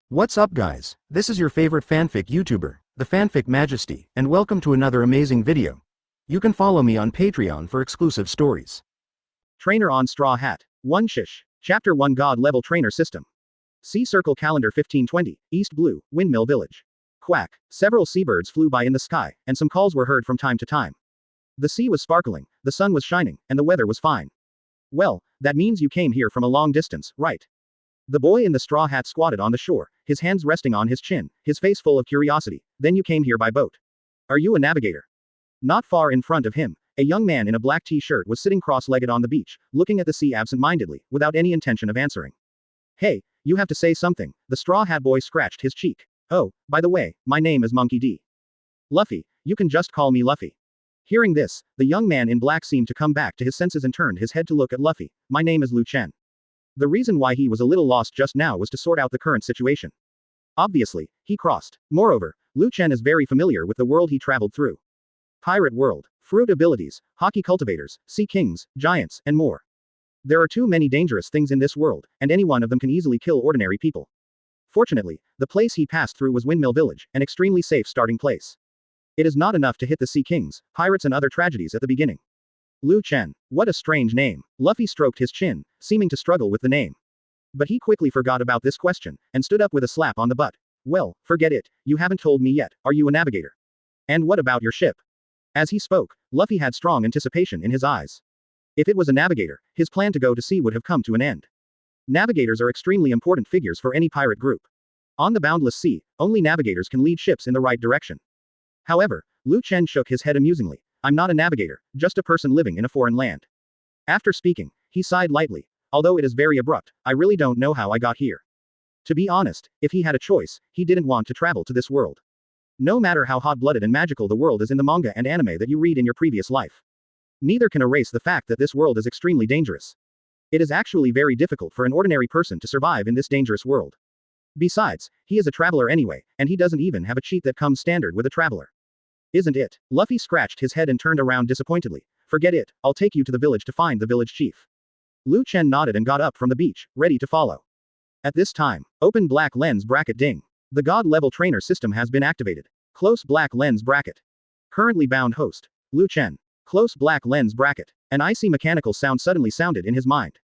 What's up guys, this is your favorite fanfic YouTuber, the Fanfic Majesty, and welcome to another amazing video. You can follow me on Patreon for exclusive stories. Trainer on Straw Hat. 1 Shish. Chapter 1 God Level Trainer System. Sea Circle Calendar 1520, East Blue, Windmill Village. Quack. Several seabirds flew by in the sky, and some calls were heard from time to time. The sea was sparkling, the sun was shining, and the weather was fine. Well, that means you came here from a long distance, right? The boy in the straw hat squatted on the shore, his hands resting on his chin, his face full of curiosity. Then you came here by boat. Are you a navigator? Not far in front of him, a young man in a black t-shirt was sitting cross-legged on the beach, looking at the sea absent-mindedly, without any intention of answering. Hey, you have to say something. The straw hat boy scratched his cheek. Oh, by the way, my name is Monkey D. Luffy, you can just call me Luffy. Hearing this, the young man in black seemed to come back to his senses and turned his head to look at Luffy. My name is Chen. The reason why he was a little lost just now was to sort out the current situation. Obviously, he crossed. Moreover, Chen is very familiar with the world he traveled through. Pirate world, fruit abilities, hockey cultivators, sea kings, giants, and more. There are too many dangerous things in this world, and any one of them can easily kill ordinary people. Fortunately, the place he passed through was Windmill Village, an extremely safe starting place. It is not enough to hit the sea kings, pirates and other tragedies at the beginning. Chen. What a strange name. Luffy stroked his chin, seeming to struggle with the name. But he quickly forgot about this question, and stood up with a slap on the butt. Well, forget it, you haven't told me yet, are you a navigator? And what about your ship? As he spoke, Luffy had strong anticipation in his eyes. If it was a navigator, his plan to go to sea would have come to an end. Navigators are extremely important figures for any pirate group. On the boundless sea, only navigators can lead ships in the right direction. However, Chen shook his head amusingly. I'm not a navigator, just a person living in a foreign land. After speaking, he sighed lightly. Although it is very abrupt, I really don't know how I got here. To be honest, if he had a choice, he didn't want to travel to this world. No matter how hot-blooded and magical the world is in the manga and anime that you read in your previous life. Neither can erase the fact that this world is extremely dangerous. It is actually very difficult for an ordinary person to survive in this dangerous world. Besides, he is a traveler anyway, and he doesn't even have a cheat that comes standard with a traveler. Isn't it? Luffy scratched his head and turned around disappointedly. Forget it, I'll take you to the village to find the village chief. Chen nodded and got up from the beach, ready to follow. At this time, open black lens bracket ding. The God level trainer system has been activated. Close black lens bracket. Currently bound host. Chen. Close black lens bracket. An icy mechanical sound suddenly sounded in his mind.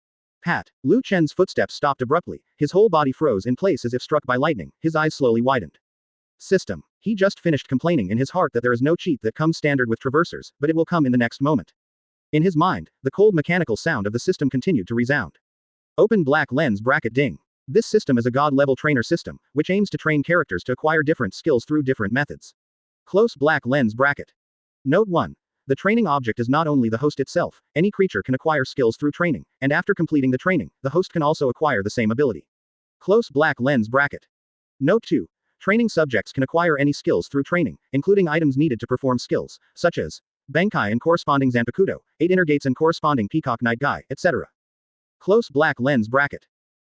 Pat. Chen's footsteps stopped abruptly, his whole body froze in place as if struck by lightning, his eyes slowly widened. System. He just finished complaining in his heart that there is no cheat that comes standard with traversers, but it will come in the next moment. In his mind, the cold mechanical sound of the system continued to resound. Open black lens bracket ding. This system is a god-level trainer system, which aims to train characters to acquire different skills through different methods. Close black lens bracket. Note 1. The training object is not only the host itself, any creature can acquire skills through training, and after completing the training, the host can also acquire the same ability. Close black lens bracket. Note 2. Training subjects can acquire any skills through training, including items needed to perform skills, such as Bankai and corresponding Zanpakuto, 8 inner gates and corresponding Peacock Night Guy, etc. Close black lens bracket.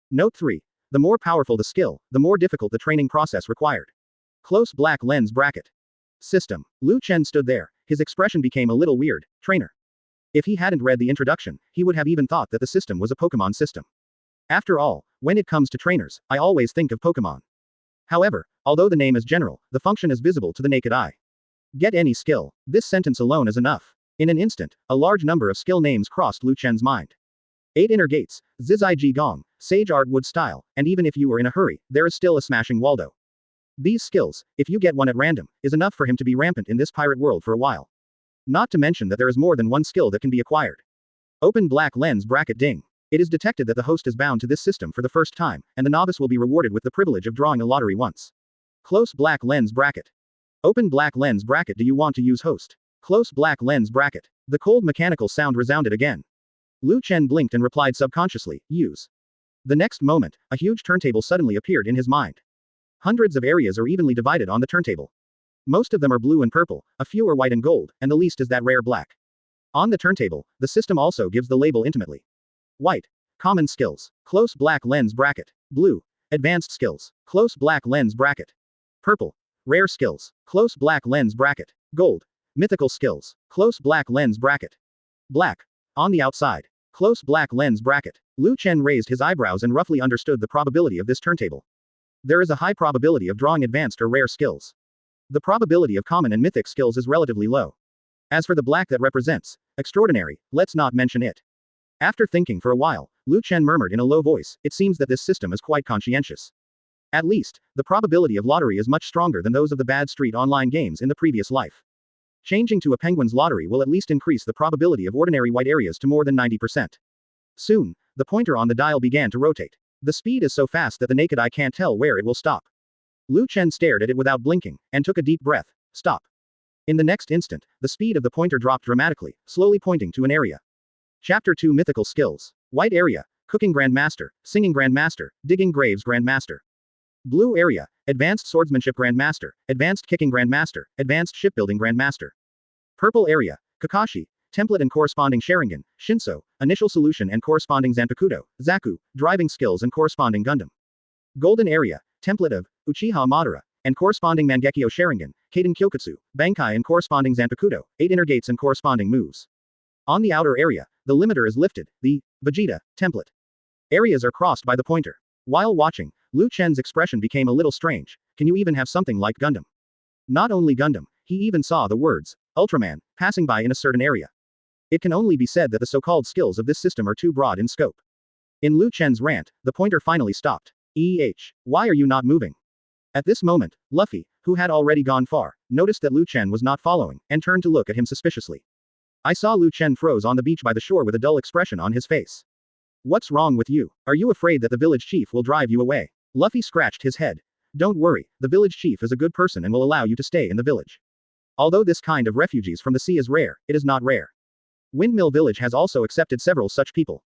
Note 3. The more powerful the skill, the more difficult the training process required. Close black lens bracket. System. Chen stood there, his expression became a little weird. Trainer. If he hadn't read the introduction, he would have even thought that the system was a Pokemon system. After all, when it comes to trainers, I always think of Pokemon. However, although the name is general, the function is visible to the naked eye. Get any skill. This sentence alone is enough. In an instant, a large number of skill names crossed Chen's mind. 8 inner gates, Zizai Ji Gong, Sage Art Wood Style, and even if you were in a hurry, there is still a Smashing Waldo. These skills, if you get one at random, is enough for him to be rampant in this pirate world for a while. Not to mention that there is more than one skill that can be acquired. Open black lens bracket ding. It is detected that the host is bound to this system for the first time, and the novice will be rewarded with the privilege of drawing a lottery once. Close black lens bracket. Open black lens bracket. Do you want to use host? Close black lens bracket. The cold mechanical sound resounded again. Chen blinked and replied subconsciously, use. The next moment, a huge turntable suddenly appeared in his mind. Hundreds of areas are evenly divided on the turntable. Most of them are blue and purple, a few are white and gold, and the least is that rare black. On the turntable, the system also gives the label intimately. White. Common skills. Close black lens bracket. Blue. Advanced skills. Close black lens bracket. Purple. Rare skills. Close black lens bracket. Gold. Mythical skills. Close black lens bracket. Black. On the outside. Close black lens bracket. Chen raised his eyebrows and roughly understood the probability of this turntable. There is a high probability of drawing advanced or rare skills. The probability of common and mythic skills is relatively low. As for the black that represents extraordinary, let's not mention it. After thinking for a while, Chen murmured in a low voice, it seems that this system is quite conscientious. At least, the probability of lottery is much stronger than those of the bad street online games in the previous life. Changing to a penguin's lottery will at least increase the probability of ordinary white areas to more than 90%. Soon, the pointer on the dial began to rotate. The speed is so fast that the naked eye can't tell where it will stop. Chen stared at it without blinking, and took a deep breath. Stop. In the next instant, the speed of the pointer dropped dramatically, slowly pointing to an area. Chapter 2 Mythical Skills. White area, Cooking Grandmaster, Singing Grandmaster, Digging Graves Grandmaster. Blue area, Advanced Swordsmanship Grandmaster, Advanced Kicking Grandmaster, Advanced Shipbuilding Grandmaster. Purple area, Kakashi, Template and corresponding Sharingan, Shinso, Initial Solution and corresponding Zanpakuto, Zaku, Driving Skills and corresponding Gundam. Golden area, Template of Uchiha Madara, and corresponding Mangekyo Sharingan, Kaden Kyokutsu, Bankai and corresponding Zanpakuto, 8 inner gates and corresponding moves. On the outer area, the limiter is lifted, the Vegeta template. Areas are crossed by the pointer. While watching, Chen's expression became a little strange. Can you even have something like Gundam? Not only Gundam, he even saw the words Ultraman passing by in a certain area. It can only be said that the so-called skills of this system are too broad in scope. In Chen's rant, the pointer finally stopped. Why are you not moving? At this moment, Luffy, who had already gone far, noticed that Chen was not following, and turned to look at him suspiciously. I saw Chen froze on the beach by the shore with a dull expression on his face. What's wrong with you? Are you afraid that the village chief will drive you away? Luffy scratched his head. Don't worry, the village chief is a good person and will allow you to stay in the village. Although this kind of refugees from the sea is rare, it is not rare. Windmill Village has also accepted several such people.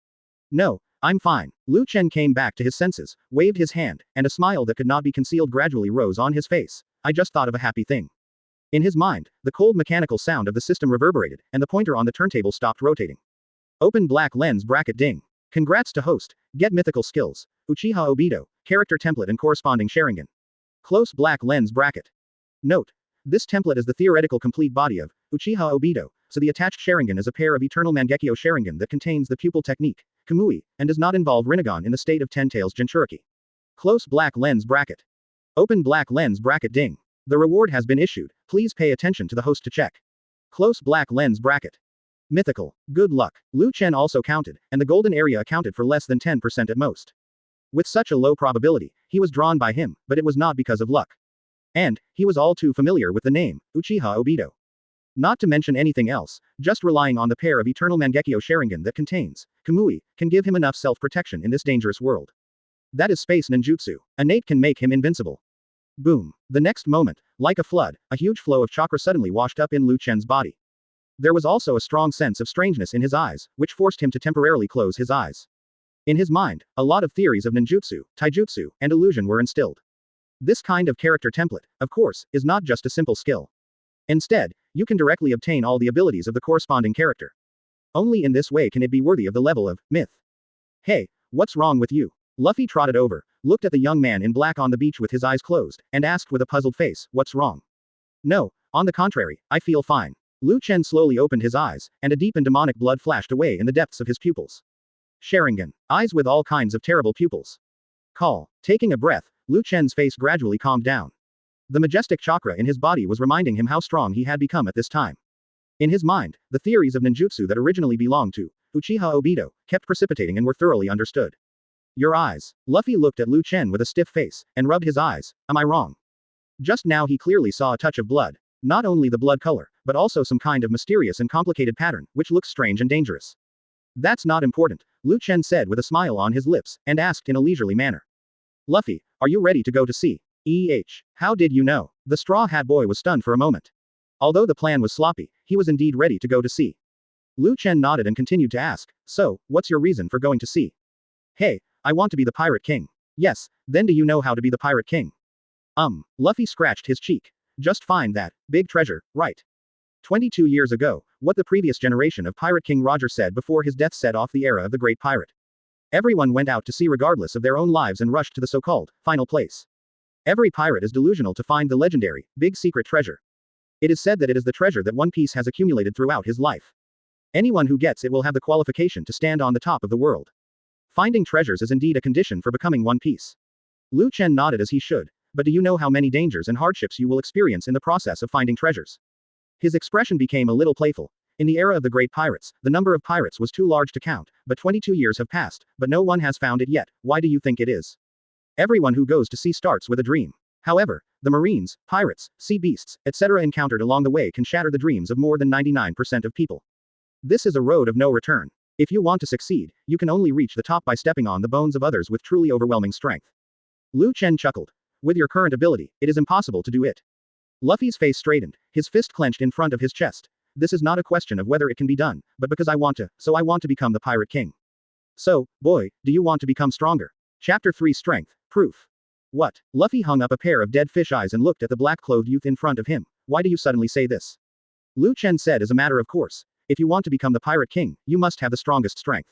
No, I'm fine. Chen came back to his senses, waved his hand, and a smile that could not be concealed gradually rose on his face. I just thought of a happy thing. In his mind, the cold mechanical sound of the system reverberated, and the pointer on the turntable stopped rotating. Open black lens bracket ding. Congrats to host. Get mythical skills. Uchiha Obito, character template and corresponding Sharingan. Close black lens bracket. Note. This template is the theoretical complete body of Uchiha Obito, so the attached Sharingan is a pair of eternal Mangekyo Sharingan that contains the pupil technique, Kamui, and does not involve Rinnegan in the state of Ten Tails Jinchuriki. Close black lens bracket. Open black lens bracket ding. The reward has been issued, please pay attention to the host to check. Close black lens bracket. Mythical. Good luck. Chen also counted, and the golden area accounted for less than 10% at most. With such a low probability, he was drawn by him, but it was not because of luck. And, he was all too familiar with the name, Uchiha Obito. Not to mention anything else, just relying on the pair of eternal Mangekyo Sharingan that contains Kamui, can give him enough self-protection in this dangerous world. That is space ninjutsu. Innate can make him invincible. Boom. The next moment, like a flood, a huge flow of chakra suddenly washed up in Chen's body. There was also a strong sense of strangeness in his eyes, which forced him to temporarily close his eyes. In his mind, a lot of theories of ninjutsu, taijutsu, and illusion were instilled. This kind of character template, of course, is not just a simple skill. Instead, you can directly obtain all the abilities of the corresponding character. Only in this way can it be worthy of the level of myth. Hey, what's wrong with you? Luffy trotted over, looked at the young man in black on the beach with his eyes closed, and asked with a puzzled face, what's wrong? No, on the contrary, I feel fine. Chen slowly opened his eyes, and a deep and demonic blood flashed away in the depths of his pupils. Sharingan. Eyes with all kinds of terrible pupils. Call. Taking a breath, Chen's face gradually calmed down. The majestic chakra in his body was reminding him how strong he had become at this time. In his mind, the theories of ninjutsu that originally belonged to Uchiha Obito kept precipitating and were thoroughly understood. Your eyes. Luffy looked at Chen with a stiff face, and rubbed his eyes. Am I wrong? Just now he clearly saw a touch of blood. Not only the blood color, but also some kind of mysterious and complicated pattern, which looks strange and dangerous. That's not important, Chen said with a smile on his lips, and asked in a leisurely manner. Luffy, are you ready to go to sea? How did you know? The Straw Hat Boy was stunned for a moment. Although the plan was sloppy, he was indeed ready to go to sea. Chen nodded and continued to ask, so, what's your reason for going to sea? Hey, I want to be the Pirate King. Yes, then do you know how to be the Pirate King? Luffy scratched his cheek. Just find that big treasure, right? 22 years ago, what the previous generation of Pirate King Roger said before his death set off the era of the Great Pirate. Everyone went out to sea regardless of their own lives and rushed to the so-called final place. Every pirate is delusional to find the legendary, big secret treasure. It is said that it is the treasure that One Piece has accumulated throughout his life. Anyone who gets it will have the qualification to stand on the top of the world. Finding treasures is indeed a condition for becoming One Piece. Lu Chen nodded as he should. But do you know how many dangers and hardships you will experience in the process of finding treasures? His expression became a little playful. In the era of the great pirates, the number of pirates was too large to count, but 22 years have passed, but no one has found it yet. Why do you think it is? Everyone who goes to sea starts with a dream. However, the marines, pirates, sea beasts, etc. encountered along the way can shatter the dreams of more than 99% of people. This is a road of no return. If you want to succeed, you can only reach the top by stepping on the bones of others with truly overwhelming strength. Lu Chen chuckled. With your current ability, it is impossible to do it. Luffy's face straightened, his fist clenched in front of his chest. This is not a question of whether it can be done, but because I want to, so I want to become the Pirate King. So, boy, do you want to become stronger? Chapter 3 Strength, Proof. What? Luffy hung up a pair of dead fish eyes and looked at the black-clothed youth in front of him. Why do you suddenly say this? Lu Chen said as a matter of course. If you want to become the Pirate King, you must have the strongest strength.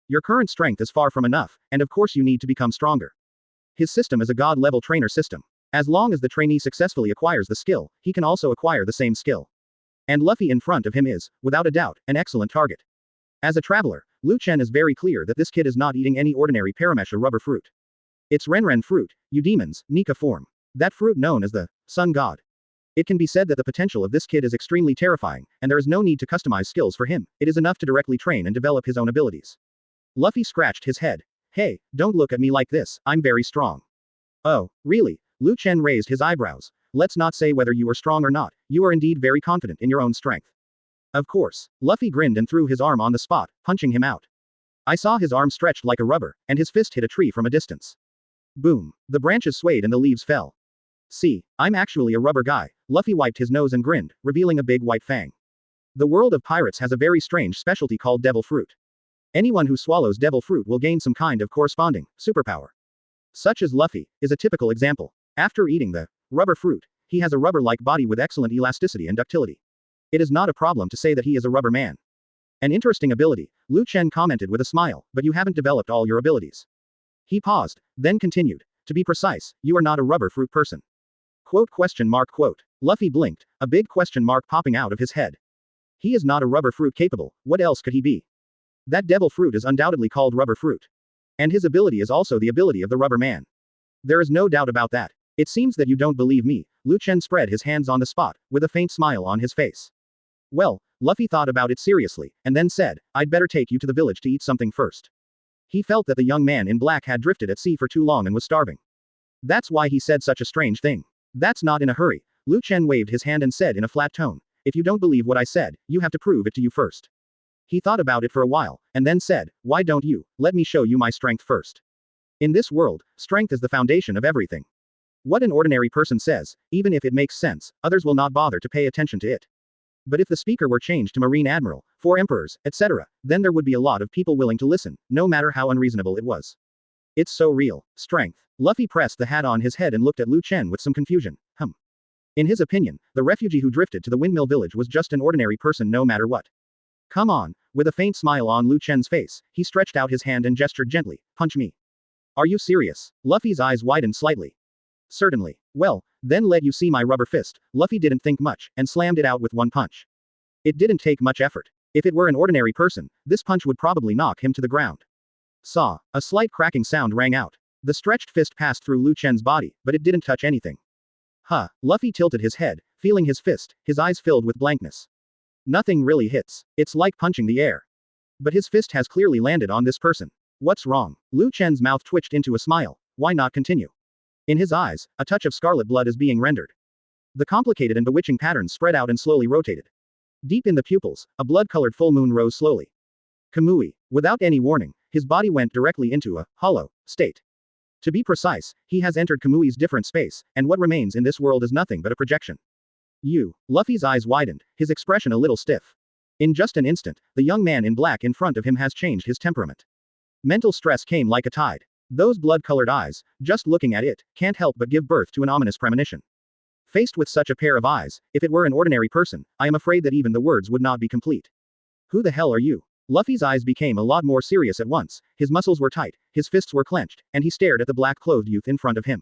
Your current strength is far from enough, and of course you need to become stronger. His system is a god-level trainer system. As long as the trainee successfully acquires the skill, he can also acquire the same skill. And Luffy in front of him is, without a doubt, an excellent target. As a traveler, Lu Chen is very clear that this kid is not eating any ordinary paramesha rubber fruit. It's Renren fruit, Eudemon's, Nika form. That fruit known as the Sun God. It can be said that the potential of this kid is extremely terrifying, and there is no need to customize skills for him, it is enough to directly train and develop his own abilities. Luffy scratched his head. Hey, don't look at me like this, I'm very strong. Oh, really? Lu Chen raised his eyebrows. Let's not say whether you are strong or not, you are indeed very confident in your own strength. Of course. Luffy grinned and threw his arm on the spot, punching him out. I saw his arm stretched like a rubber, and his fist hit a tree from a distance. Boom. The branches swayed and the leaves fell. See, I'm actually a rubber guy. Luffy wiped his nose and grinned, revealing a big white fang. The world of pirates has a very strange specialty called devil fruit. Anyone who swallows devil fruit will gain some kind of corresponding superpower. Such as Luffy is a typical example. After eating the rubber fruit, he has a rubber-like body with excellent elasticity and ductility. It is not a problem to say that he is a rubber man. An interesting ability, Lu Chen commented with a smile, but you haven't developed all your abilities. He paused, then continued. To be precise, you are not a rubber fruit person. Quote. Luffy blinked, a big question mark popping out of his head. He is not a rubber fruit capable, what else could he be? That devil fruit is undoubtedly called rubber fruit. And his ability is also the ability of the rubber man. There is no doubt about that. It seems that you don't believe me. Lu Chen spread his hands on the spot, with a faint smile on his face. Well, Luffy thought about it seriously, and then said, I'd better take you to the village to eat something first. He felt that the young man in black had drifted at sea for too long and was starving. That's why he said such a strange thing. That's not in a hurry. Lu Chen waved his hand and said in a flat tone, if you don't believe what I said, you have to prove it to you first. He thought about it for a while, and then said, why don't you, let me show you my strength first. In this world, strength is the foundation of everything. What an ordinary person says, even if it makes sense, others will not bother to pay attention to it. But if the speaker were changed to Marine Admiral, 4 emperors, etc., then there would be a lot of people willing to listen, no matter how unreasonable it was. It's so real. Strength. Luffy pressed the hat on his head and looked at Lu Chen with some confusion. In his opinion, the refugee who drifted to the windmill village was just an ordinary person no matter what. Come on. With a faint smile on Lu Chen's face, he stretched out his hand and gestured gently, punch me. Are you serious? Luffy's eyes widened slightly. Certainly. Well, then let you see my rubber fist. Luffy didn't think much, and slammed it out with one punch. It didn't take much effort. If it were an ordinary person, this punch would probably knock him to the ground. Saw. A slight cracking sound rang out. The stretched fist passed through Lu Chen's body, but it didn't touch anything. Luffy tilted his head, feeling his fist, his eyes filled with blankness. Nothing really hits. It's like punching the air. But his fist has clearly landed on this person. What's wrong? Lu Chen's mouth twitched into a smile. Why not continue? In his eyes, a touch of scarlet blood is being rendered. The complicated and bewitching patterns spread out and slowly rotated. Deep in the pupils, a blood-colored full moon rose slowly. Kamui. Without any warning, his body went directly into a hollow state. To be precise, he has entered Kamui's different space, and what remains in this world is nothing but a projection. Luffy's eyes widened, his expression a little stiff. In just an instant, the young man in black in front of him has changed his temperament. Mental stress came like a tide. Those blood-colored eyes, just looking at it, can't help but give birth to an ominous premonition. Faced with such a pair of eyes, if it were an ordinary person, I am afraid that even the words would not be complete. Who the hell are you? Luffy's eyes became a lot more serious at once, his muscles were tight, his fists were clenched, and he stared at the black-clothed youth in front of him.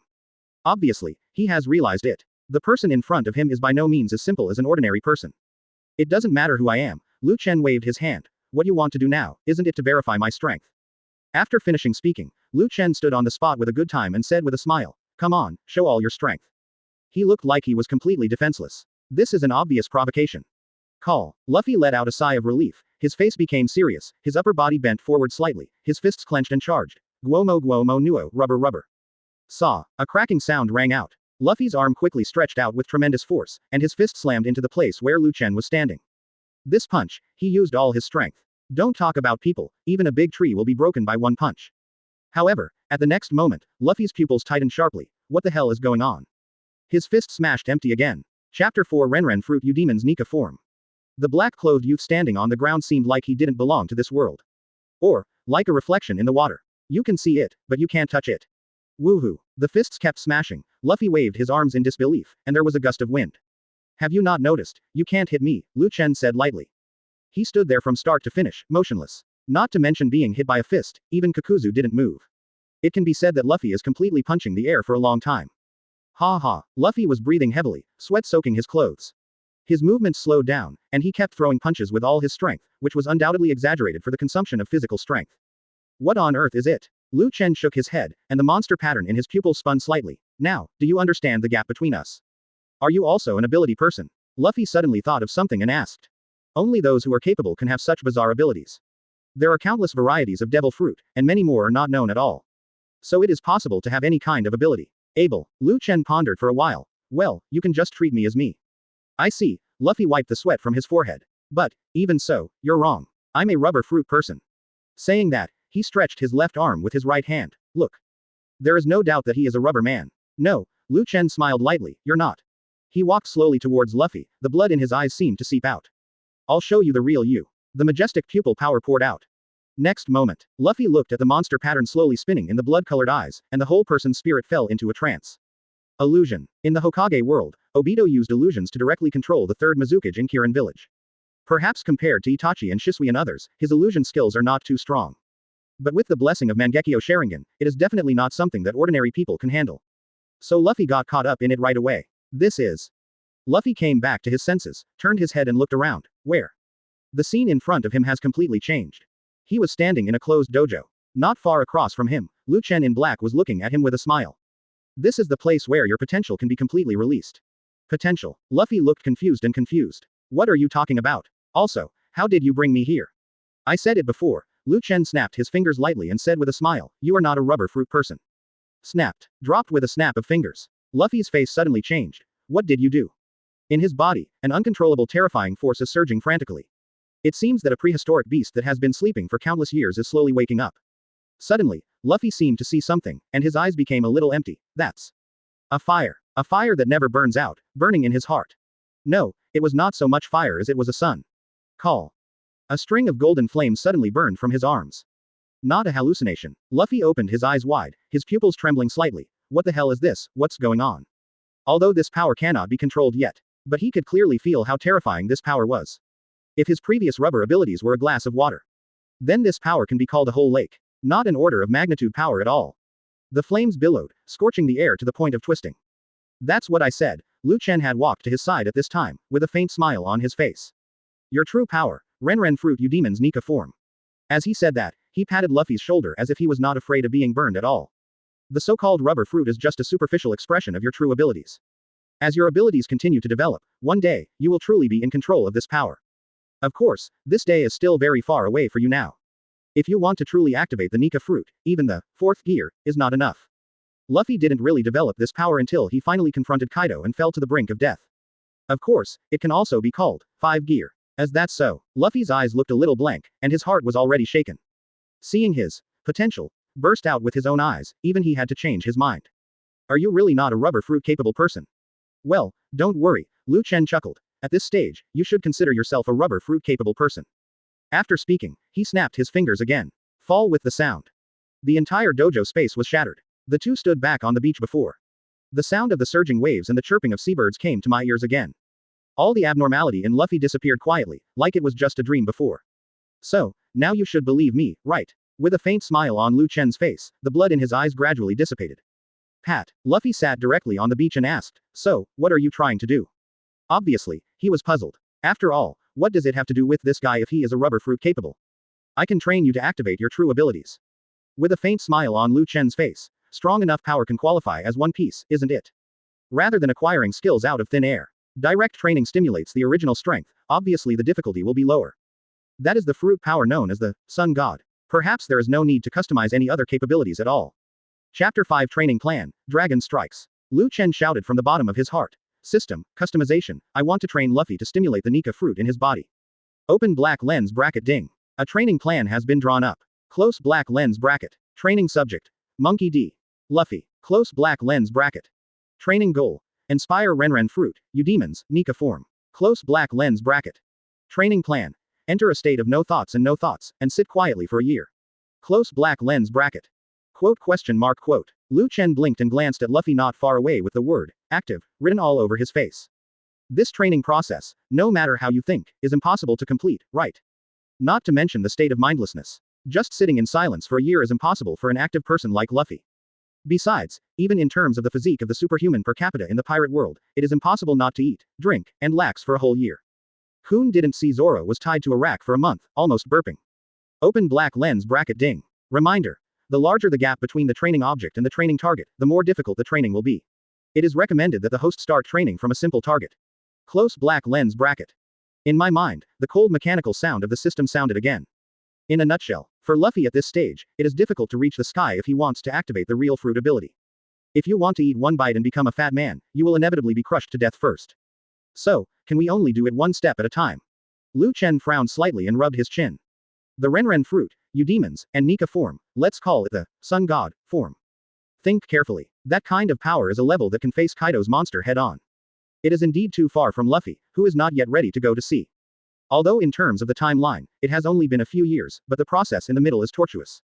Obviously, he has realized it. The person in front of him is by no means as simple as an ordinary person. It doesn't matter who I am. Lu Chen waved his hand. What you want to do now, isn't it to verify my strength? After finishing speaking, Lu Chen stood on the spot with a good time and said with a smile, "Come on, show all your strength." He looked like he was completely defenseless. This is an obvious provocation. Call. Luffy let out a sigh of relief. His face became serious, his upper body bent forward slightly, his fists clenched and charged. Guomo nuo, rubber rubber. Saw. A cracking sound rang out. Luffy's arm quickly stretched out with tremendous force, and his fist slammed into the place where Lu Chen was standing. This punch, he used all his strength. Don't talk about people, even a big tree will be broken by one punch. However, at the next moment, Luffy's pupils tightened sharply. What the hell is going on? His fist smashed empty again. Chapter 4 Renren Fruit Udemon's Nika form. The black-clothed youth standing on the ground seemed like he didn't belong to this world. Or, like a reflection in the water. You can see it, but you can't touch it. Woohoo. The fists kept smashing. Luffy waved his arms in disbelief, and there was a gust of wind. Have you not noticed? You can't hit me, Lu Chen said lightly. He stood there from start to finish, motionless. Not to mention being hit by a fist, even Kakuzu didn't move. It can be said that Luffy is completely punching the air for a long time. Ha ha. Luffy was breathing heavily, sweat soaking his clothes. His movements slowed down, and he kept throwing punches with all his strength, which was undoubtedly exaggerated for the consumption of physical strength. What on earth is it? Lu Chen shook his head, and the monster pattern in his pupils spun slightly. Now, do you understand the gap between us? Are you also an ability person? Luffy suddenly thought of something and asked. Only those who are capable can have such bizarre abilities. There are countless varieties of devil fruit, and many more are not known at all. So it is possible to have any kind of ability. Able. Lu Chen pondered for a while. Well, you can just treat me as me. I see. Luffy wiped the sweat from his forehead. But, even so, you're wrong. I'm a rubber fruit person. Saying that, he stretched his left arm with his right hand. Look. There is no doubt that he is a rubber man. No, Lu Chen smiled lightly, you're not. He walked slowly towards Luffy, the blood in his eyes seemed to seep out. I'll show you the real you. The majestic pupil power poured out. Next moment, Luffy looked at the monster pattern slowly spinning in the blood-colored eyes, and the whole person's spirit fell into a trance. Illusion. In the Hokage world, Obito used illusions to directly control the third Mizukage in Kirin village. Perhaps compared to Itachi and Shisui and others, his illusion skills are not too strong. But with the blessing of Mangekyo Sharingan, it is definitely not something that ordinary people can handle. So Luffy got caught up in it right away. This is. Luffy came back to his senses, turned his head and looked around. Where? The scene in front of him has completely changed. He was standing in a closed dojo. Not far across from him, Lu Chen in black was looking at him with a smile. This is the place where your potential can be completely released. Potential. Luffy looked confused and confused. What are you talking about? Also, how did you bring me here? I said it before. Lu Chen snapped his fingers lightly and said with a smile, you are not a rubber fruit person. Snapped. Dropped with a snap of fingers. Luffy's face suddenly changed. What did you do? In his body, an uncontrollable terrifying force is surging frantically. It seems that a prehistoric beast that has been sleeping for countless years is slowly waking up. Suddenly, Luffy seemed to see something, and his eyes became a little empty. That's a fire. A fire that never burns out, burning in his heart. No, it was not so much fire as it was a sun. Call. A string of golden flames suddenly burned from his arms. Not a hallucination. Luffy opened his eyes wide, his pupils trembling slightly. What the hell is this? What's going on? Although this power cannot be controlled yet. But he could clearly feel how terrifying this power was. If his previous rubber abilities were a glass of water, then this power can be called a whole lake. Not an order of magnitude power at all. The flames billowed, scorching the air to the point of twisting. That's what I said. Lu Chen had walked to his side at this time, with a faint smile on his face. Your true power, Renren Fruit Udemon's Nika form. As he said that, he patted Luffy's shoulder as if he was not afraid of being burned at all. The so-called rubber fruit is just a superficial expression of your true abilities. As your abilities continue to develop, one day, you will truly be in control of this power. Of course, this day is still very far away for you now. If you want to truly activate the Nika fruit, even the fourth gear is not enough. Luffy didn't really develop this power until he finally confronted Kaido and fell to the brink of death. Of course, it can also be called 5 gear. As that's so, Luffy's eyes looked a little blank, and his heart was already shaken. Seeing his potential burst out with his own eyes, even he had to change his mind. Are you really not a rubber fruit capable person? Well, don't worry, Lu Chen chuckled. At this stage, you should consider yourself a rubber fruit capable person. After speaking, he snapped his fingers again. Fall with the sound. The entire dojo space was shattered. The two stood back on the beach before. The sound of the surging waves and the chirping of seabirds came to my ears again. All the abnormality in Luffy disappeared quietly, like it was just a dream before. So, now you should believe me, right? With a faint smile on Lu Chen's face, the blood in his eyes gradually dissipated. Pat. Luffy sat directly on the beach and asked, so, what are you trying to do? Obviously, he was puzzled. After all, what does it have to do with this guy if he is a rubber fruit capable? I can train you to activate your true abilities. With a faint smile on Lu Chen's face, strong enough power can qualify as one piece, isn't it? Rather than acquiring skills out of thin air. Direct training stimulates the original strength, obviously the difficulty will be lower. That is the fruit power known as the Sun God. Perhaps there is no need to customize any other capabilities at all. Chapter 5 Training Plan, Dragon Strikes. Lu Chen shouted from the bottom of his heart. System, customization, I want to train Luffy to stimulate the Nika fruit in his body. Open black lens bracket ding. A training plan has been drawn up. Close black lens bracket. Training subject. Monkey D. Luffy. Close black lens bracket. Training goal. Inspire Renren fruit, Eudemons, Nika form. Close black lens bracket. Training plan. Enter a state of no thoughts, and sit quietly for a year. Close black lens bracket. Quote question mark quote. Lu Chen blinked and glanced at Luffy not far away with the word, active, written all over his face. This training process, no matter how you think, is impossible to complete, right? Not to mention the state of mindlessness. Just sitting in silence for a year is impossible for an active person like Luffy. Besides, even in terms of the physique of the superhuman per capita in the pirate world, it is impossible not to eat, drink, and lax for a whole year. Kun didn't see Zoro was tied to a rack for a month, almost burping. Open black lens bracket ding. Reminder. The larger the gap between the training object and the training target, the more difficult the training will be. It is recommended that the host start training from a simple target. Close black lens bracket. In my mind, the cold mechanical sound of the system sounded again. In a nutshell, for Luffy at this stage, it is difficult to reach the sky if he wants to activate the real fruit ability. If you want to eat one bite and become a fat man, you will inevitably be crushed to death first. So, can we only do it one step at a time? Lu Chen frowned slightly and rubbed his chin. The Renren fruit, Eudemons, and Nika form, let's call it the Sun God form. Think carefully. That kind of power is a level that can face Kaido's monster head-on. It is indeed too far from Luffy, who is not yet ready to go to sea. Although in terms of the timeline, it has only been a few years, but the process in the middle is tortuous.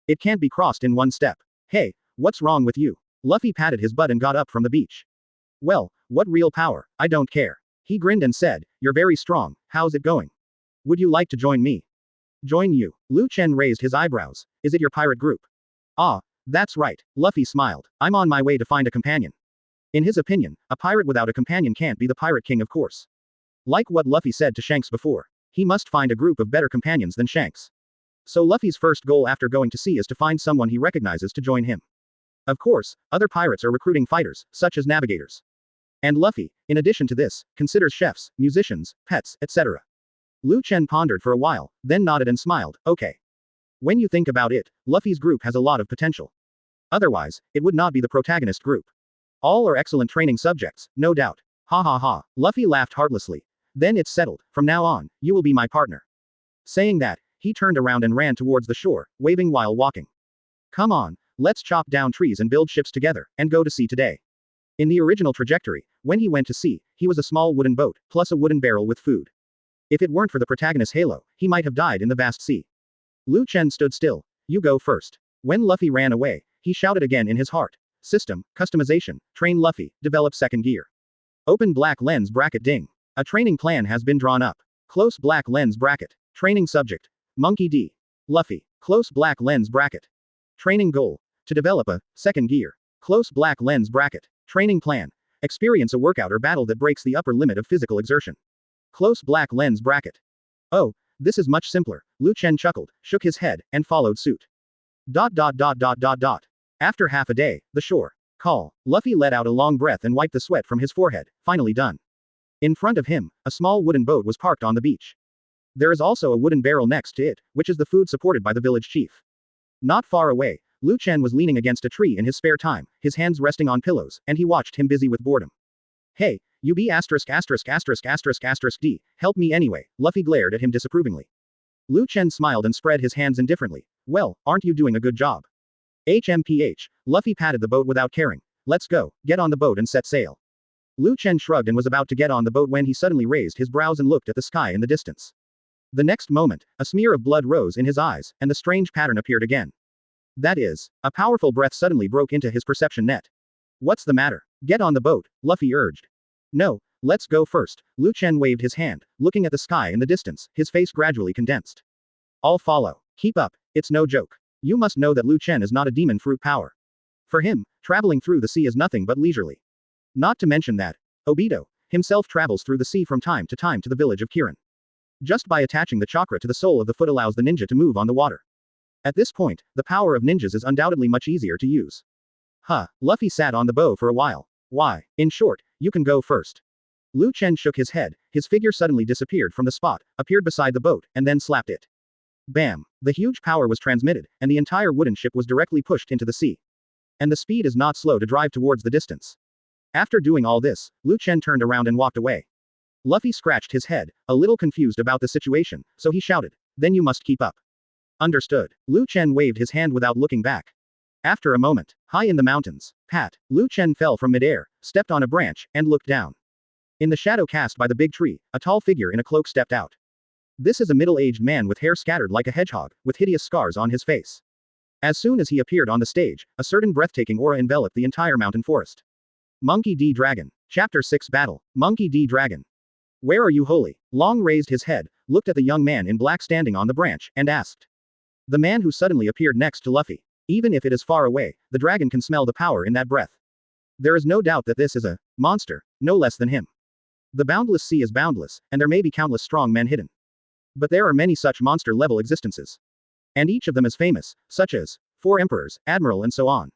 It can't be crossed in one step. Hey, what's wrong with you? Luffy patted his butt and got up from the beach. Well, what real power, I don't care. He grinned and said, you're very strong, how's it going? Would you like to join me? Join you? Lu Chen raised his eyebrows. Is it your pirate group? Ah, that's right, Luffy smiled. I'm on my way to find a companion. In his opinion, a pirate without a companion can't be the pirate king of course. Like what Luffy said to Shanks before. He must find a group of better companions than Shanks. So Luffy's first goal after going to sea is to find someone he recognizes to join him. Of course, other pirates are recruiting fighters, such as navigators. And Luffy, in addition to this, considers chefs, musicians, pets, etc. Lu Chen pondered for a while, then nodded and smiled, okay. When you think about it, Luffy's group has a lot of potential. Otherwise, it would not be the protagonist group. All are excellent training subjects, no doubt. Ha ha ha, Luffy laughed heartlessly. Then it's settled, from now on, you will be my partner. Saying that, he turned around and ran towards the shore, waving while walking. Come on, let's chop down trees and build ships together, and go to sea today. In the original trajectory, when he went to sea, he was a small wooden boat, plus a wooden barrel with food. If it weren't for the protagonist's halo, he might have died in the vast sea. Lu Chen stood still. You go first. When Luffy ran away, he shouted again in his heart. System, customization, train Luffy, develop second gear. Open black lens bracket ding. A training plan has been drawn up. Close black lens bracket. Training subject. Monkey D. Luffy. Close black lens bracket. Training goal. To develop a second gear. Close black lens bracket. Training plan. Experience a workout or battle that breaks the upper limit of physical exertion. Close black lens bracket. Oh, this is much simpler. Lu Chen chuckled, shook his head, and followed suit. ... After half a day, the shore. Call. Luffy let out a long breath and wiped the sweat from his forehead, finally done. In front of him, a small wooden boat was parked on the beach. There is also a wooden barrel next to it, which is the food supported by the village chief. Not far away, Lu Chen was leaning against a tree in his spare time, his hands resting on pillows, and he watched him busy with boredom. Hey, you be D, help me anyway, Luffy glared at him disapprovingly. Lu Chen smiled and spread his hands indifferently. Well, aren't you doing a good job? HMPH, Luffy patted the boat without caring. Let's go, get on the boat and set sail. Lu Chen shrugged and was about to get on the boat when he suddenly raised his brows and looked at the sky in the distance. The next moment, a smear of blood rose in his eyes, and the strange pattern appeared again. That is, a powerful breath suddenly broke into his perception net. What's the matter? Get on the boat, Luffy urged. No, let's go first. Lu Chen waved his hand, looking at the sky in the distance, his face gradually condensed. I'll follow. Keep up, it's no joke. You must know that Lu Chen is not a demon fruit power. For him, traveling through the sea is nothing but leisurely. Not to mention that, Obito, himself travels through the sea from time to the village of Kirin. Just by attaching the chakra to the sole of the foot allows the ninja to move on the water. At this point, the power of ninjas is undoubtedly much easier to use. Huh, Luffy sat on the bow for a while. Why? In short, you can go first. Chen shook his head, his figure suddenly disappeared from the spot, appeared beside the boat, and then slapped it. Bam! The huge power was transmitted, and the entire wooden ship was directly pushed into the sea. And the speed is not slow to drive towards the distance. After doing all this, Chen turned around and walked away. Luffy scratched his head, a little confused about the situation, so he shouted, "Then you must keep up." Understood. Chen waved his hand without looking back. After a moment, high in the mountains, Chen fell from midair, stepped on a branch, and looked down. In the shadow cast by the big tree, a tall figure in a cloak stepped out. This is a middle-aged man with hair scattered like a hedgehog, with hideous scars on his face. As soon as he appeared on the stage, a certain breathtaking aura enveloped the entire mountain forest. Monkey D. Dragon. Chapter 6 Battle. Monkey D. Dragon. Where are you, holy? Long raised his head, looked at the young man in black standing on the branch, and asked. The man who suddenly appeared next to Luffy. Even if it is far away, the dragon can smell the power in that breath. There is no doubt that this is a monster, no less than him. The boundless sea is boundless, and there may be countless strong men hidden. But there are many such monster-level existences. And each of them is famous, such as 4 emperors, admiral and so on.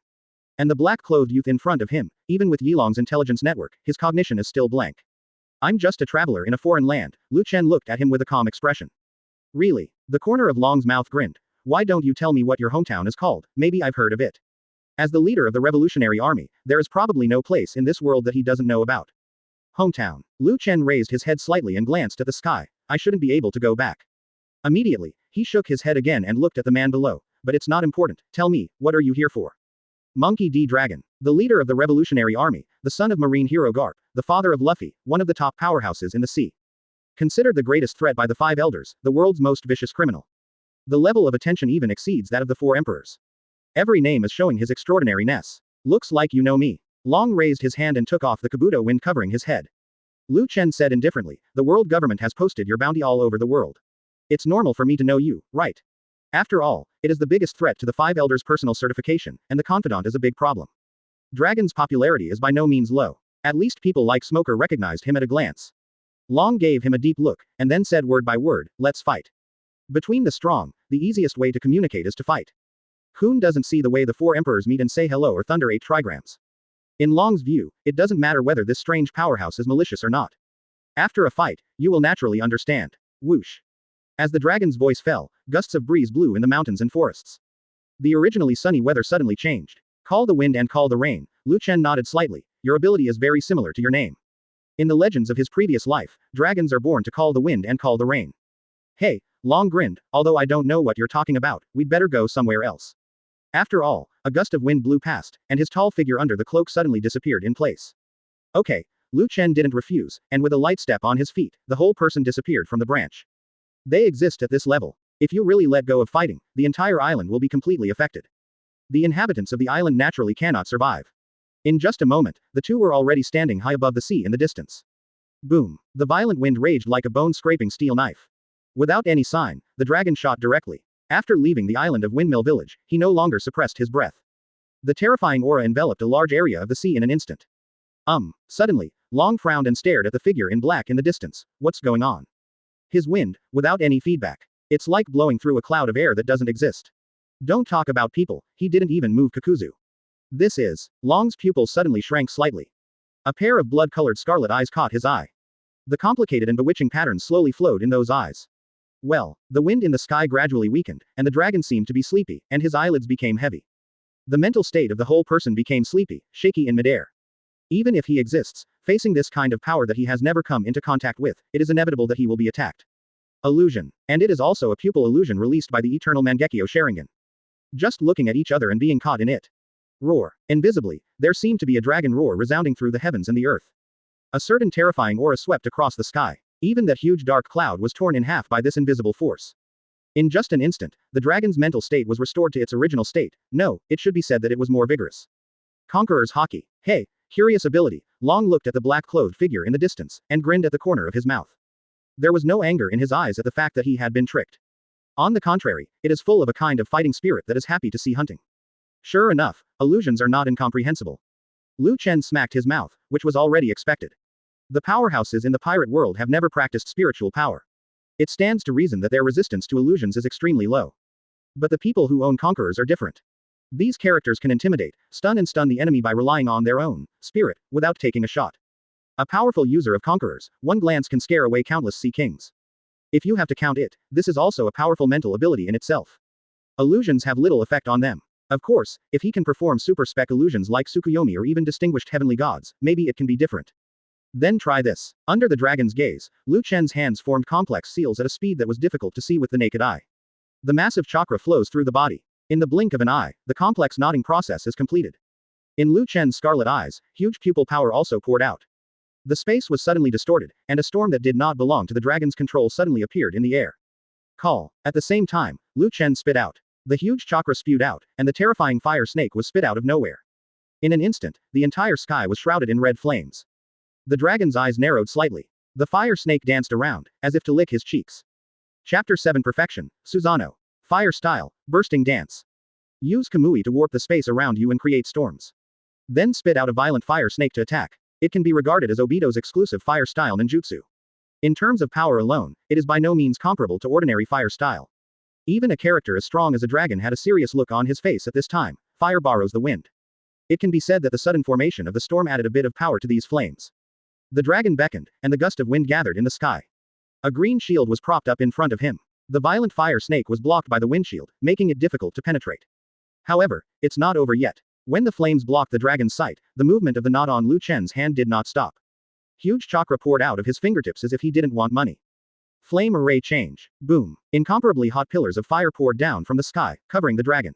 And the black-clothed youth in front of him, even with Yilong's intelligence network, his cognition is still blank. I'm just a traveler in a foreign land. Chen looked at him with a calm expression. Really? The corner of Long's mouth grinned. Why don't you tell me what your hometown is called? Maybe I've heard of it. As the leader of the Revolutionary Army, there is probably no place in this world that he doesn't know about. Hometown. Chen raised his head slightly and glanced at the sky. I shouldn't be able to go back. Immediately, he shook his head again and looked at the man below. But it's not important. Tell me, what are you here for? Monkey D. Dragon. The leader of the Revolutionary Army, the son of Marine hero Garp, the father of Luffy, one of the top powerhouses in the sea. Considered the greatest threat by the 5 elders, the world's most vicious criminal. The level of attention even exceeds that of the 4 emperors. Every name is showing his extraordinariness. Looks like you know me. Long raised his hand and took off the kabuto wind covering his head. Chen said indifferently, the world government has posted your bounty all over the world. It's normal for me to know you, right? After all, it is the biggest threat to the 5 elders' personal certification, and the confidant is a big problem. Dragon's popularity is by no means low. At least people like Smoker recognized him at a glance. Long gave him a deep look, and then said word by word, let's fight. Between the strong, the easiest way to communicate is to fight. Khun doesn't see the way the 4 emperors meet and say hello or thunder 8 trigrams. In Long's view, it doesn't matter whether this strange powerhouse is malicious or not. After a fight, you will naturally understand. Whoosh. As the dragon's voice fell, gusts of breeze blew in the mountains and forests. The originally sunny weather suddenly changed. Call the wind and call the rain. Chen nodded slightly. Your ability is very similar to your name. In the legends of his previous life, dragons are born to call the wind and call the rain. Hey, Long grinned, although I don't know what you're talking about, we'd better go somewhere else. After all, a gust of wind blew past, and his tall figure under the cloak suddenly disappeared in place. Okay. Chen didn't refuse, and with a light step on his feet, the whole person disappeared from the branch. They exist at this level. If you really let go of fighting, the entire island will be completely affected. The inhabitants of the island naturally cannot survive. In just a moment, the two were already standing high above the sea in the distance. Boom. The violent wind raged like a bone-scraping steel knife. Without any sign, the dragon shot directly. After leaving the island of Windmill Village, he no longer suppressed his breath. The terrifying aura enveloped a large area of the sea in an instant. Suddenly, Long frowned and stared at the figure in black in the distance. What's going on? His wind, without any feedback. It's like blowing through a cloud of air that doesn't exist. Don't talk about people, he didn't even move Kakuzu. This is. Long's pupils suddenly shrank slightly. A pair of blood-colored scarlet eyes caught his eye. The complicated and bewitching patterns slowly flowed in those eyes. Well, the wind in the sky gradually weakened, and the dragon seemed to be sleepy, and his eyelids became heavy. The mental state of the whole person became sleepy, shaky in midair. Even if he exists, facing this kind of power that he has never come into contact with, it is inevitable that he will be attacked. Illusion. And it is also a pupil illusion released by the eternal Mangekyo Sharingan. Just looking at each other and being caught in it. Roar. Invisibly, there seemed to be a dragon roar resounding through the heavens and the earth. A certain terrifying aura swept across the sky. Even that huge dark cloud was torn in half by this invisible force. In just an instant, the dragon's mental state was restored to its original state. No, it should be said that it was more vigorous. Conqueror's Haki. Hey, curious ability. Long looked at the black-clothed figure in the distance, and grinned at the corner of his mouth. There was no anger in his eyes at the fact that he had been tricked. On the contrary, it is full of a kind of fighting spirit that is happy to see hunting. Sure enough, illusions are not incomprehensible. Chen smacked his mouth, which was already expected. The powerhouses in the pirate world have never practiced spiritual power. It stands to reason that their resistance to illusions is extremely low. But the people who own conquerors are different. These characters can intimidate, stun the enemy by relying on their own spirit, without taking a shot. A powerful user of conquerors, one glance can scare away countless sea kings. If you have to count it, this is also a powerful mental ability in itself. Illusions have little effect on them. Of course, if he can perform super-spec illusions like Tsukuyomi or even distinguished heavenly gods, maybe it can be different. Then try this. Under the dragon's gaze, Lu Chen's hands formed complex seals at a speed that was difficult to see with the naked eye. The massive chakra flows through the body. In the blink of an eye, the complex knotting process is completed. In Lu Chen's scarlet eyes, huge pupil power also poured out. The space was suddenly distorted, and a storm that did not belong to the dragon's control suddenly appeared in the air. Call. At the same time, Lu Chen spit out. The huge chakra spewed out, and the terrifying fire snake was spit out of nowhere. In an instant, the entire sky was shrouded in red flames. The dragon's eyes narrowed slightly. The fire snake danced around, as if to lick his cheeks. Chapter 7 Perfection, Susano. Fire Style, Bursting Dance. Use Kamui to warp the space around you and create storms. Then spit out a violent fire snake to attack. It can be regarded as Obito's exclusive fire style ninjutsu. In terms of power alone, it is by no means comparable to ordinary fire style. Even a character as strong as a dragon had a serious look on his face at this time. Fire borrows the wind. It can be said that the sudden formation of the storm added a bit of power to these flames. The dragon beckoned, and the gust of wind gathered in the sky. A green shield was propped up in front of him. The violent fire snake was blocked by the windshield, making it difficult to penetrate. However, it's not over yet. When the flames blocked the dragon's sight, the movement of the knot on Lu Chen's hand did not stop. Huge chakra poured out of his fingertips as if he didn't want money. Flame array change. Boom. Incomparably hot pillars of fire poured down from the sky, covering the dragon.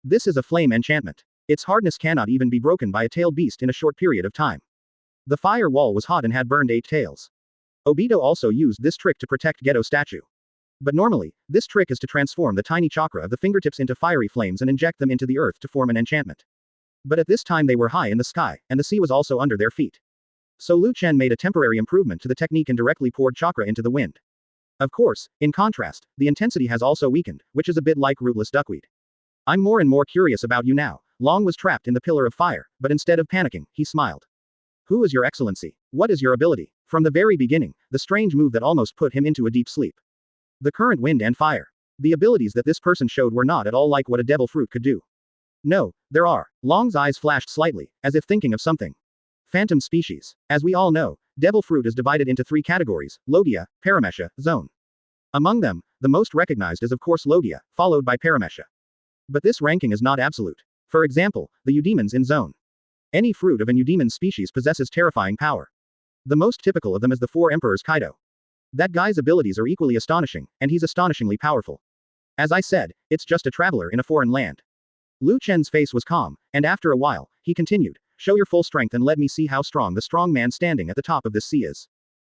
This is a flame enchantment. Its hardness cannot even be broken by a tailed beast in a short period of time. The fire wall was hot and had burned 8 tails. Obito also used this trick to protect Geto statue. But normally, this trick is to transform the tiny chakra of the fingertips into fiery flames and inject them into the earth to form an enchantment. But at this time they were high in the sky, and the sea was also under their feet. So Lu Chen made a temporary improvement to the technique and directly poured chakra into the wind. Of course, in contrast, the intensity has also weakened, which is a bit like rootless duckweed. I'm more and more curious about you now. Long was trapped in the pillar of fire, but instead of panicking, he smiled. Who is your excellency? What is your ability? From the very beginning, the strange move that almost put him into a deep sleep. The current wind and fire. The abilities that this person showed were not at all like what a devil fruit could do. No, there are. Long's eyes flashed slightly, as if thinking of something. Phantom species. As we all know, devil fruit is divided into 3 categories: Logia, Paramesha, Zone. Among them, the most recognized is of course Logia, followed by Paramesha. But this ranking is not absolute. For example, the Eudemons in Zone. Any fruit of an Eudemon species possesses terrifying power. The most typical of them is the 4 Emperors Kaido. That guy's abilities are equally astonishing, and he's astonishingly powerful. As I said, it's just a traveler in a foreign land. Lu Chen's face was calm, and after a while, he continued, show your full strength and let me see how strong the strong man standing at the top of this sea is.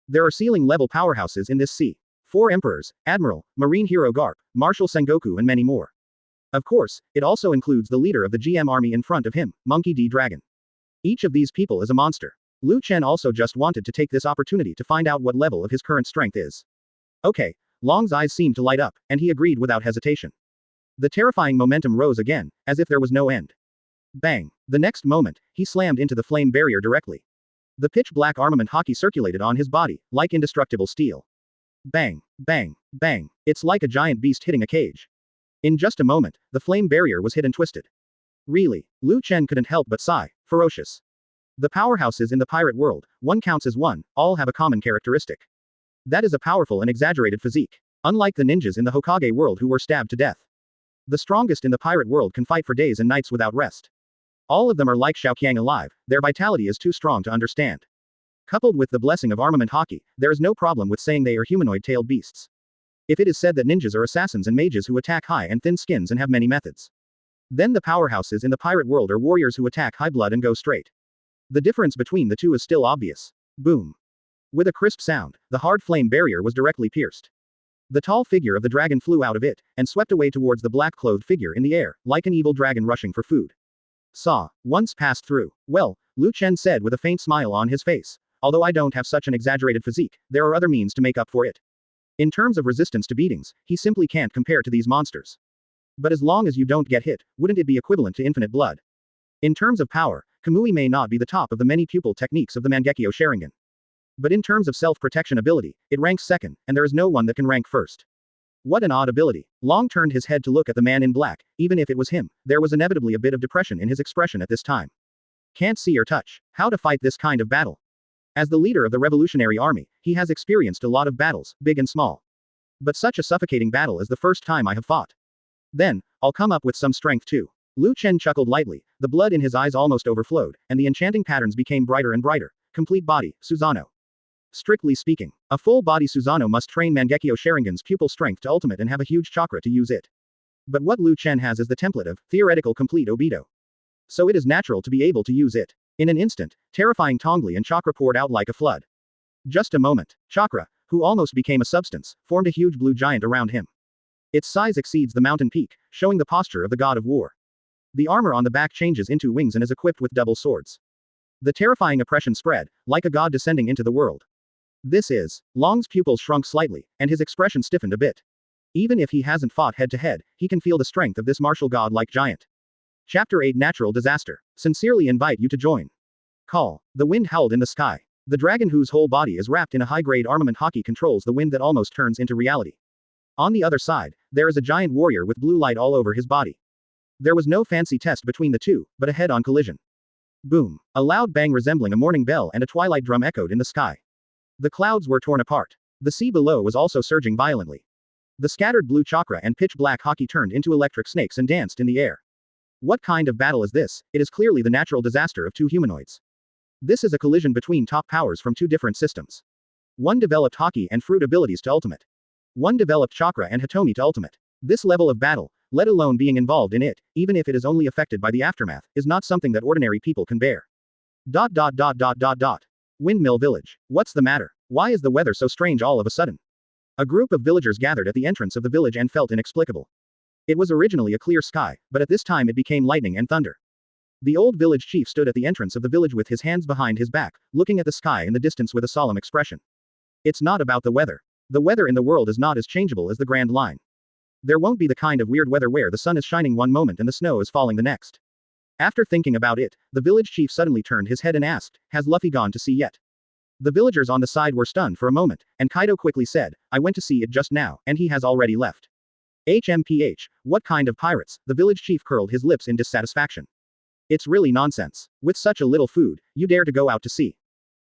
There are ceiling-level powerhouses in this sea. 4 emperors, admiral, marine hero Garp, Marshal Sengoku and many more. Of course, it also includes the leader of the GM army in front of him, Monkey D. Dragon. Each of these people is a monster. Lu Chen also just wanted to take this opportunity to find out what level of his current strength is. Okay. Long's eyes seemed to light up, and he agreed without hesitation. The terrifying momentum rose again, as if there was no end. Bang. The next moment, he slammed into the flame barrier directly. The pitch-black armament hockey circulated on his body, like indestructible steel. Bang, bang, bang. It's like a giant beast hitting a cage. In just a moment, the flame barrier was hit and twisted. Really, Lu Chen couldn't help but sigh, ferocious. The powerhouses in the pirate world, one counts as one, all have a common characteristic. That is a powerful and exaggerated physique. Unlike the ninjas in the Hokage world who were stabbed to death. The strongest in the pirate world can fight for days and nights without rest. All of them are like Xiaoqiang alive, their vitality is too strong to understand. Coupled with the blessing of armament hockey, there is no problem with saying they are humanoid-tailed beasts. If it is said that ninjas are assassins and mages who attack high and thin skins and have many methods. Then the powerhouses in the pirate world are warriors who attack high blood and go straight. The difference between the two is still obvious. Boom. With a crisp sound, the hard flame barrier was directly pierced. The tall figure of the dragon flew out of it, and swept away towards the black-clothed figure in the air, like an evil dragon rushing for food. Saw. Once passed through. Well, Lu Chen said with a faint smile on his face. Although I don't have such an exaggerated physique, there are other means to make up for it. In terms of resistance to beatings, he simply can't compare to these monsters. But as long as you don't get hit, wouldn't it be equivalent to infinite blood? In terms of power, Kamui may not be the top of the many pupil techniques of the Mangekyo Sharingan. But in terms of self-protection ability, it ranks second, and there is no one that can rank first. What an odd ability. Long turned his head to look at the man in black. Even if it was him, there was inevitably a bit of depression in his expression at this time. Can't see or touch. How to fight this kind of battle? As the leader of the Revolutionary Army, he has experienced a lot of battles, big and small. But such a suffocating battle is the first time I have fought. Then, I'll come up with some strength too. Lu Chen chuckled lightly, the blood in his eyes almost overflowed, and the enchanting patterns became brighter and brighter. Complete body, Susano. Strictly speaking, a full-body Susano must train Mangekyo Sharingan's pupil strength to ultimate and have a huge chakra to use it. But what Lu Chen has is the template of theoretical complete Obito. So it is natural to be able to use it. In an instant, terrifying Tongli and chakra poured out like a flood. Just a moment, chakra, who almost became a substance, formed a huge blue giant around him. Its size exceeds the mountain peak, showing the posture of the god of war. The armor on the back changes into wings and is equipped with double swords. The terrifying oppression spread, like a god descending into the world. This is. Long's pupils shrunk slightly, and his expression stiffened a bit. Even if he hasn't fought head-to-head, he can feel the strength of this martial god-like giant. Chapter 8 Natural Disaster. Sincerely invite you to join. Call. The wind howled in the sky. The dragon whose whole body is wrapped in a high-grade armament hockey controls the wind that almost turns into reality. On the other side, there is a giant warrior with blue light all over his body. There was no fancy test between the two, but a head-on collision. Boom. A loud bang resembling a morning bell and a twilight drum echoed in the sky. The clouds were torn apart. The sea below was also surging violently. The scattered blue chakra and pitch-black hockey turned into electric snakes and danced in the air. What kind of battle is this? It is clearly the natural disaster of two humanoids. This is a collision between top powers from two different systems. One developed hockey and fruit abilities to ultimate. One developed chakra and hitomi to ultimate. This level of battle, let alone being involved in it, even if it is only affected by the aftermath, is not something that ordinary people can bear. Windmill Village. What's the matter? Why is the weather so strange all of a sudden? A group of villagers gathered at the entrance of the village and felt inexplicable. It was originally a clear sky, but at this time it became lightning and thunder. The old village chief stood at the entrance of the village with his hands behind his back, looking at the sky in the distance with a solemn expression. It's not about the weather. The weather in the world is not as changeable as the Grand Line. There won't be the kind of weird weather where the sun is shining one moment and the snow is falling the next. After thinking about it, the village chief suddenly turned his head and asked, "Has Luffy gone to sea yet?" The villagers on the side were stunned for a moment, and Kaido quickly said, "I went to see it just now, and he has already left." HMPH, what kind of pirates? The village chief curled his lips in dissatisfaction. It's really nonsense. With such a little food, you dare to go out to sea.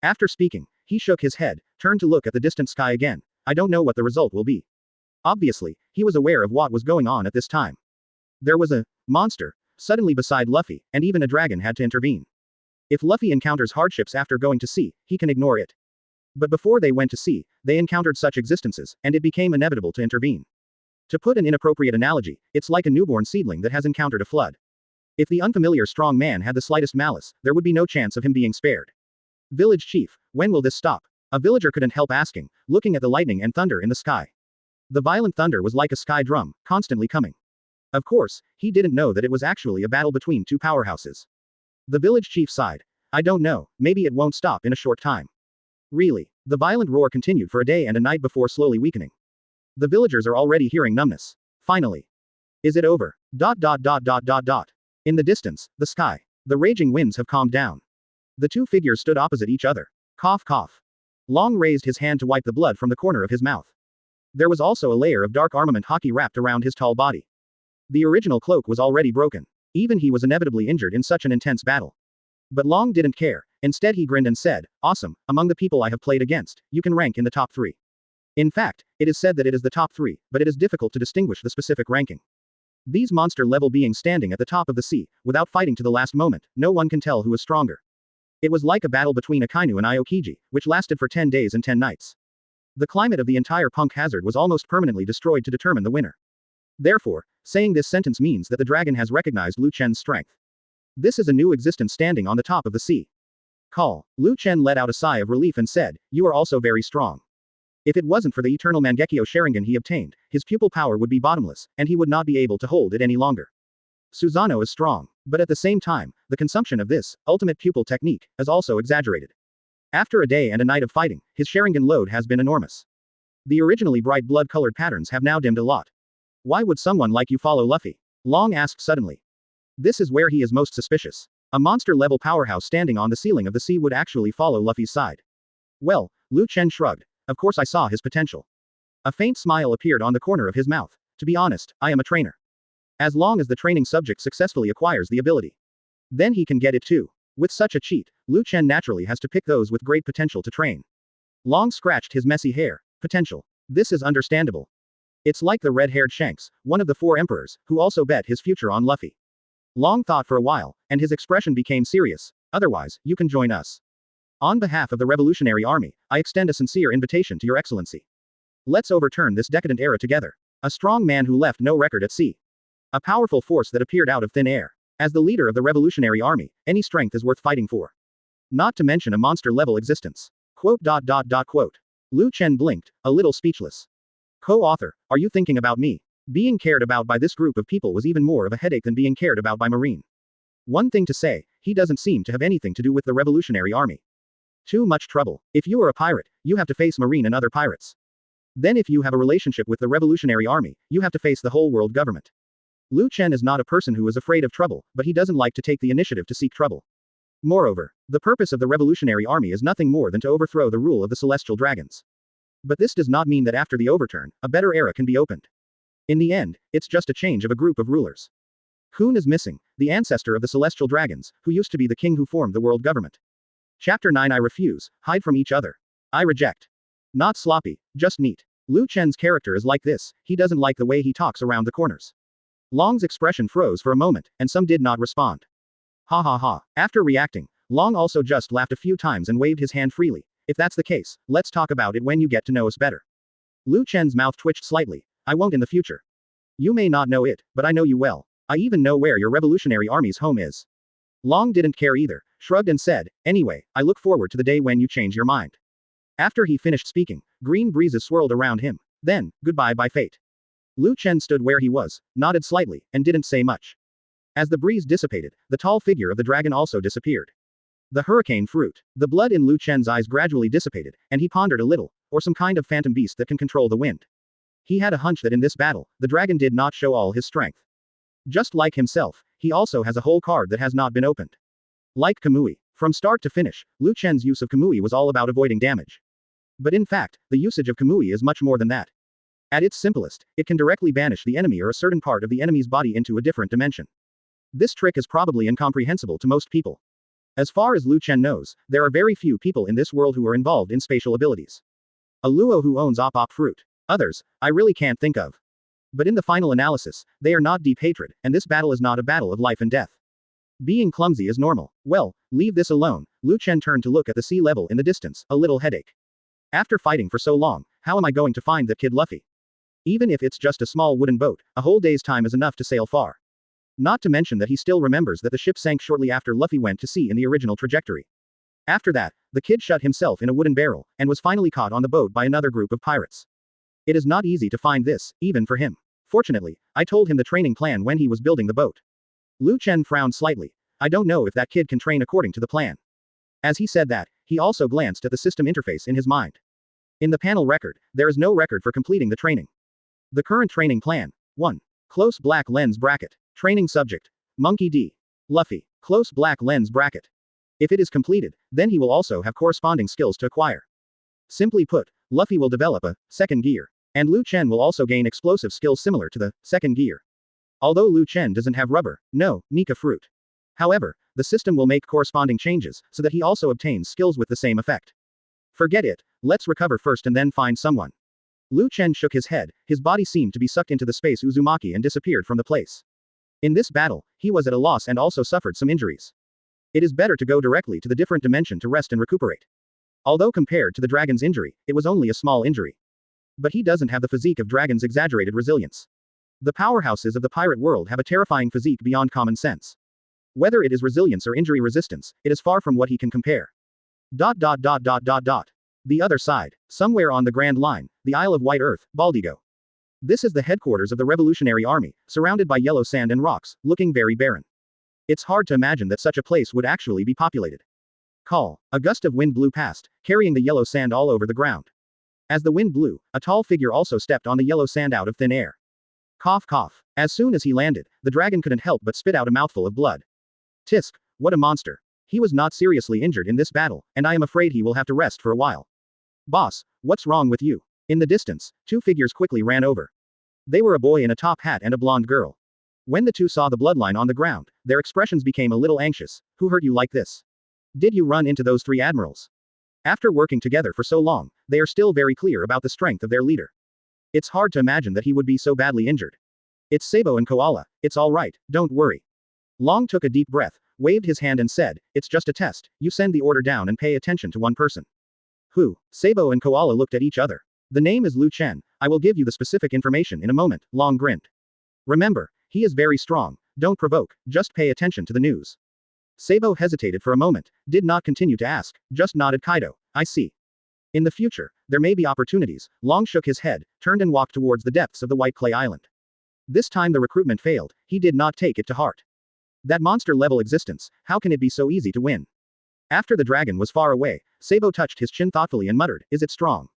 After speaking, he shook his head, turned to look at the distant sky again. I don't know what the result will be. Obviously, he was aware of what was going on at this time. There was a monster suddenly beside Luffy, and even a dragon had to intervene. If Luffy encounters hardships after going to sea, he can ignore it. But before they went to sea, they encountered such existences, and it became inevitable to intervene. To put an inappropriate analogy, it's like a newborn seedling that has encountered a flood. If the unfamiliar strong man had the slightest malice, there would be no chance of him being spared. Village chief, when will this stop? A villager couldn't help asking, looking at the lightning and thunder in the sky. The violent thunder was like a sky drum, constantly coming. Of course, he didn't know that it was actually a battle between two powerhouses. The village chief sighed. I don't know, maybe it won't stop in a short time. Really, the violent roar continued for a day and a night before slowly weakening. The villagers are already hearing numbness. Finally. Is it over? In the distance, the sky. The raging winds have calmed down. The two figures stood opposite each other. Cough cough. Long raised his hand to wipe the blood from the corner of his mouth. There was also a layer of dark armament hockey wrapped around his tall body. The original cloak was already broken. Even he was inevitably injured in such an intense battle. But Long didn't care. Instead he grinned and said, "Awesome, among the people I have played against, you can rank in the top 3. In fact, it is said that it is the top 3, but it is difficult to distinguish the specific ranking. These monster-level beings standing at the top of the sea, without fighting to the last moment, no one can tell who is stronger. It was like a battle between Akainu and Aokiji, which lasted for 10 days and 10 nights. The climate of the entire punk hazard was almost permanently destroyed to determine the winner. Therefore, saying this sentence means that the dragon has recognized Lu Chen's strength. This is a new existence standing on the top of the sea. Call. Lu Chen let out a sigh of relief and said, "You are also very strong. If it wasn't for the eternal Mangekyo Sharingan he obtained, his pupil power would be bottomless, and he would not be able to hold it any longer. Susano is strong. But at the same time, the consumption of this, ultimate pupil technique, is also exaggerated. After a day and a night of fighting, his Sharingan load has been enormous. The originally bright blood-colored patterns have now dimmed a lot. Why would someone like you follow Luffy?" Long asked suddenly. This is where he is most suspicious. A monster-level powerhouse standing on the ceiling of the sea would actually follow Luffy's side. Well, Lu Chen shrugged. Of course I saw his potential. A faint smile appeared on the corner of his mouth. To be honest, I am a trainer. As long as the training subject successfully acquires the ability, then he can get it too. With such a cheat, Chen naturally has to pick those with great potential to train. Long scratched his messy hair. Potential. This is understandable. It's like the red-haired Shanks, one of the 4 emperors, who also bet his future on Luffy. Long thought for a while, and his expression became serious. Otherwise, you can join us. On behalf of the Revolutionary Army, I extend a sincere invitation to Your Excellency. Let's overturn this decadent era together. A strong man who left no record at sea. A powerful force that appeared out of thin air. As the leader of the Revolutionary Army, any strength is worth fighting for. Not to mention a monster-level existence. Quote. Chen blinked, a little speechless. Co-author, are you thinking about me? Being cared about by this group of people was even more of a headache than being cared about by Marine. One thing to say, he doesn't seem to have anything to do with the Revolutionary Army. Too much trouble. If you are a pirate, you have to face Marine and other pirates. Then if you have a relationship with the Revolutionary Army, you have to face the whole world government. Chen is not a person who is afraid of trouble, but he doesn't like to take the initiative to seek trouble. Moreover, the purpose of the Revolutionary Army is nothing more than to overthrow the rule of the Celestial Dragons. But this does not mean that after the overturn, a better era can be opened. In the end, it's just a change of a group of rulers. Khun is missing, the ancestor of the Celestial Dragons, who used to be the king who formed the world government. Chapter 9. I refuse, hide from each other. I reject. Not sloppy, just neat. Chen's character is like this, he doesn't like the way he talks around the corners. Long's expression froze for a moment, and some did not respond. Ha ha ha. After reacting, Long also just laughed a few times and waved his hand freely. If that's the case, let's talk about it when you get to know us better. Chen's mouth twitched slightly. I won't in the future. You may not know it, but I know you well. I even know where your Revolutionary Army's home is. Long didn't care either, shrugged and said, anyway, I look forward to the day when you change your mind. After he finished speaking, green breezes swirled around him. Then, goodbye by fate. Chen stood where he was, nodded slightly, and didn't say much. As the breeze dissipated, the tall figure of the dragon also disappeared. The hurricane fruit. The blood in Chen's eyes gradually dissipated, and he pondered a little, or some kind of phantom beast that can control the wind. He had a hunch that in this battle, the dragon did not show all his strength. Just like himself, he also has a whole card that has not been opened. Like Kamui. From start to finish, Chen's use of Kamui was all about avoiding damage. But in fact, the usage of Kamui is much more than that. At its simplest, it can directly banish the enemy or a certain part of the enemy's body into a different dimension. This trick is probably incomprehensible to most people. As far as Chen knows, there are very few people in this world who are involved in spatial abilities. A Luo who owns op fruit. Others, I really can't think of. But in the final analysis, they are not deep hatred, and this battle is not a battle of life and death. Being clumsy is normal. Well, leave this alone. Chen turned to look at the sea level in the distance, a little headache. After fighting for so long, how am I going to find that kid Luffy? Even if it's just a small wooden boat, a whole day's time is enough to sail far. Not to mention that he still remembers that the ship sank shortly after Luffy went to sea in the original trajectory. After that, the kid shut himself in a wooden barrel, and was finally caught on the boat by another group of pirates. It is not easy to find this, even for him. Fortunately, I told him the training plan when he was building the boat. Chen frowned slightly. I don't know if that kid can train according to the plan. As he said that, he also glanced at the system interface in his mind. In the panel record, there is no record for completing the training. The current training plan. 1. Close black lens bracket. Training subject. Monkey D. Luffy. Close black lens bracket. If it is completed, then he will also have corresponding skills to acquire. Simply put, Luffy will develop a second gear. And Chen will also gain explosive skills similar to the second gear. Although Chen doesn't have rubber, no, Nika fruit. However, the system will make corresponding changes, so that he also obtains skills with the same effect. Forget it, let's recover first and then find someone. Chen shook his head, his body seemed to be sucked into the space Uzumaki and disappeared from the place. In this battle, he was at a loss and also suffered some injuries. It is better to go directly to the different dimension to rest and recuperate. Although compared to the dragon's injury, it was only a small injury. But he doesn't have the physique of dragon's exaggerated resilience. The powerhouses of the pirate world have a terrifying physique beyond common sense. Whether it is resilience or injury resistance, it is far from what he can compare. The other side. Somewhere on the Grand Line, the Isle of White Earth, Baldigo. This is the headquarters of the Revolutionary Army, surrounded by yellow sand and rocks, looking very barren. It's hard to imagine that such a place would actually be populated. Call. A gust of wind blew past, carrying the yellow sand all over the ground. As the wind blew, a tall figure also stepped on the yellow sand out of thin air. Cough cough. As soon as he landed, the dragon couldn't help but spit out a mouthful of blood. Tisk, what a monster. He was not seriously injured in this battle, and I am afraid he will have to rest for a while. Boss, what's wrong with you? In the distance, two figures quickly ran over. They were a boy in a top hat and a blonde girl. When the two saw the bloodline on the ground, their expressions became a little anxious. Who hurt you like this? Did you run into those three admirals? After working together for so long, they are still very clear about the strength of their leader. It's hard to imagine that he would be so badly injured. It's Sabo and Koala. It's all right, don't worry. Long took a deep breath, waved his hand and said, it's just a test, you send the order down and pay attention to one person. Who? Sabo and Koala looked at each other. The name is Chen. I will give you the specific information in a moment, Long grinned. Remember, he is very strong, don't provoke, just pay attention to the news. Sabo hesitated for a moment, did not continue to ask, just nodded. Kaido, I see. In the future, there may be opportunities. Long shook his head, turned and walked towards the depths of the White Clay Island. This time the recruitment failed, he did not take it to heart. That monster-level existence, how can it be so easy to win? After the dragon was far away, Sabo touched his chin thoughtfully and muttered, is it strong?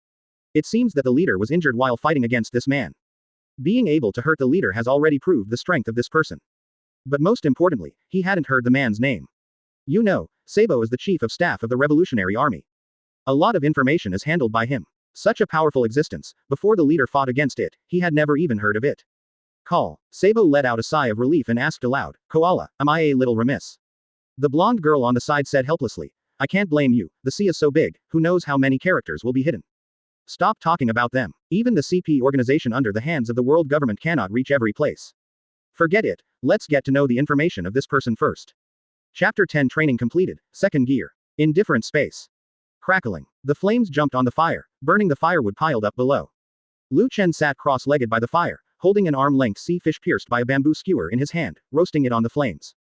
It seems that the leader was injured while fighting against this man. Being able to hurt the leader has already proved the strength of this person. But most importantly, he hadn't heard the man's name. You know, Sabo is the chief of staff of the Revolutionary Army. A lot of information is handled by him. Such a powerful existence, before the leader fought against it, he had never even heard of it. Call. Sabo let out a sigh of relief and asked aloud, Koala, am I a little remiss? The blonde girl on the side said helplessly, I can't blame you, the sea is so big, who knows how many characters will be hidden. Stop talking about them. Even the CP organization under the hands of the world government cannot reach every place. Forget it, let's get to know the information of this person first. Chapter 10 Training completed, second gear. In different space. Crackling. The flames jumped on the fire, burning the firewood piled up below. Chen sat cross-legged by the fire, holding an arm-length sea fish pierced by a bamboo skewer in his hand, roasting it on the flames.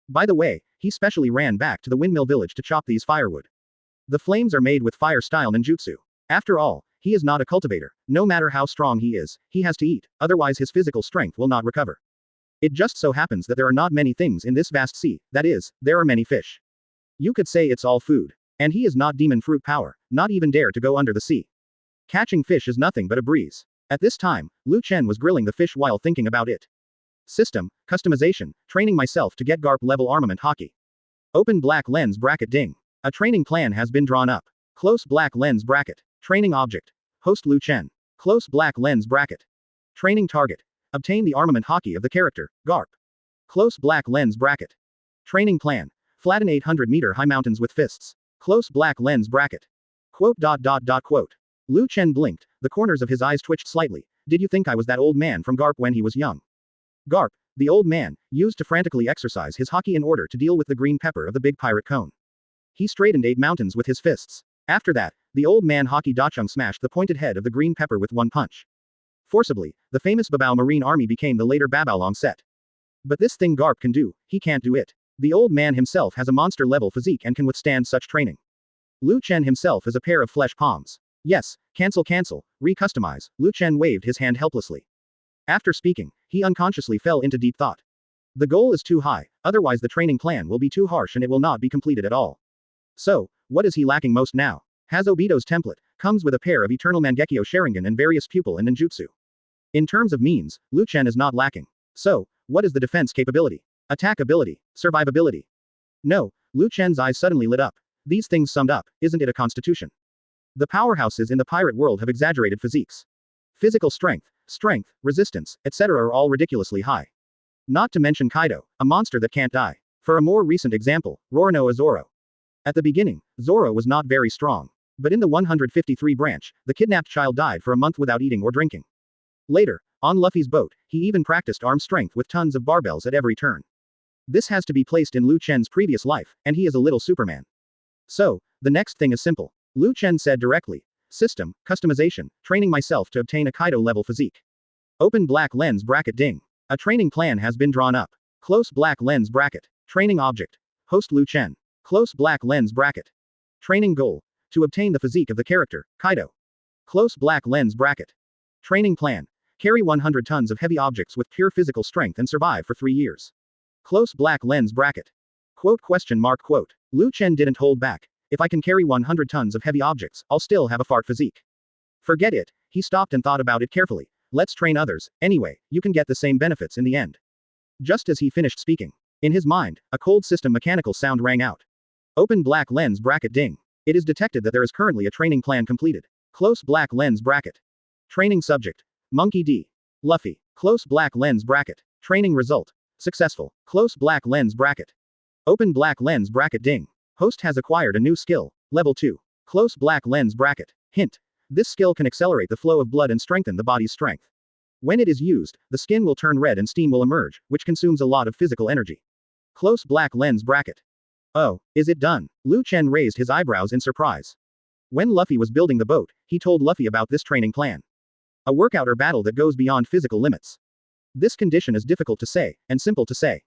By the way, he specially ran back to the windmill village to chop these firewood. The flames are made with fire-style ninjutsu. After all, he is not a cultivator. No matter how strong he is, he has to eat, otherwise his physical strength will not recover. It just so happens that there are not many things in this vast sea, that is, there are many fish. You could say it's all food. And he is not demon fruit power, not even dare to go under the sea. Catching fish is nothing but a breeze. At this time, Chen was grilling the fish while thinking about it. System, customization, training myself to get GARP level armament hockey. Open black lens bracket ding. A training plan has been drawn up. Close black lens bracket. Training object. Host Chen. Close black lens bracket. Training target. Obtain the armament hockey of the character, GARP. Close black lens bracket. Training plan. Flatten 800-meter high mountains with fists. Close black lens bracket. Quote. Chen blinked, the corners of his eyes twitched slightly. Did you think I was that old man from GARP when he was young? GARP, the old man, used to frantically exercise his hockey in order to deal with the green pepper of the big pirate cone. He straightened 8 mountains with his fists. After that, the old man hockey dachung smashed the pointed head of the green pepper with one punch. Forcibly, the famous Babao Marine Army became the later Babao Long Set. But this thing GARP can do, he can't do it. The old man himself has a monster-level physique and can withstand such training. Chen himself is a pair of flesh palms. Yes, cancel, re-customize. Chen waved his hand helplessly. After speaking, he unconsciously fell into deep thought. The goal is too high, otherwise the training plan will be too harsh and it will not be completed at all. So, what is he lacking most now? Has Obito's template, comes with a pair of Eternal Mangekyo Sharingan and various pupil and ninjutsu. In terms of means, Chen is not lacking. So, what is the defense capability? Attack ability, survivability. No, Chen's eyes suddenly lit up. These things summed up, isn't it a constitution? The powerhouses in the pirate world have exaggerated physiques. Physical strength, resistance, etc. are all ridiculously high. Not to mention Kaido, a monster that can't die. For a more recent example, Roronoa Zoro. At the beginning, Zoro was not very strong. But in the 153 branch, the kidnapped child died for a month without eating or drinking. Later, on Luffy's boat, he even practiced arm strength with tons of barbells at every turn. This has to be placed in Chen's previous life, and he is a little Superman. So, the next thing is simple. Chen said directly. System, customization, training myself to obtain a Kaido-level physique. Open black lens bracket ding. A training plan has been drawn up. Close black lens bracket. Training object. Host Chen. Close black lens bracket. Training goal. To obtain the physique of the character, Kaido. Close black lens bracket. Training plan. Carry 100 tons of heavy objects with pure physical strength and survive for 3 years. Close black lens bracket. Quote. Chen didn't hold back. If I can carry 100 tons of heavy objects, I'll still have a fart physique. Forget it, he stopped and thought about it carefully. Let's train others, anyway, you can get the same benefits in the end. Just as he finished speaking. In his mind, a cold system mechanical sound rang out. Open black lens bracket ding. It is detected that there is currently a training plan completed. Close black lens bracket. Training subject. Monkey D. Luffy. Close black lens bracket. Training result. Successful. Close black lens bracket. Open black lens bracket ding. Host has acquired a new skill. Level 2. Close black lens bracket. Hint. This skill can accelerate the flow of blood and strengthen the body's strength. When it is used, the skin will turn red and steam will emerge, which consumes a lot of physical energy. Close black lens bracket. Oh, is it done? Chen raised his eyebrows in surprise. When Luffy was building the boat, he told Luffy about this training plan. A workout or battle that goes beyond physical limits. This condition is difficult to say, and simple to say.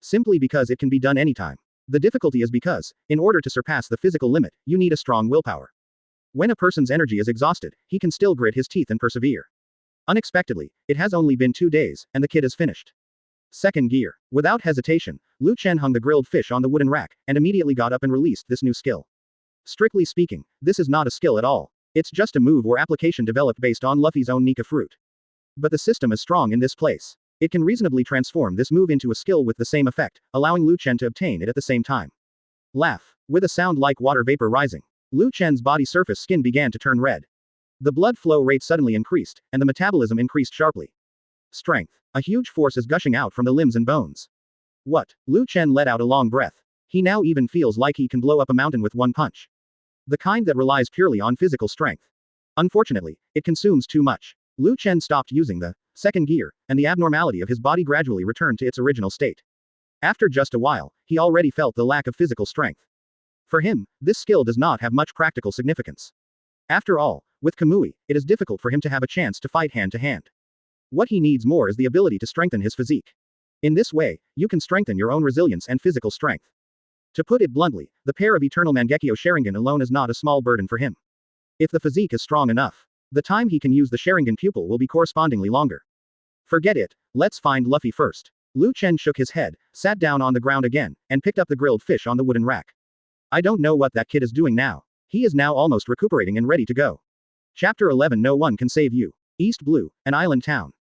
Simply because it can be done anytime. The difficulty is because, in order to surpass the physical limit, you need a strong willpower. When a person's energy is exhausted, he can still grit his teeth and persevere. Unexpectedly, it has only been 2 days, and the kid is finished. Second gear. Without hesitation, Chen hung the grilled fish on the wooden rack, and immediately got up and released this new skill. Strictly speaking, this is not a skill at all. It's just a move or application developed based on Luffy's own Nika fruit. But the system is strong in this place. It can reasonably transform this move into a skill with the same effect, allowing Chen to obtain it at the same time. Laugh. With a sound like water vapor rising, Chen's body surface skin began to turn red. The blood flow rate suddenly increased, and the metabolism increased sharply. Strength. A huge force is gushing out from the limbs and bones. What? Chen let out a long breath. He now even feels like he can blow up a mountain with one punch. The kind that relies purely on physical strength. Unfortunately, it consumes too much. Chen stopped using the second gear, and the abnormality of his body gradually returned to its original state. After just a while, he already felt the lack of physical strength. For him, this skill does not have much practical significance. After all, with Kamui, it is difficult for him to have a chance to fight hand to hand. What he needs more is the ability to strengthen his physique. In this way, you can strengthen your own resilience and physical strength. To put it bluntly, the pair of Eternal Mangekyo Sharingan alone is not a small burden for him. If the physique is strong enough, the time he can use the Sharingan pupil will be correspondingly longer. Forget it, let's find Luffy first. Chen shook his head, sat down on the ground again, and picked up the grilled fish on the wooden rack. I don't know what that kid is doing now. He is now almost recuperating and ready to go. Chapter 11. No one can save you. East Blue, an island town.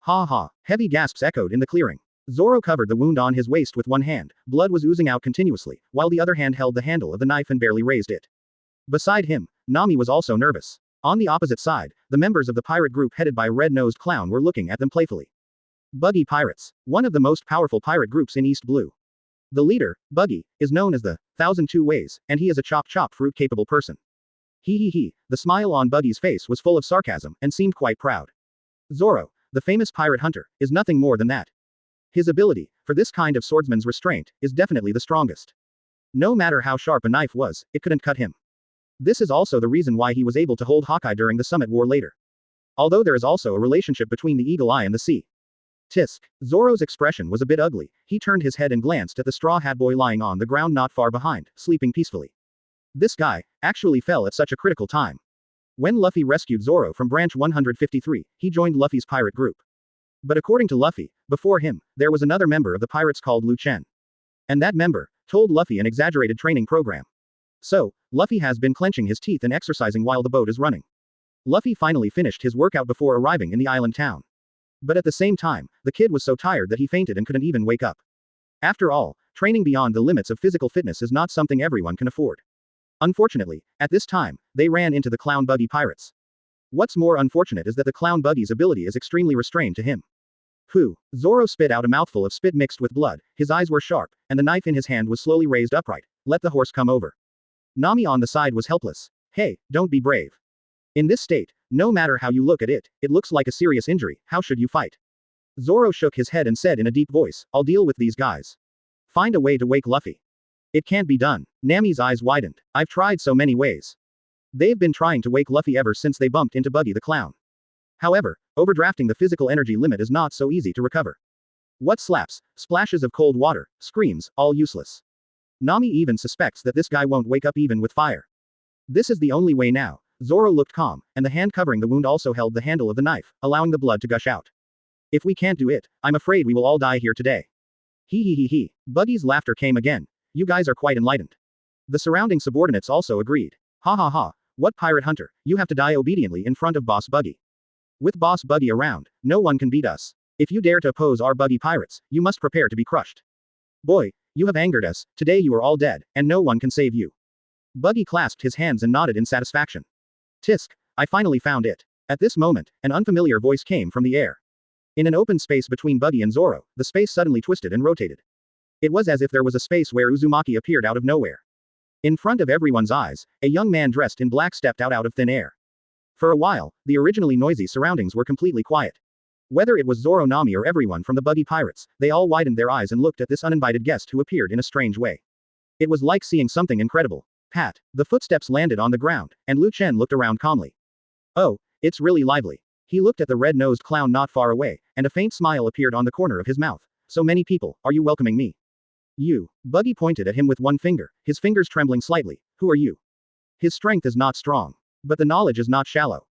Ha ha, heavy gasps echoed in the clearing. Zoro covered the wound on his waist with one hand, blood was oozing out continuously, while the other hand held the handle of the knife and barely raised it. Beside him, Nami was also nervous. On the opposite side, the members of the pirate group headed by Red-Nosed Clown were looking at them playfully. Buggy Pirates, one of the most powerful pirate groups in East Blue. The leader, Buggy, is known as the 1002 Ways, and he is a chop fruit capable person. He, the smile on Buggy's face was full of sarcasm, and seemed quite proud. Zoro, the famous pirate hunter, is nothing more than that. His ability, for this kind of swordsman's restraint, is definitely the strongest. No matter how sharp a knife was, it couldn't cut him. This is also the reason why he was able to hold Hawkeye during the Summit War later. Although there is also a relationship between the Eagle Eye and the sea. Tisk. Zoro's expression was a bit ugly, he turned his head and glanced at the Straw Hat Boy lying on the ground not far behind, sleeping peacefully. This guy, actually fell at such a critical time. When Luffy rescued Zoro from Branch 153, he joined Luffy's pirate group. But according to Luffy, before him, there was another member of the pirates called Chen. And that member told Luffy an exaggerated training program. So, Luffy has been clenching his teeth and exercising while the boat is running. Luffy finally finished his workout before arriving in the island town. But at the same time, the kid was so tired that he fainted and couldn't even wake up. After all, training beyond the limits of physical fitness is not something everyone can afford. Unfortunately, at this time, they ran into the Clown Buggy pirates. What's more unfortunate is that the Clown Buggy's ability is extremely restrained to him. Pooh. Zoro spit out a mouthful of spit mixed with blood, his eyes were sharp, and the knife in his hand was slowly raised upright. Let the horse come over. Nami on the side was helpless. Hey, don't be brave. In this state, no matter how you look at it, it looks like a serious injury, how should you fight? Zoro shook his head and said in a deep voice, I'll deal with these guys. Find a way to wake Luffy. It can't be done. Nami's eyes widened. I've tried so many ways. They've been trying to wake Luffy ever since they bumped into Buggy the Clown. However, overdrafting the physical energy limit is not so easy to recover. What slaps, splashes of cold water, screams, all useless. Nami even suspects that this guy won't wake up even with fire. This is the only way now. Zoro looked calm, and the hand covering the wound also held the handle of the knife, allowing the blood to gush out. If we can't do it, I'm afraid we will all die here today. He. Buggy's laughter came again. You guys are quite enlightened. The surrounding subordinates also agreed. Ha. What pirate hunter, you have to die obediently in front of Boss Buggy. With Boss Buggy around, no one can beat us. If you dare to oppose our Buggy pirates, you must prepare to be crushed. Boy, you have angered us, today you are all dead, and no one can save you. Buggy clasped his hands and nodded in satisfaction. Tisk, I finally found it. At this moment, an unfamiliar voice came from the air. In an open space between Buggy and Zoro, the space suddenly twisted and rotated. It was as if there was a space where Uzumaki appeared out of nowhere. In front of everyone's eyes, a young man dressed in black stepped out of thin air. For a while, the originally noisy surroundings were completely quiet. Whether it was Zoro, Nami, or everyone from the Buggy Pirates, they all widened their eyes and looked at this uninvited guest who appeared in a strange way. It was like seeing something incredible. Pat. The footsteps landed on the ground, and Lu Chen looked around calmly. Oh, it's really lively. He looked at the red-nosed clown not far away, and a faint smile appeared on the corner of his mouth. So many people, are you welcoming me? You. Buggy pointed at him with one finger, his fingers trembling slightly. Who are you? His strength is not strong. But the knowledge is not shallow.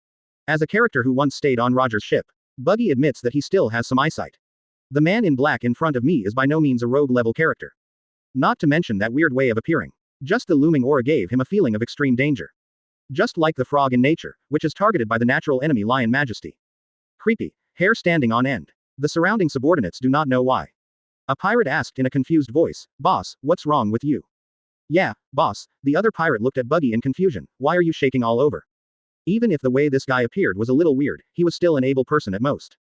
As a character who once stayed on Roger's ship, Buggy admits that he still has some eyesight. The man in black in front of me is by no means a rogue-level character. Not to mention that weird way of appearing. Just the looming aura gave him a feeling of extreme danger. Just like the frog in nature, which is targeted by the natural enemy Lion Majesty. Creepy. Hair standing on end. The surrounding subordinates do not know why. A pirate asked in a confused voice, "Boss, what's wrong with you?" "Yeah, boss." The other pirate looked at Buggy in confusion. "Why are you shaking all over?" Even if the way this guy appeared was a little weird, he was still an able person at most.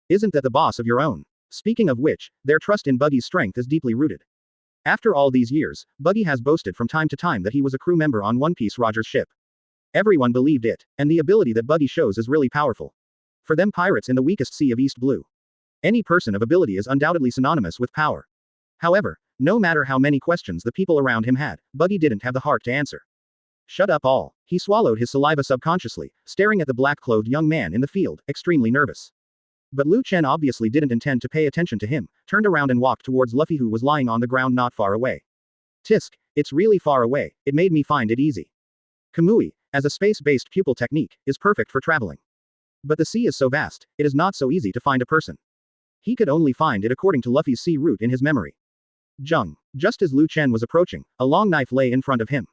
"Isn't that the boss of your own?" Speaking of which, their trust in Buggy's strength is deeply rooted. After all these years, Buggy has boasted from time to time that he was a crew member on One Piece Roger's ship. Everyone believed it, and the ability that Buggy shows is really powerful. For them pirates in the weakest sea of East Blue. Any person of ability is undoubtedly synonymous with power. However, no matter how many questions the people around him had, Buggy didn't have the heart to answer. Shut up all. He swallowed his saliva subconsciously, staring at the black-clothed young man in the field, extremely nervous. But Lu Chen obviously didn't intend to pay attention to him, turned around and walked towards Luffy who was lying on the ground not far away. Tisk, it's really far away, it made me find it easy. Kamui, as a space-based pupil technique, is perfect for traveling. But the sea is so vast, it is not so easy to find a person. He could only find it according to Luffy's sea route in his memory. Jung. Just as Lu Chen was approaching, a long knife lay in front of him.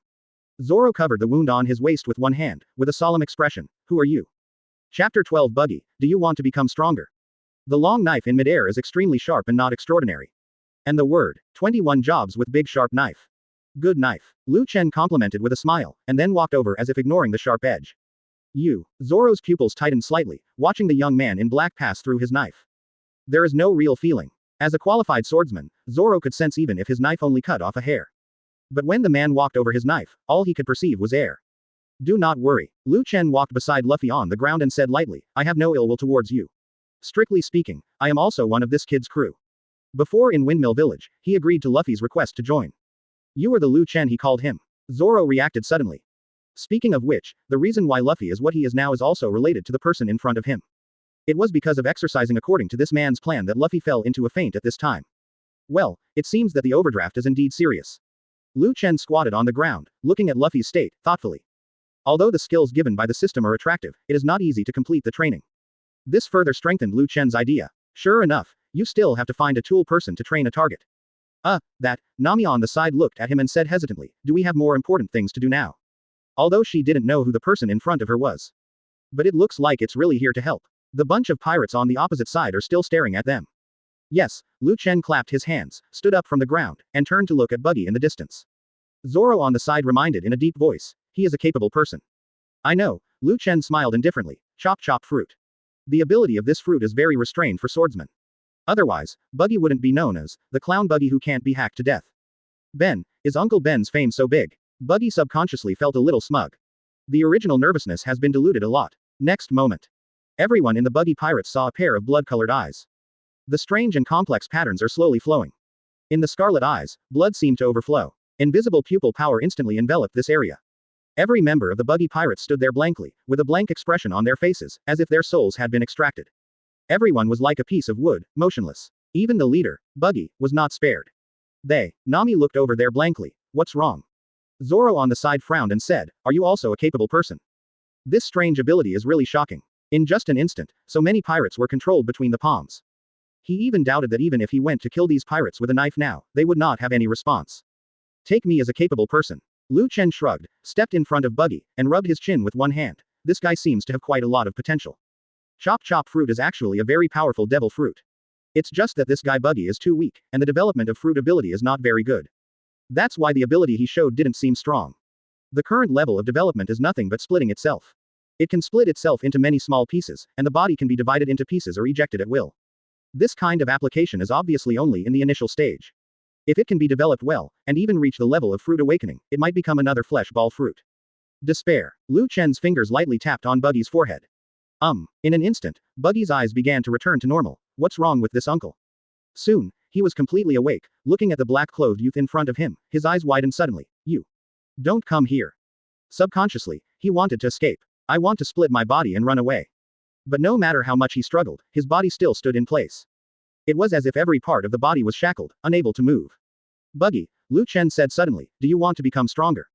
Zoro covered the wound on his waist with one hand, with a solemn expression. Who are you? Chapter 12 Buggy, do you want to become stronger? The long knife in midair is extremely sharp and not extraordinary. And the word, 21 jobs with big sharp knife. Good knife. Lu Chen complimented with a smile, and then walked over as if ignoring the sharp edge. You. Zoro's pupils tightened slightly, watching the young man in black pass through his knife. There is no real feeling. As a qualified swordsman, Zoro could sense even if his knife only cut off a hair. But when the man walked over his knife, all he could perceive was air. Do not worry. Lu Chen walked beside Luffy on the ground and said lightly, I have no ill will towards you. Strictly speaking, I am also one of this kid's crew. Before in Windmill Village, he agreed to Luffy's request to join. You are the Lu Chen he called him. Zoro reacted suddenly. Speaking of which, the reason why Luffy is what he is now is also related to the person in front of him. It was because of exercising according to this man's plan that Luffy fell into a faint at this time. Well, it seems that the overdraft is indeed serious. Lu Chen squatted on the ground, looking at Luffy's state, thoughtfully. Although the skills given by the system are attractive, it is not easy to complete the training. This further strengthened Lu Chen's idea. Sure enough, you still have to find a tool person to train a target. That, Nami on the side looked at him and said hesitantly, do we have more important things to do now? Although she didn't know who the person in front of her was. But it looks like it's really here to help. The bunch of pirates on the opposite side are still staring at them. Yes, Lu Chen clapped his hands, stood up from the ground, and turned to look at Buggy in the distance. Zoro on the side reminded in a deep voice, he is a capable person. I know, Lu Chen smiled indifferently, chop chop fruit. The ability of this fruit is very restrained for swordsmen. Otherwise, Buggy wouldn't be known as, the clown Buggy who can't be hacked to death. Ben, is Uncle Ben's fame so big? Buggy subconsciously felt a little smug. The original nervousness has been diluted a lot. Next moment. Everyone in the Buggy Pirates saw a pair of blood-colored eyes. The strange and complex patterns are slowly flowing. In the scarlet eyes, blood seemed to overflow. Invisible pupil power instantly enveloped this area. Every member of the Buggy Pirates stood there blankly, with a blank expression on their faces, as if their souls had been extracted. Everyone was like a piece of wood, motionless. Even the leader, Buggy, was not spared. Nami looked over there blankly. What's wrong? Zoro on the side frowned and said, are you also a capable person? This strange ability is really shocking. In just an instant, so many pirates were controlled between the palms. He even doubted that even if he went to kill these pirates with a knife now, they would not have any response. Take me as a capable person. Lu Chen shrugged, stepped in front of Buggy, and rubbed his chin with one hand. This guy seems to have quite a lot of potential. Chop chop fruit is actually a very powerful devil fruit. It's just that this guy Buggy is too weak, and the development of fruit ability is not very good. That's why the ability he showed didn't seem strong. The current level of development is nothing but splitting itself. It can split itself into many small pieces, and the body can be divided into pieces or ejected at will. This kind of application is obviously only in the initial stage. If it can be developed well, and even reach the level of fruit awakening, it might become another flesh ball fruit. Despair. Lu Chen's fingers lightly tapped on Buggy's forehead. In an instant, Buggy's eyes began to return to normal. What's wrong with this uncle? Soon, he was completely awake, looking at the black-clothed youth in front of him, his eyes widened suddenly. You. Don't come here. Subconsciously, he wanted to escape. I want to split my body and run away. But no matter how much he struggled, his body still stood in place. It was as if every part of the body was shackled, unable to move. Buggy, Lu Chen said suddenly, do you want to become stronger?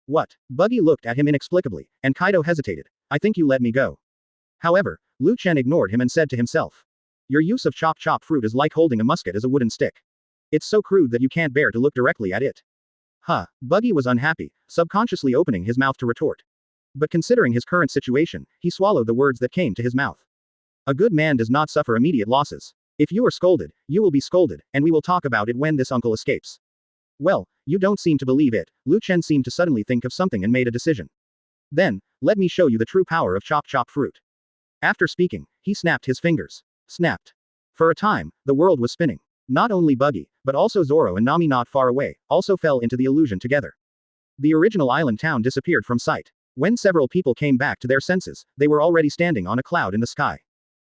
What? Buggy looked at him inexplicably, and Kaido hesitated. I think you let me go. However, Lu Chen ignored him and said to himself. Your use of chop fruit is like holding a musket as a wooden stick. It's so crude that you can't bear to look directly at it. Buggy was unhappy, subconsciously opening his mouth to retort. But considering his current situation, he swallowed the words that came to his mouth. A good man does not suffer immediate losses. If you are scolded, you will be scolded, and we will talk about it when this uncle escapes. Well, you don't seem to believe it. Lu Chen seemed to suddenly think of something and made a decision. Then, let me show you the true power of chop fruit. After speaking, he snapped his fingers. Snapped. For a time, the world was spinning. Not only Buggy, but also Zoro and Nami not far away, also fell into the illusion together. The original island town disappeared from sight. When several people came back to their senses, they were already standing on a cloud in the sky.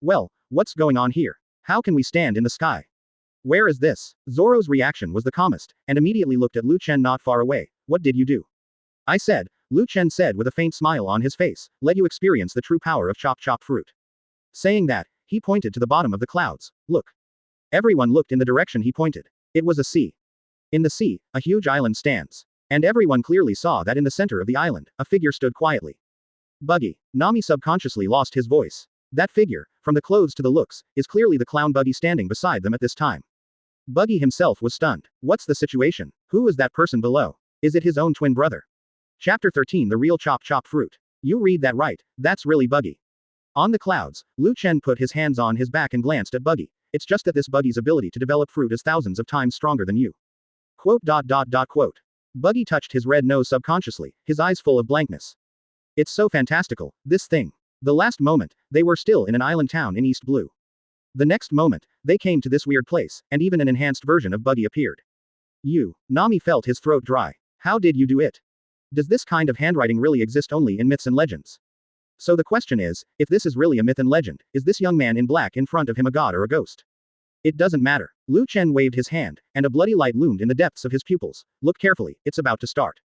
Well, what's going on here? How can we stand in the sky? Where is this? Zoro's reaction was the calmest, and immediately looked at Lu Chen not far away. What did you do? I said, Lu Chen said with a faint smile on his face, let you experience the true power of chop fruit. Saying that, he pointed to the bottom of the clouds. Look. Everyone looked in the direction he pointed. It was a sea. In the sea, a huge island stands. And everyone clearly saw that in the center of the island, a figure stood quietly. Buggy. Nami subconsciously lost his voice. That figure, from the clothes to the looks, is clearly the clown Buggy standing beside them at this time. Buggy himself was stunned. What's the situation? Who is that person below? Is it his own twin brother? Chapter 13 The Real Chop Fruit. You read that right, that's really Buggy. On the clouds, Lu Chen put his hands on his back and glanced at Buggy. It's just that this Buggy's ability to develop fruit is thousands of times stronger than you. Quote. Buggy touched his red nose subconsciously, his eyes full of blankness. It's so fantastical, this thing. The last moment, they were still in an island town in East Blue. The next moment, they came to this weird place, and even an enhanced version of Buggy appeared. You. Nami felt his throat dry. How did you do it? Does this kind of handwriting really exist only in myths and legends? So the question is, if this is really a myth and legend, is this young man in black in front of him a god or a ghost? It doesn't matter. Lu Chen waved his hand, and a bloody light loomed in the depths of his pupils. Look carefully, it's about to start.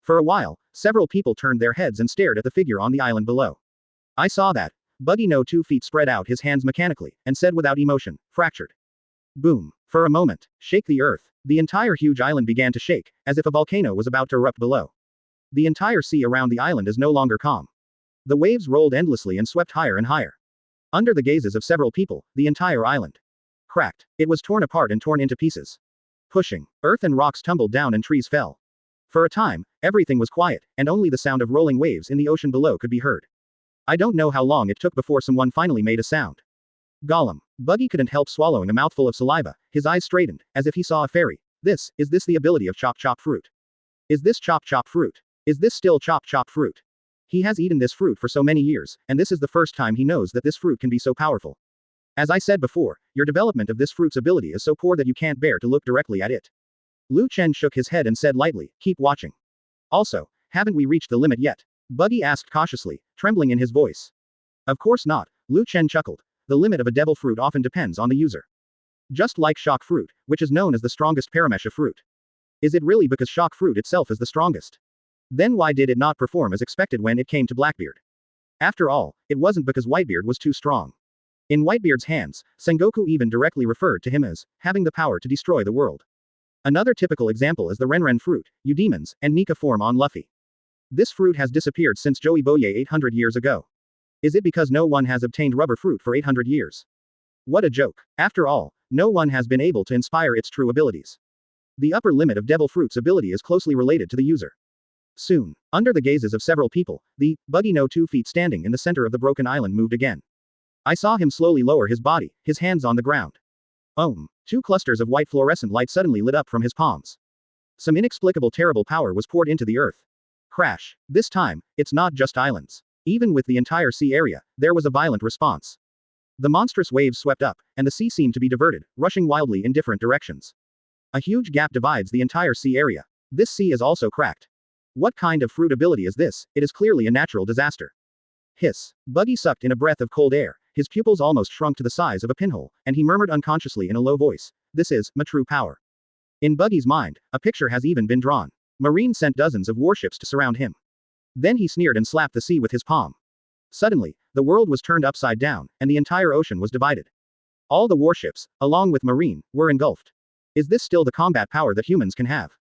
For a while, several people turned their heads and stared at the figure on the island below. I saw that. Buggy no 2 feet spread out his hands mechanically, and said without emotion, fractured. Boom. For a moment, shake the earth. The entire huge island began to shake, as if a volcano was about to erupt below. The entire sea around the island is no longer calm. The waves rolled endlessly and swept higher and higher. Under the gazes of several people, the entire island cracked. It was torn apart and torn into pieces. Pushing, earth and rocks tumbled down and trees fell. For a time, everything was quiet, and only the sound of rolling waves in the ocean below could be heard. I don't know how long it took before someone finally made a sound. Gollum. Buggy couldn't help swallowing a mouthful of saliva, his eyes straightened, as if he saw a fairy. Is this the ability of chop fruit? Is this chop fruit? Is this still chop fruit? He has eaten this fruit for so many years, and this is the first time he knows that this fruit can be so powerful. As I said before, your development of this fruit's ability is so poor that you can't bear to look directly at it. Lu Chen shook his head and said lightly, keep watching. Also, haven't we reached the limit yet? Buggy asked cautiously, trembling in his voice. Of course not, Lu Chen chuckled. The limit of a devil fruit often depends on the user. Just like shock fruit, which is known as the strongest paramesha fruit. Is it really because shock fruit itself is the strongest? Then why did it not perform as expected when it came to Blackbeard? After all, it wasn't because Whitebeard was too strong. In Whitebeard's hands, Sengoku even directly referred to him as having the power to destroy the world. Another typical example is the Renren fruit, Eudemons, and Nika form on Luffy. This fruit has disappeared since Joey Boye 800 years ago. Is it because no one has obtained rubber fruit for 800 years? What a joke. After all, no one has been able to inspire its true abilities. The upper limit of Devil Fruit's ability is closely related to the user. Soon, under the gazes of several people, the Buggy no 2 feet standing in the center of the broken island moved again. I saw him slowly lower his body, his hands on the ground. 2 clusters of white fluorescent light suddenly lit up from his palms. Some inexplicable terrible power was poured into the earth. Crash. This time, it's not just islands. Even with the entire sea area, there was a violent response. The monstrous waves swept up, and the sea seemed to be diverted, rushing wildly in different directions. A huge gap divides the entire sea area. This sea is also cracked. What kind of fruit ability is this? It is clearly a natural disaster. Hiss. Buggy sucked in a breath of cold air, his pupils almost shrunk to the size of a pinhole, and he murmured unconsciously in a low voice, "This is my true power." In Buggy's mind, a picture has even been drawn. Marine sent dozens of warships to surround him. Then he sneered and slapped the sea with his palm. Suddenly, the world was turned upside down, and the entire ocean was divided. All the warships, along with Marine, were engulfed. Is this still the combat power that humans can have?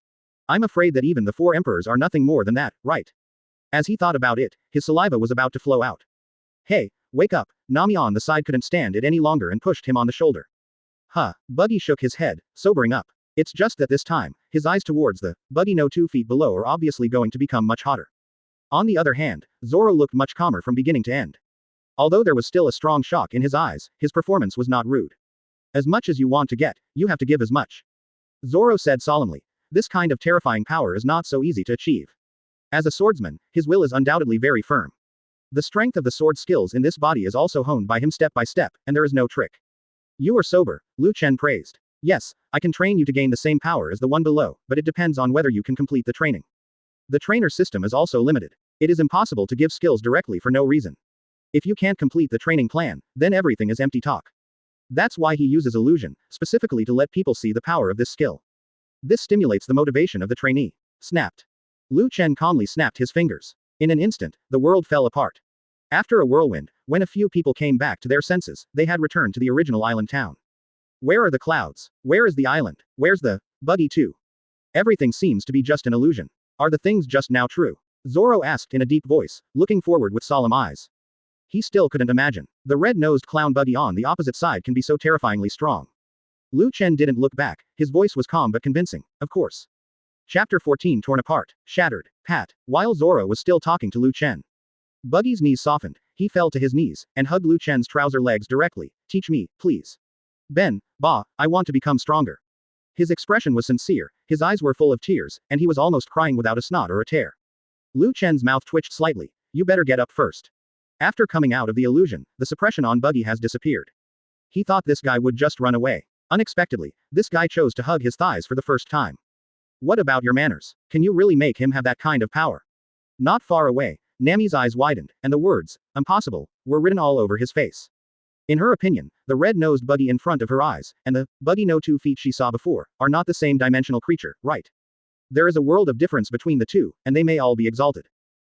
I'm afraid that even the four emperors are nothing more than that, right? As he thought about it, his saliva was about to flow out. Hey, wake up, Nami on the side couldn't stand it any longer and pushed him on the shoulder. Huh, Buggy shook his head, sobering up. It's just that this time, his eyes towards the Buggy no 2 feet below are obviously going to become much hotter. On the other hand, Zoro looked much calmer from beginning to end. Although there was still a strong shock in his eyes, his performance was not rude. As much as you want to get, you have to give as much. Zoro said solemnly. This kind of terrifying power is not so easy to achieve. As a swordsman, his will is undoubtedly very firm. The strength of the sword skills in this body is also honed by him step by step, and there is no trick. You are sober, Chen praised. Yes, I can train you to gain the same power as the one below, but it depends on whether you can complete the training. The trainer system is also limited. It is impossible to give skills directly for no reason. If you can't complete the training plan, then everything is empty talk. That's why he uses illusion, specifically to let people see the power of this skill. This stimulates the motivation of the trainee. Snapped. Chen calmly snapped his fingers. In an instant, the world fell apart. After a whirlwind, when a few people came back to their senses, they had returned to the original island town. Where are the clouds? Where is the island? Where's the Buggy too? Everything seems to be just an illusion. Are the things just now true? Zoro asked in a deep voice, looking forward with solemn eyes. He still couldn't imagine. The red-nosed clown Buggy on the opposite side can be so terrifyingly strong. Chen didn't look back, his voice was calm but convincing, of course. Chapter 14 Torn apart, shattered, pat, while Zoro was still talking to Chen. Buggy's knees softened, he fell to his knees, and hugged Chen's trouser legs directly. Teach me, please. I want to become stronger. His expression was sincere, his eyes were full of tears, and he was almost crying without a snot or a tear. Chen's mouth twitched slightly. You better get up first. After coming out of the illusion, the suppression on Buggy has disappeared. He thought this guy would just run away. Unexpectedly, this guy chose to hug his thighs for the first time. What about your manners? Can you really make him have that kind of power? Not far away, Nami's eyes widened, and the words, impossible, were written all over his face. In her opinion, the red-nosed Buggy in front of her eyes, and the Buggy no 2 feet she saw before, are not the same dimensional creature, right? There is a world of difference between the two, and they may all be exalted.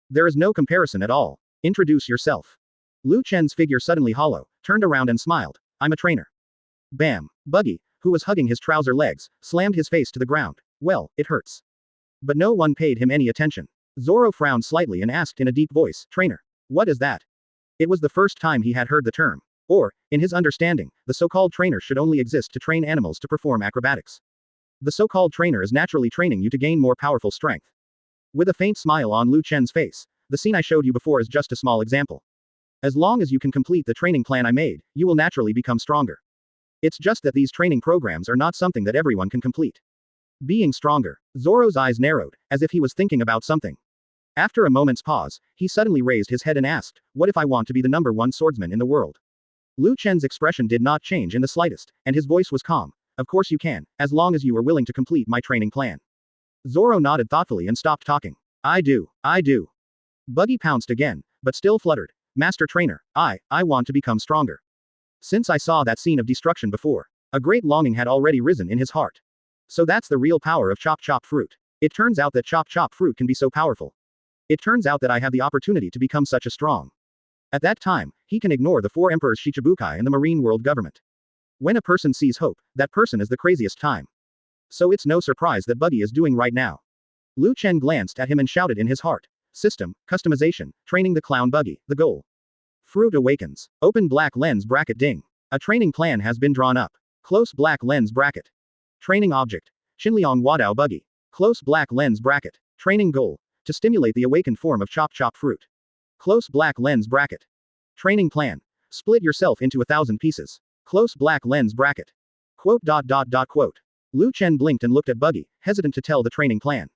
There is no comparison at all. Introduce yourself. Chen's figure suddenly hollow, turned around and smiled. I'm a trainer. Bam. Buggy, who was hugging his trouser legs, slammed his face to the ground. Well, it hurts. But no one paid him any attention. Zoro frowned slightly and asked in a deep voice, Trainer. What is that? It was the first time he had heard the term. Or, in his understanding, the so-called trainer should only exist to train animals to perform acrobatics. The so-called trainer is naturally training you to gain more powerful strength. With a faint smile on Chen's face, the scene I showed you before is just a small example. As long as you can complete the training plan I made, you will naturally become stronger. It's just that these training programs are not something that everyone can complete. Being stronger. Zoro's eyes narrowed, as if he was thinking about something. After a moment's pause, he suddenly raised his head and asked, what if I want to be the #1 swordsman in the world? Chen's expression did not change in the slightest, and his voice was calm. Of course you can, as long as you are willing to complete my training plan. Zoro nodded thoughtfully and stopped talking. I do. Buggy pounced again, but still fluttered. Master Trainer, I want to become stronger. Since I saw that scene of destruction before, a great longing had already risen in his heart. So that's the real power of chop chop fruit. It turns out that chop chop fruit can be so powerful. It turns out that I have the opportunity to become such a strong. At that time, he can ignore the 4 emperors Shichibukai and the marine world government. When a person sees hope, that person is the craziest time. So it's no surprise that Buggy is doing right now. Chen glanced at him and shouted in his heart. System, customization, training the clown Buggy, the goal. Fruit awakens. Open black lens bracket ding. A training plan has been drawn up. Close black lens bracket. Training object. Shinliang Wadao Buggy. Close black lens bracket. Training goal. To stimulate the awakened form of chop chop fruit. Close black lens bracket. Training plan. Split yourself into 1,000 pieces. Close black lens bracket. Quote. Chen blinked and looked at Buggy, hesitant to tell the training plan.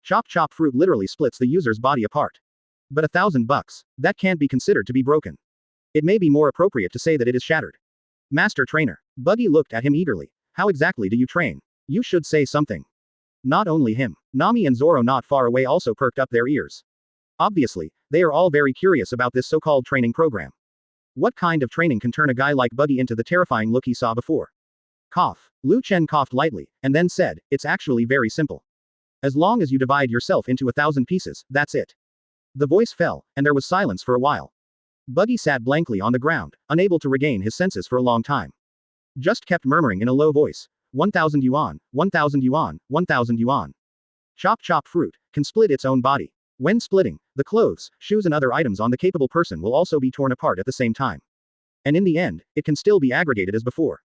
Chop chop fruit literally splits the user's body apart. But $1,000, that can't be considered to be broken. It may be more appropriate to say that it is shattered. Master Trainer. Buggy looked at him eagerly. How exactly do you train? You should say something. Not only him. Nami and Zoro not far away also perked up their ears. Obviously, they are all very curious about this so-called training program. What kind of training can turn a guy like Buggy into the terrifying look he saw before? Cough. Chen coughed lightly, and then said, it's actually very simple. As long as you divide yourself into 1,000 pieces, that's it. The voice fell, and there was silence for a while. Buggy sat blankly on the ground, unable to regain his senses for a long time. Just kept murmuring in a low voice. 1,000 yuan, 1,000 yuan, 1,000 yuan. Chop chop fruit, can split its own body. When splitting, the clothes, shoes and other items on the capable person will also be torn apart at the same time. And in the end, it can still be aggregated as before.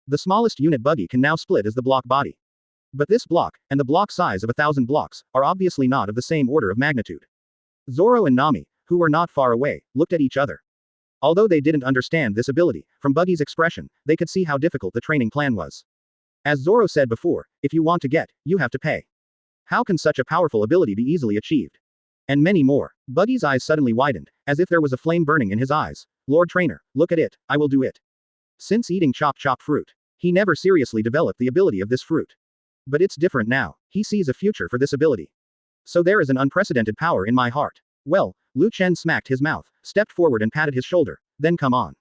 The smallest unit Buggy can now split is the block body. But this block, and the block size of 1,000 blocks, are obviously not of the same order of magnitude. Zoro and Nami, who were not far away, looked at each other. Although they didn't understand this ability, from Buggy's expression, they could see how difficult the training plan was. As Zoro said before, if you want to get, you have to pay. How can such a powerful ability be easily achieved? And many more. Buggy's eyes suddenly widened, as if there was a flame burning in his eyes. Lord Trainer, look at it, I will do it. Since eating chop chop fruit, he never seriously developed the ability of this fruit. But it's different now, he sees a future for this ability. So there is an unprecedented power in my heart. Well, Chen smacked his mouth, stepped forward and patted his shoulder, then come on.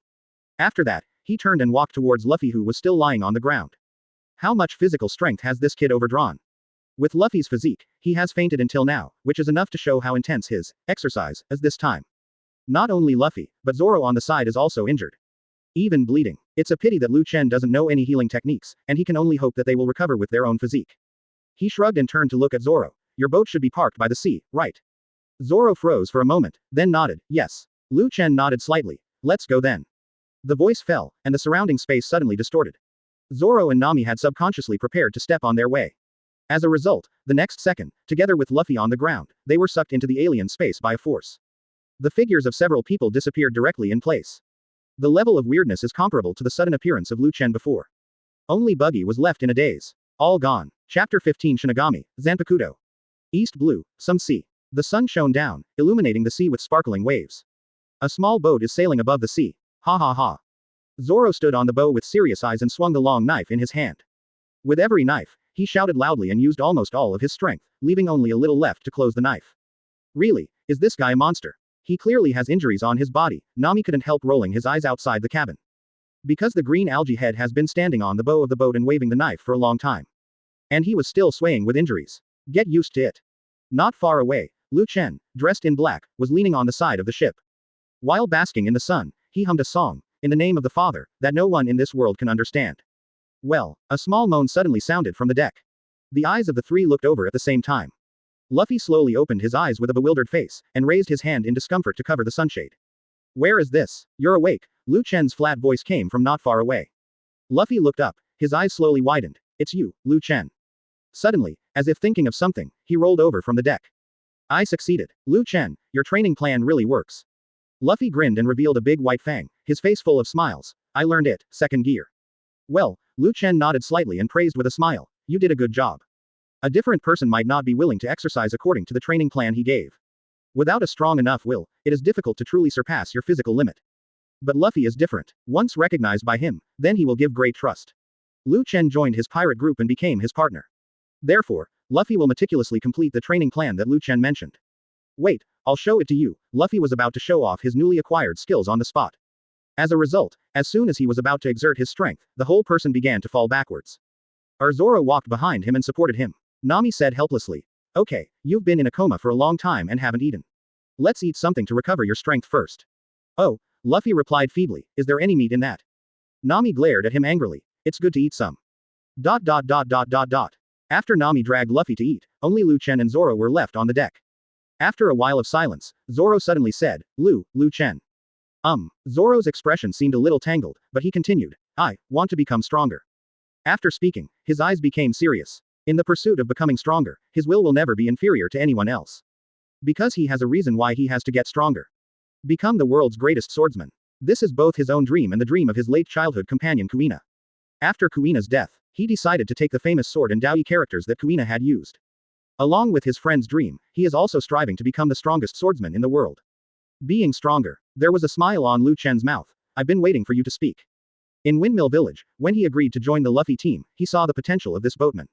After that, he turned and walked towards Luffy who was still lying on the ground. How much physical strength has this kid overdrawn? With Luffy's physique, he has fainted until now, which is enough to show how intense his exercise is this time. Not only Luffy, but Zoro on the side is also injured. Even bleeding. It's a pity that Chen doesn't know any healing techniques, and he can only hope that they will recover with their own physique. He shrugged and turned to look at Zoro. Your boat should be parked by the sea, right? Zoro froze for a moment, then nodded, yes. Chen nodded slightly. Let's go then. The voice fell, and the surrounding space suddenly distorted. Zoro and Nami had subconsciously prepared to step on their way. As a result, the next second, together with Luffy on the ground, they were sucked into the alien space by a force. The figures of several people disappeared directly in place. The level of weirdness is comparable to the sudden appearance of Chen before. Only Buggy was left in a daze. All gone. Chapter 15 Shinigami, Zanpakuto. East blue, some sea. The sun shone down, illuminating the sea with sparkling waves. A small boat is sailing above the sea. Ha ha ha. Zoro stood on the bow with serious eyes and swung the long knife in his hand. With every knife, he shouted loudly and used almost all of his strength, leaving only a little left to close the knife. Really, is this guy a monster? He clearly has injuries on his body. Nami couldn't help rolling his eyes outside the cabin. Because the green algae head has been standing on the bow of the boat and waving the knife for a long time. And he was still swaying with injuries. Get used to it. Not far away, Chen, dressed in black, was leaning on the side of the ship. While basking in the sun, he hummed a song, in the name of the Father, that no one in this world can understand. Well, a small moan suddenly sounded from the deck. The eyes of the three looked over at the same time. Luffy slowly opened his eyes with a bewildered face, and raised his hand in discomfort to cover the sunshade. Where is this? You're awake, Chen's flat voice came from not far away. Luffy looked up, his eyes slowly widened. It's you, Chen. Suddenly, as if thinking of something, he rolled over from the deck. I succeeded. Chen, your training plan really works. Luffy grinned and revealed a big white fang, his face full of smiles. I learned it, second gear. Well, Chen nodded slightly and praised with a smile. You did a good job. A different person might not be willing to exercise according to the training plan he gave. Without a strong enough will, it is difficult to truly surpass your physical limit. But Luffy is different. Once recognized by him, then he will give great trust. Chen joined his pirate group and became his partner. Therefore, Luffy will meticulously complete the training plan that Chen mentioned. Wait, I'll show it to you. Luffy was about to show off his newly acquired skills on the spot. As a result, as soon as he was about to exert his strength, the whole person began to fall backwards. Zoro walked behind him and supported him. Nami said helplessly. Okay, you've been in a coma for a long time and haven't eaten. Let's eat something to recover your strength first. Oh, Luffy replied feebly, is there any meat in that? Nami glared at him angrily. It's good to eat some. ... After Nami dragged Luffy to eat, only Chen and Zoro were left on the deck. After a while of silence, Zoro suddenly said, Chen. Zoro's expression seemed a little tangled, but he continued, I want to become stronger. After speaking, his eyes became serious. In the pursuit of becoming stronger, his will never be inferior to anyone else. Because he has a reason why he has to get stronger. Become the world's greatest swordsman. This is both his own dream and the dream of his late childhood companion Kuina. After Kuina's death, he decided to take the famous sword and Daoi characters that Kuina had used. Along with his friend's dream, he is also striving to become the strongest swordsman in the world. Being stronger. There was a smile on Lu Chen's mouth. I've been waiting for you to speak. In Windmill Village, when he agreed to join the Luffy team, he saw the potential of this boatman.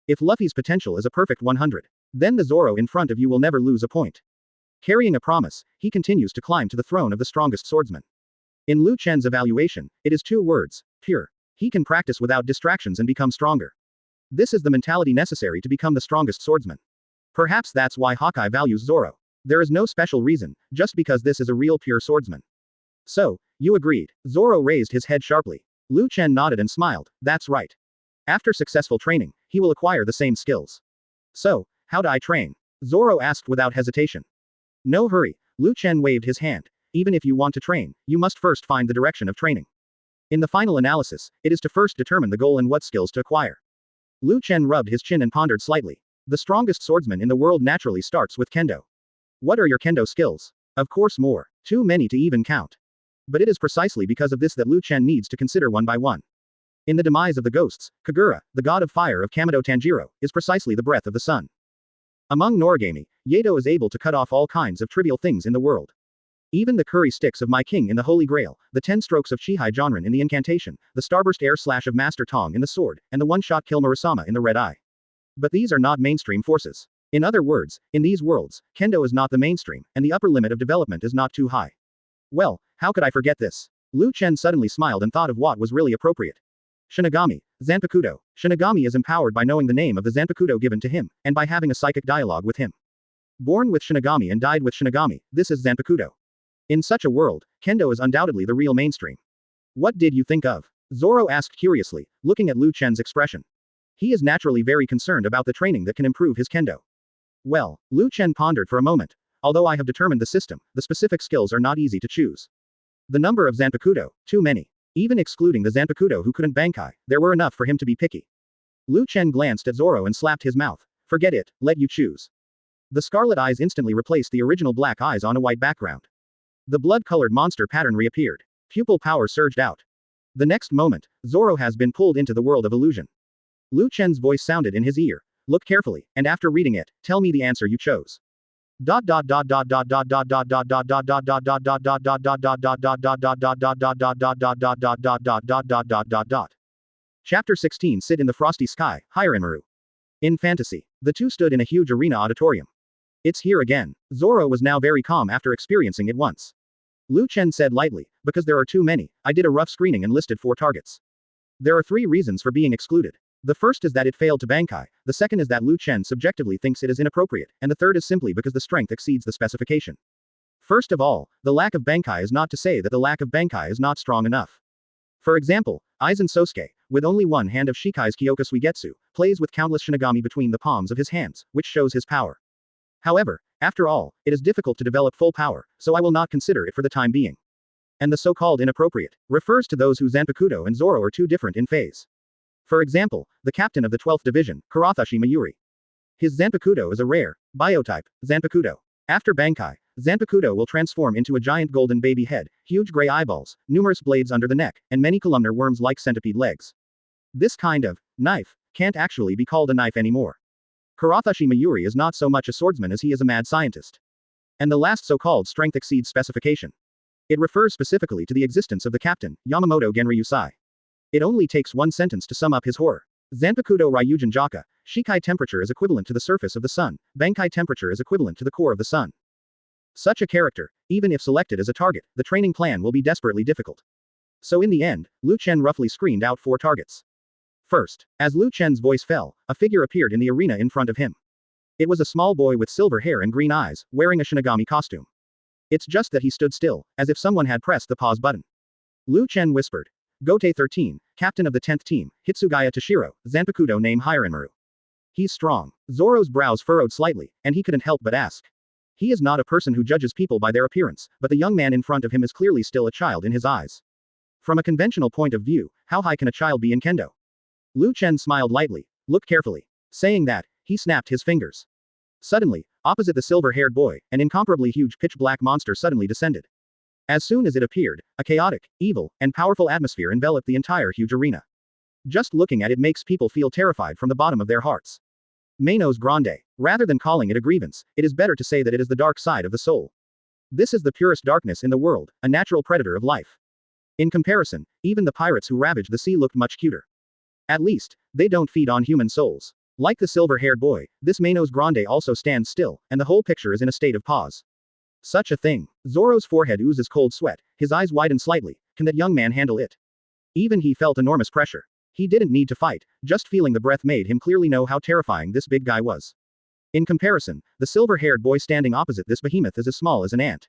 If Luffy's potential is a perfect 100, then the Zoro in front of you will never lose a point. Carrying a promise, he continues to climb to the throne of the strongest swordsman. In Lu Chen's evaluation, it is 2 words, pure. He can practice without distractions and become stronger. This is the mentality necessary to become the strongest swordsman. Perhaps that's why Hawkeye values Zoro. There is no special reason, just because this is a real pure swordsman. So, you agreed. Zoro raised his head sharply. Lu Chen nodded and smiled. That's right. After successful training, he will acquire the same skills. So, how do I train? Zoro asked without hesitation. No hurry. Lu Chen waved his hand. Even if you want to train, you must first find the direction of training. In the final analysis, it is to first determine the goal and what skills to acquire. Lu Chen rubbed his chin and pondered slightly. The strongest swordsman in the world naturally starts with kendo. What are your kendo skills? Of course more. Too many to even count. But it is precisely because of this that Lu Chen needs to consider one by one. In the demise of the ghosts, Kagura, the god of fire of Kamado Tanjiro, is precisely the breath of the sun. Among Noragami, Yedo is able to cut off all kinds of trivial things in the world. Even the curry sticks of my king in the Holy Grail, the 10 strokes of Chihai Jonrin in the incantation, the starburst air slash of Master Tong in the sword, and the one-shot kill Murasama in the red eye. But these are not mainstream forces. In other words, in these worlds, kendo is not the mainstream, and the upper limit of development is not too high. Well, how could I forget this? Lu Chen suddenly smiled and thought of what was really appropriate. Shinigami, Zanpakuto. Shinigami is empowered by knowing the name of the Zanpakuto given to him, and by having a psychic dialogue with him. Born with Shinigami and died with Shinigami, this is Zanpakuto. In such a world, kendo is undoubtedly the real mainstream. What did you think of? Zoro asked curiously, looking at Lu Chen's expression. He is naturally very concerned about the training that can improve his kendo. Well, Lu Chen pondered for a moment. Although I have determined the system, the specific skills are not easy to choose. The number of Zanpakuto, too many. Even excluding the Zanpakuto who couldn't Bankai, there were enough for him to be picky. Lu Chen glanced at Zoro and slapped his mouth. Forget it, let you choose. The scarlet eyes instantly replaced the original black eyes on a white background. The blood-colored monster pattern reappeared. Pupil power surged out. The next moment, Zoro has been pulled into the world of illusion. Lu Chen's voice sounded in his ear. Look carefully, and after reading it, tell me the answer you chose. Chapter 16 Sit in the Frosty Sky, Hirenmaru. In fantasy, the two stood in a huge arena auditorium. It's here again. Zoro was now very calm after experiencing it once. Lu Chen said lightly, because there are too many, I did a rough screening and listed 4 targets. There are 3 reasons for being excluded. The first is that it failed to Bankai, the second is that Lu Chen subjectively thinks it is inappropriate, and the third is simply because the strength exceeds the specification. First of all, the lack of Bankai is not to say that the lack of Bankai is not strong enough. For example, Aizen Sosuke, with only one hand of Shikai's Kyoka Suigetsu, plays with countless Shinigami between the palms of his hands, which shows his power. However, after all, it is difficult to develop full power, so I will not consider it for the time being. And the so-called inappropriate refers to those who Zanpakuto and Zoro are too different in phase. For example, the captain of the 12th Division, Kurathashi Mayuri. His Zanpakuto is a rare, biotype, Zanpakuto. After Bankai, Zanpakuto will transform into a giant golden baby head, huge gray eyeballs, numerous blades under the neck, and many columnar worms-like centipede legs. This kind of knife can't actually be called a knife anymore. Kurathashi Mayuri is not so much a swordsman as he is a mad scientist. And the last so-called strength exceeds specification. It refers specifically to the existence of the captain, Yamamoto Genryusai. It only takes one sentence to sum up his horror. Zanpakuto Ryujin Jaka, Shikai temperature is equivalent to the surface of the sun, Bankai temperature is equivalent to the core of the sun. Such a character, even if selected as a target, the training plan will be desperately difficult. So in the end, Lu Chen roughly screened out 4 targets. First, as Lu Chen's voice fell, a figure appeared in the arena in front of him. It was a small boy with silver hair and green eyes, wearing a Shinigami costume. It's just that he stood still, as if someone had pressed the pause button. Lu Chen whispered. Gote 13, captain of the 10th team, Hitsugaya Toshiro, Zanpakuto name Hirenmaru. He's strong. Zoro's brows furrowed slightly, and he couldn't help but ask. He is not a person who judges people by their appearance, but the young man in front of him is clearly still a child in his eyes. From a conventional point of view, how high can a child be in kendo? Lu Chen smiled lightly. Look carefully. Saying that, he snapped his fingers. Suddenly, opposite the silver-haired boy, an incomparably huge pitch-black monster suddenly descended. As soon as it appeared, a chaotic, evil, and powerful atmosphere enveloped the entire huge arena. Just looking at it makes people feel terrified from the bottom of their hearts. Manos Grande. Rather than calling it a grievance, it is better to say that it is the dark side of the soul. This is the purest darkness in the world, a natural predator of life. In comparison, even the pirates who ravaged the sea looked much cuter. At least, they don't feed on human souls. Like the silver-haired boy, this Manos Grande also stands still, and the whole picture is in a state of pause. Such a thing. Zoro's forehead oozes cold sweat, his eyes widen slightly. Can that young man handle it? Even he felt enormous pressure. He didn't need to fight, just feeling the breath made him clearly know how terrifying this big guy was. In comparison, the silver-haired boy standing opposite this behemoth is as small as an ant.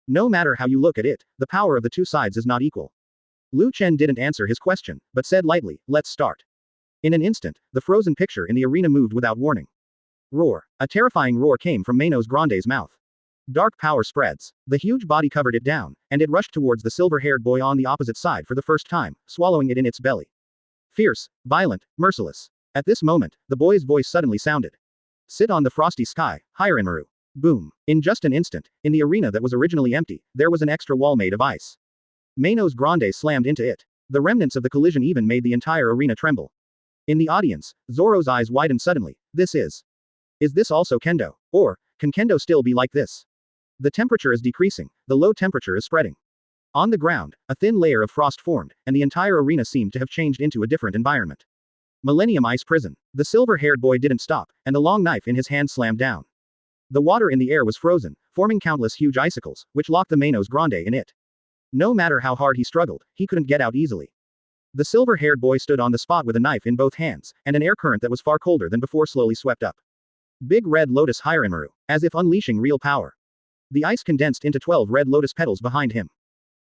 No matter how you look at it, the power of the two sides is not equal. Chen didn't answer his question, but said lightly, let's start. In an instant, the frozen picture in the arena moved without warning. Roar. A terrifying roar came from Manos Grande's mouth. Dark power spreads. The huge body covered it down, and it rushed towards the silver-haired boy on the opposite side for the first time, swallowing it in its belly. Fierce, violent, merciless. At this moment, the boy's voice suddenly sounded. Sit on the frosty sky, Hirenmaru. Boom. In just an instant, in the arena that was originally empty, there was an extra wall made of ice. Manos Grande slammed into it. The remnants of the collision even made the entire arena tremble. In the audience, Zoro's eyes widened suddenly. This is. Is this also Kendo? Or, can Kendo still be like this? The temperature is decreasing, the low temperature is spreading. On the ground, a thin layer of frost formed, and the entire arena seemed to have changed into a different environment. Millennium Ice Prison. The silver-haired boy didn't stop, and the long knife in his hand slammed down. The water in the air was frozen, forming countless huge icicles, which locked the Manos Grande in it. No matter how hard he struggled, he couldn't get out easily. The silver-haired boy stood on the spot with a knife in both hands, and an air current that was far colder than before slowly swept up. Big red lotus Hirenmaru, as if unleashing real power. The ice condensed into 12 red lotus petals behind him.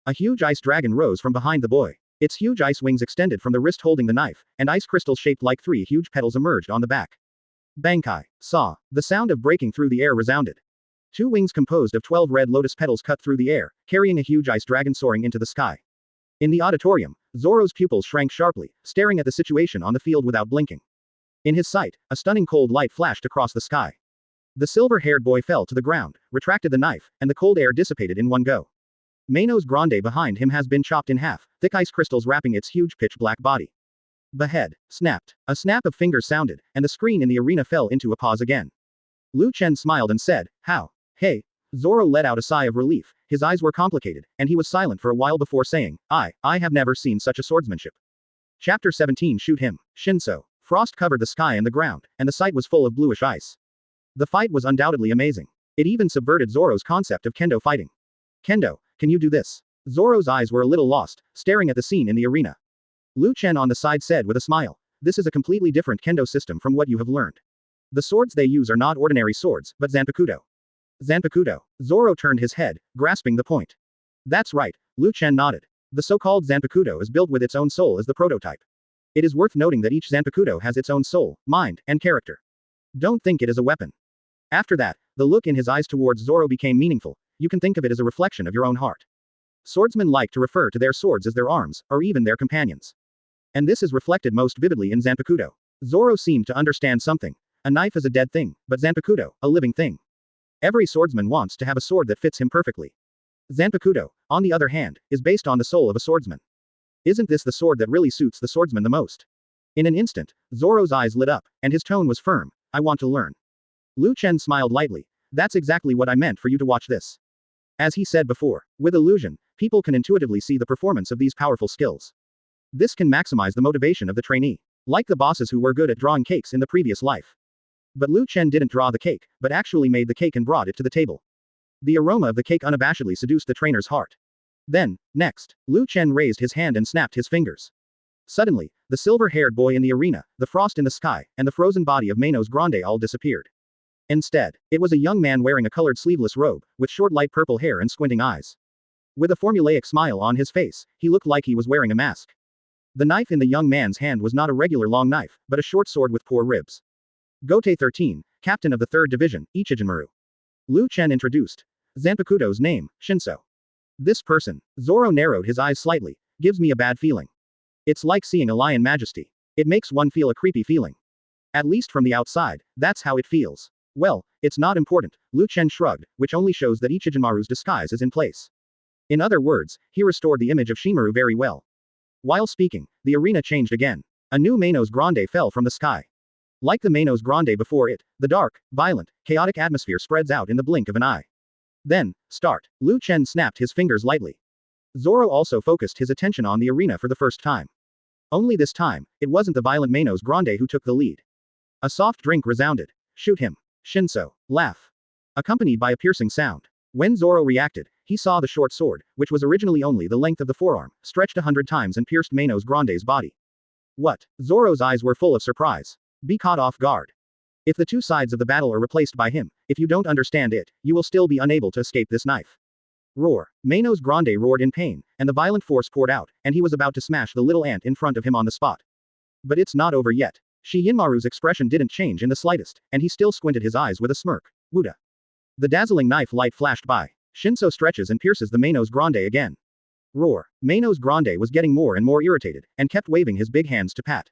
A huge ice dragon rose from behind the boy. Its huge ice wings extended from the wrist holding the knife, and ice crystals shaped like 3 huge petals emerged on the back. Bankai. Saw. The sound of breaking through the air resounded. 2 wings composed of 12 red lotus petals cut through the air, carrying a huge ice dragon soaring into the sky. In the auditorium, Zoro's pupils shrank sharply, staring at the situation on the field without blinking. In his sight, a stunning cold light flashed across the sky. The silver-haired boy fell to the ground, retracted the knife, and the cold air dissipated in one go. Manos Grande behind him has been chopped in half, thick ice crystals wrapping its huge pitch-black body. Behead. Snapped. A snap of fingers sounded, and the screen in the arena fell into a pause again. Chen smiled and said, how? Hey. Zoro let out a sigh of relief, his eyes were complicated, and he was silent for a while before saying, I have never seen such a swordsmanship. Chapter 17 Shoot him. Shinso. Frost covered the sky and the ground, and the sight was full of bluish ice. The fight was undoubtedly amazing. It even subverted Zoro's concept of kendo fighting. Kendo, can you do this? Zoro's eyes were a little lost, staring at the scene in the arena. Chen on the side said with a smile, this is a completely different kendo system from what you have learned. The swords they use are not ordinary swords, but zanpakuto. Zanpakuto. Zoro turned his head, grasping the point. That's right, Chen nodded. The so-called zanpakuto is built with its own soul as the prototype. It is worth noting that each zanpakuto has its own soul, mind, and character. Don't think it is a weapon. After that, the look in his eyes towards Zoro became meaningful. You can think of it as a reflection of your own heart. Swordsmen like to refer to their swords as their arms, or even their companions. And this is reflected most vividly in zanpakuto. Zoro seemed to understand something. A knife is a dead thing, but zanpakuto, a living thing. Every swordsman wants to have a sword that fits him perfectly. Zanpakuto, on the other hand, is based on the soul of a swordsman. Isn't this the sword that really suits the swordsman the most? In an instant, Zoro's eyes lit up, and his tone was firm. I want to learn. Chen smiled lightly. That's exactly what I meant for you to watch this. As he said before, with illusion, people can intuitively see the performance of these powerful skills. This can maximize the motivation of the trainee. Like the bosses who were good at drawing cakes in the previous life. But Chen didn't draw the cake, but actually made the cake and brought it to the table. The aroma of the cake unabashedly seduced the trainer's heart. Then, next, Chen raised his hand and snapped his fingers. Suddenly, the silver-haired boy in the arena, the frost in the sky, and the frozen body of Manos Grande all disappeared. Instead, it was a young man wearing a colored sleeveless robe, with short light purple hair and squinting eyes. With a formulaic smile on his face, he looked like he was wearing a mask. The knife in the young man's hand was not a regular long knife, but a short sword with 4 ribs. Gote 13, captain of the 3rd Division, Ichigenmaru. Chen introduced. Zanpakuto's name, Shinso. This person, Zoro narrowed his eyes slightly, gives me a bad feeling. It's like seeing a lion majesty. It makes one feel a creepy feeling. At least from the outside, that's how it feels. Well, it's not important, Chen shrugged, which only shows that Ichigenmaru's disguise is in place. In other words, he restored the image of Shinmaru very well. While speaking, the arena changed again. A new Manos Grande fell from the sky. Like the Manos Grande before it, the dark, violent, chaotic atmosphere spreads out in the blink of an eye. Then, start. Chen snapped his fingers lightly. Zoro also focused his attention on the arena for the first time. Only this time, it wasn't the violent Manos Grande who took the lead. A soft drink resounded. Shoot him. Shinso. Laugh. Accompanied by a piercing sound. When Zoro reacted, he saw the short sword, which was originally only the length of the forearm, stretched 100 times and pierced Manos Grande's body. What? Zoro's eyes were full of surprise. Be caught off guard. If the two sides of the battle are replaced by him, if you don't understand it, you will still be unable to escape this knife. Roar. Manos Grande roared in pain, and the violent force poured out, and he was about to smash the little ant in front of him on the spot. But it's not over yet. Yinmaru's expression didn't change in the slightest, and he still squinted his eyes with a smirk. Wuda. The dazzling knife light flashed by. Shinso stretches and pierces the Manos Grande again. Roar. Manos Grande was getting more and more irritated, and kept waving his big hands to pat.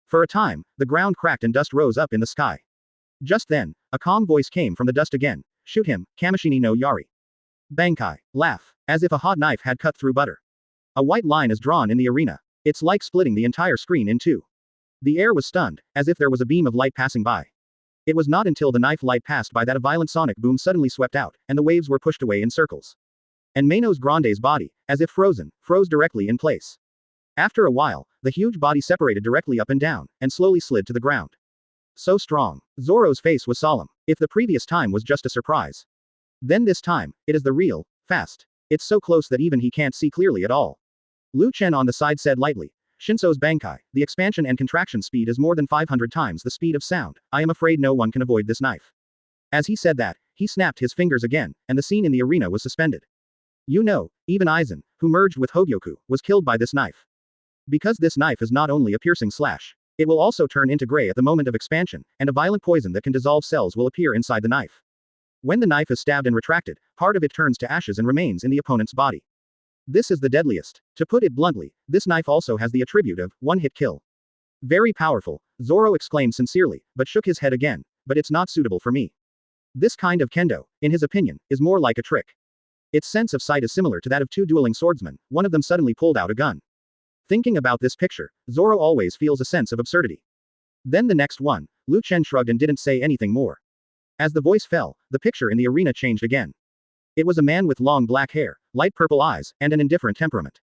For a time, the ground cracked and dust rose up in the sky. Just then, a calm voice came from the dust again. Shoot him, Kamishini no Yari. Bankai. Laugh. As if a hot knife had cut through butter. A white line is drawn in the arena. It's like splitting the entire screen in two. The air was stunned, as if there was a beam of light passing by. It was not until the knife light passed by that a violent sonic boom suddenly swept out, and the waves were pushed away in circles. And Manos Grande's body, as if frozen, froze directly in place. After a while, the huge body separated directly up and down, and slowly slid to the ground. So strong. Zoro's face was solemn. If the previous time was just a surprise. Then this time, it is the real, fast. It's so close that even he can't see clearly at all. Chen on the side said lightly. Shinso's Bankai, the expansion and contraction speed is more than 500 times the speed of sound. I am afraid no one can avoid this knife. As he said that, he snapped his fingers again, and the scene in the arena was suspended. You know, even Aizen, who merged with Hogyoku, was killed by this knife. Because this knife is not only a piercing slash, it will also turn into gray at the moment of expansion, and a violent poison that can dissolve cells will appear inside the knife. When the knife is stabbed and retracted, part of it turns to ashes and remains in the opponent's body. This is the deadliest. To put it bluntly, this knife also has the attribute of one-hit kill. Very powerful, Zoro exclaimed sincerely, but shook his head again. But it's not suitable for me. This kind of kendo, in his opinion, is more like a trick. Its sense of sight is similar to that of two dueling swordsmen. One of them suddenly pulled out a gun. Thinking about this picture, Zoro always feels a sense of absurdity. Then the next one, Chen shrugged and didn't say anything more. As the voice fell, the picture in the arena changed again. It was a man with long black hair, light purple eyes, and an indifferent temperament.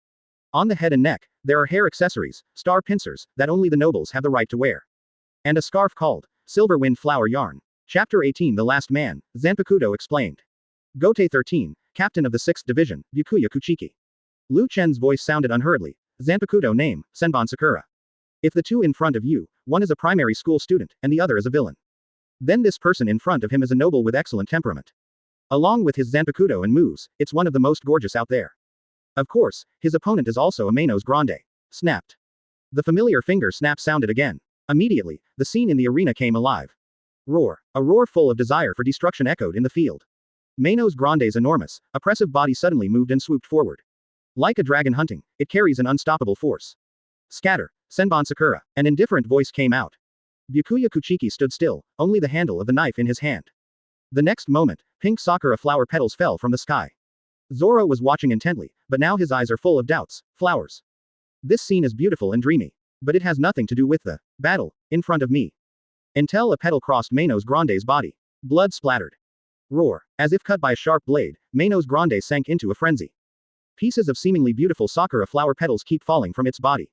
On the head and neck, there are hair accessories, star pincers, that only the nobles have the right to wear. And a scarf called Silver Wind Flower Yarn. Chapter 18 The Last Man, Zanpakuto explained. Gote 13, Captain of the 6th Division, Byakuya Kuchiki. Chen's voice sounded unhurriedly. Zanpakuto name, Senbon Sakura. If the two in front of you, one is a primary school student, and the other is a villain. Then this person in front of him is a noble with excellent temperament. Along with his Zanpakuto and moves, it's one of the most gorgeous out there. Of course, his opponent is also a Manos Grande. Snapped. The familiar finger snap sounded again. Immediately, the scene in the arena came alive. Roar. A roar full of desire for destruction echoed in the field. Manos Grande's enormous, oppressive body suddenly moved and swooped forward. Like a dragon hunting, it carries an unstoppable force. Scatter, Senbon Sakura. An indifferent voice came out. Byakuya Kuchiki stood still, only the handle of the knife in his hand. The next moment, pink sakura flower petals fell from the sky. Zoro was watching intently, but now his eyes are full of doubts. Flowers. This scene is beautiful and dreamy. But it has nothing to do with the battle in front of me. Until a petal crossed Manos Grande's body. Blood splattered. Roar. As if cut by a sharp blade, Manos Grande sank into a frenzy. Pieces of seemingly beautiful sakura flower petals keep falling from its body.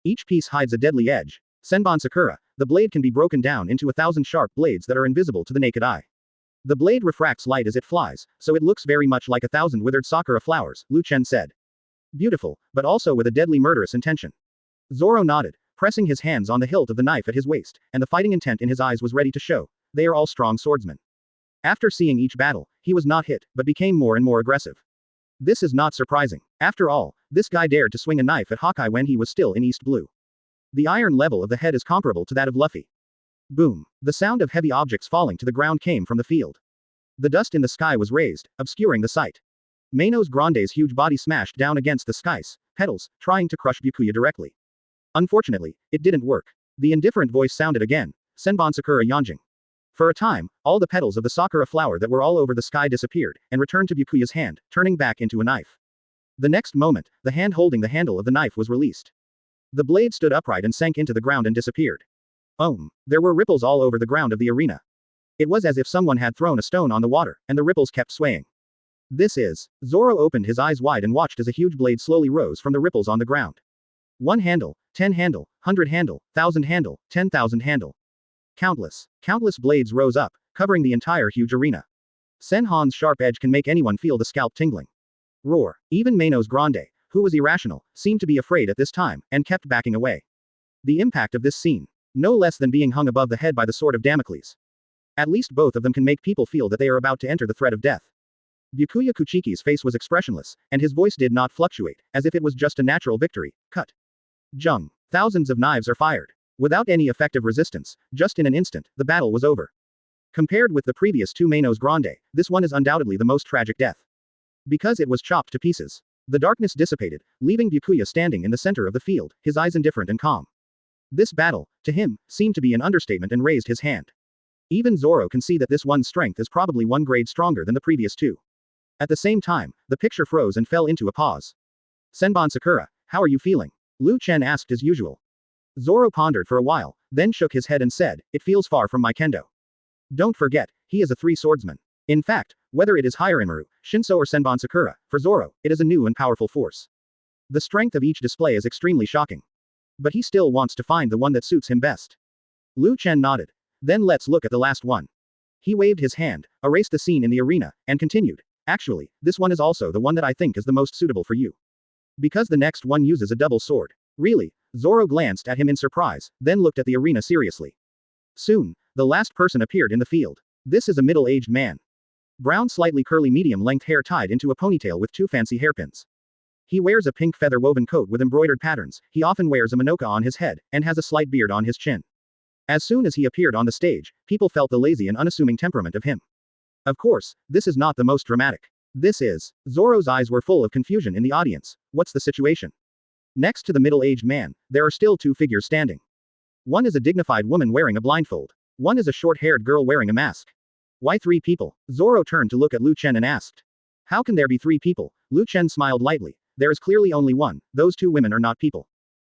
Each piece hides a deadly edge. Senbon Sakura, the blade can be broken down into 1,000 sharp blades that are invisible to the naked eye. The blade refracts light as it flies, so it looks very much like 1,000 withered sakura flowers, Chen said. Beautiful, but also with a deadly murderous intention. Zoro nodded, pressing his hands on the hilt of the knife at his waist, and the fighting intent in his eyes was ready to show. They are all strong swordsmen. After seeing each battle, he was not hit, but became more and more aggressive. This is not surprising. After all, this guy dared to swing a knife at Hawkeye when he was still in East Blue. The iron level of the head is comparable to that of Luffy. Boom. The sound of heavy objects falling to the ground came from the field. The dust in the sky was raised, obscuring the sight. Manos Grande's huge body smashed down against the sky's petals, trying to crush Byakuya directly. Unfortunately, it didn't work. The indifferent voice sounded again. Senbon Sakura Yanjing. For a time, all the petals of the sakura flower that were all over the sky disappeared, and returned to Byakuya's hand, turning back into a knife. The next moment, the hand holding the handle of the knife was released. The blade stood upright and sank into the ground and disappeared. There were ripples all over the ground of the arena. It was as if someone had thrown a stone on the water, and the ripples kept swaying. This is. Zoro opened his eyes wide and watched as a huge blade slowly rose from the ripples on the ground. 1 handle, 10 handle, 100 handle, 1000 handle, 10,000 handle. Countless blades rose up, covering the entire huge arena. Senhon's sharp edge can make anyone feel the scalp tingling. Roar. Even Manos Grande, who was irrational, seemed to be afraid at this time, and kept backing away. The impact of this scene. No less than being hung above the head by the sword of Damocles. At least both of them can make people feel that they are about to enter the threat of death. Byakuya Kuchiki's face was expressionless, and his voice did not fluctuate, as if it was just a natural victory. Cut. Jung. Thousands of knives are fired. Without any effective resistance, just in an instant, the battle was over. Compared with the previous 2 Manos Grande, this one is undoubtedly the most tragic death. Because it was chopped to pieces. The darkness dissipated, leaving Byakuya standing in the center of the field, his eyes indifferent and calm. This battle, to him, seemed to be an understatement and raised his hand. Even Zoro can see that this one's strength is probably 1 grade stronger than the previous 2. At the same time, the picture froze and fell into a pause. Senbon Sakura, how are you feeling? Lu Chen asked as usual. Zoro pondered for a while, then shook his head and said, it feels far from my kendo. Don't forget, he is a 3 swordsman. In fact, whether it is Hiraemaru, Shinso or Senbon Sakura, for Zoro, it is a new and powerful force. The strength of each display is extremely shocking. But he still wants to find the one that suits him best. Lu Chen nodded. Then let's look at the last one. He waved his hand, erased the scene in the arena, and continued. Actually, this one is also the one that I think is the most suitable for you. Because the next one uses a double sword. Really? Zoro glanced at him in surprise, then looked at the arena seriously. Soon, the last person appeared in the field. This is a middle-aged man. Brown slightly curly medium-length hair tied into a ponytail with 2 fancy hairpins. He wears a pink feather-woven coat with embroidered patterns, he often wears a monoka on his head, and has a slight beard on his chin. As soon as he appeared on the stage, people felt the lazy and unassuming temperament of him. Of course, this is not the most dramatic. This is. Zoro's eyes were full of confusion in the audience. What's the situation? Next to the middle-aged man, there are still 2 figures standing. One is a dignified woman wearing a blindfold. One is a short-haired girl wearing a mask. Why 3 people? Zoro turned to look at Lu Chen and asked. How can there be 3 people? Lu Chen smiled lightly. There is clearly only one, those 2 women are not people.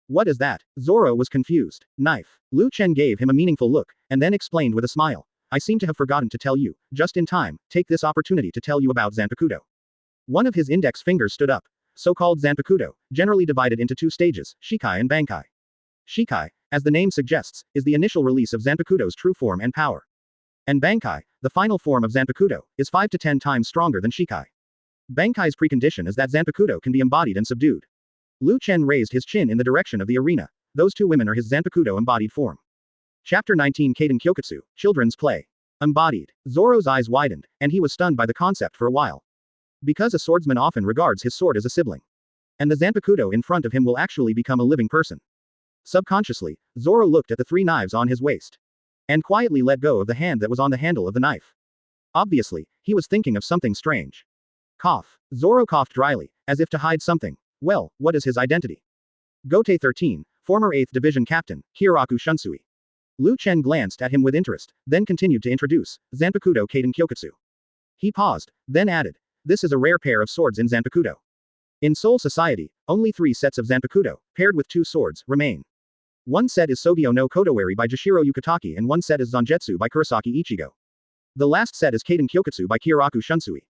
What is that? Zoro was confused. Knife. Lu Chen gave him a meaningful look, and then explained with a smile. I seem to have forgotten to tell you, just in time, take this opportunity to tell you about Zanpakuto. One of his index fingers stood up. So-called Zanpakuto, generally divided into 2 stages, Shikai and Bankai. Shikai, as the name suggests, is the initial release of Zanpakuto's true form and power. And Bankai, the final form of Zanpakuto, is 5 to 10 times stronger than Shikai. Bankai's precondition is that Zanpakuto can be embodied and subdued. Lu Chen raised his chin in the direction of the arena. Those 2 women are his Zanpakuto embodied form. Chapter 19 Kaden Kyokutsu, Children's Play. Embodied. Zoro's eyes widened, and he was stunned by the concept for a while. Because a swordsman often regards his sword as a sibling. And the Zanpakuto in front of him will actually become a living person. Subconsciously, Zoro looked at the 3 knives on his waist. And quietly let go of the hand that was on the handle of the knife. Obviously, he was thinking of something strange. Cough. Zoro coughed dryly, as if to hide something. Well, what is his identity? Gote 13, former 8th Division Captain, Kyoraku Shunsui. Lu Chen glanced at him with interest, then continued to introduce, Zanpakuto Kaden Kyokutsu. He paused, then added, this is a rare pair of swords in Zanpakuto. In Soul Society, only 3 sets of Zanpakuto, paired with 2 swords, remain. One set is Sogyo no Kodowari by Jashiro Yukitaki and one set is Zanjetsu by Kurosaki Ichigo. The last set is Kaden Kyokutsu by Kyoraku Shunsui.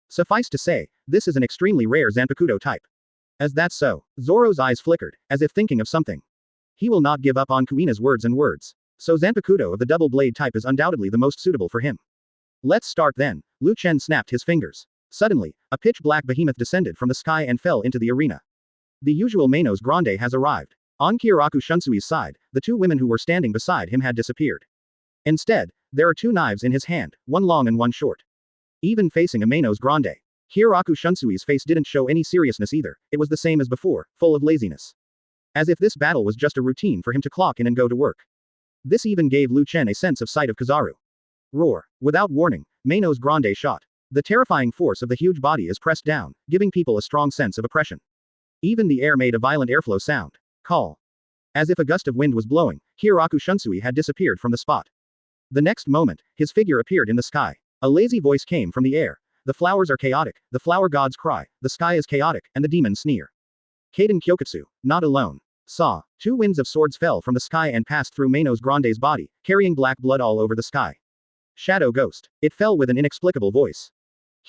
Suffice to say, this is an extremely rare Zanpakuto type. As that's so, Zoro's eyes flickered, as if thinking of something. He will not give up on Kuina's words and words. So Zanpakuto of the double blade type is undoubtedly the most suitable for him. Let's start then. Lu Chen snapped his fingers. Suddenly, a pitch-black behemoth descended from the sky and fell into the arena. The usual Manos Grande has arrived. On Kyoraku Shunsui's side, the 2 women who were standing beside him had disappeared. Instead, there are 2 knives in his hand, one long and one short. Even facing a Manos Grande, Kyoraku Shunsui's face didn't show any seriousness either, it was the same as before, full of laziness. As if this battle was just a routine for him to clock in and go to work. This even gave Lu Chen a sense of sight of Kizaru. Roar. Without warning, Manos Grande shot. The terrifying force of the huge body is pressed down, giving people a strong sense of oppression. Even the air made a violent airflow sound. Call. As if a gust of wind was blowing, Kyoraku Shunsui had disappeared from the spot. The next moment, his figure appeared in the sky. A lazy voice came from the air. The flowers are chaotic, the flower gods cry, the sky is chaotic, and the demons sneer. Kaden Kyokutsu, not alone. Saw. Two winds of swords fell from the sky and passed through Manos Grande's body, carrying black blood all over the sky. Shadow Ghost. It fell with an inexplicable voice.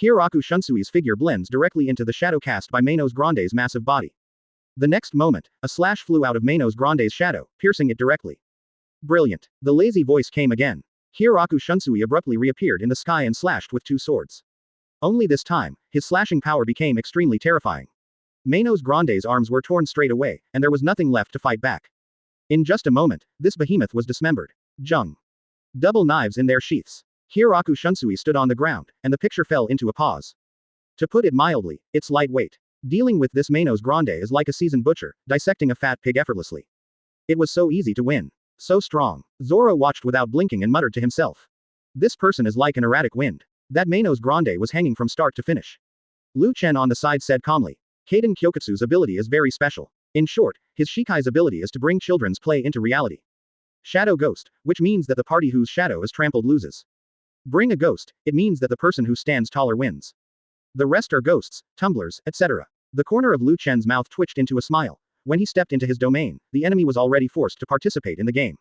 Hieraku Shunsui's figure blends directly into the shadow cast by Manos Grande's massive body. The next moment, a slash flew out of Manos Grande's shadow, piercing it directly. Brilliant. The lazy voice came again. Hieraku Shunsui abruptly reappeared in the sky and slashed with two swords. Only this time, his slashing power became extremely terrifying. Manos Grande's arms were torn straight away, and there was nothing left to fight back. In just a moment, this behemoth was dismembered. Jung. Double knives in their sheaths. Hieraku Shunsui stood on the ground, and the picture fell into a pause. To put it mildly, it's lightweight. Dealing with this Manos Grande is like a seasoned butcher, dissecting a fat pig effortlessly. It was so easy to win. So strong. Zoro watched without blinking and muttered to himself. This person is like an erratic wind. That Manos Grande was hanging from start to finish. Lu Chen on the side said calmly. Kaden Kyokutsu's ability is very special. In short, his Shikai's ability is to bring children's play into reality. Shadow Ghost, which means that the party whose shadow is trampled loses. Bring a ghost, it means that the person who stands taller wins. The rest are ghosts, tumblers, etc. The corner of Lu Chen's mouth twitched into a smile. When he stepped into his domain, the enemy was already forced to participate in the game.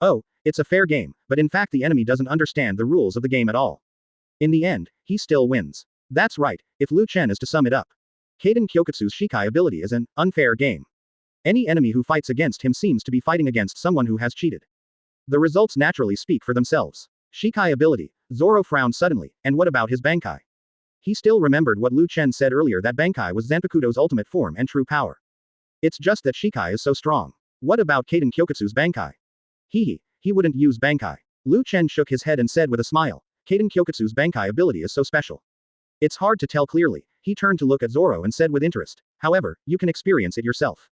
Oh, it's a fair game, but in fact the enemy doesn't understand the rules of the game at all. In the end, he still wins. That's right, if Lu Chen is to sum it up. Kaden Kyokutsu's Shikai ability is an unfair game. Any enemy who fights against him seems to be fighting against someone who has cheated. The results naturally speak for themselves. Shikai ability. Zoro frowned suddenly, and what about his Bankai? He still remembered what Lu Chen said earlier that Bankai was Zanpakuto's ultimate form and true power. It's just that Shikai is so strong. What about Kaden Kyokutsu's Bankai? He wouldn't use Bankai. Lu Chen shook his head and said with a smile, Kaden Kyokutsu's Bankai ability is so special. It's hard to tell clearly. He turned to look at Zoro and said with interest, however, you can experience it yourself.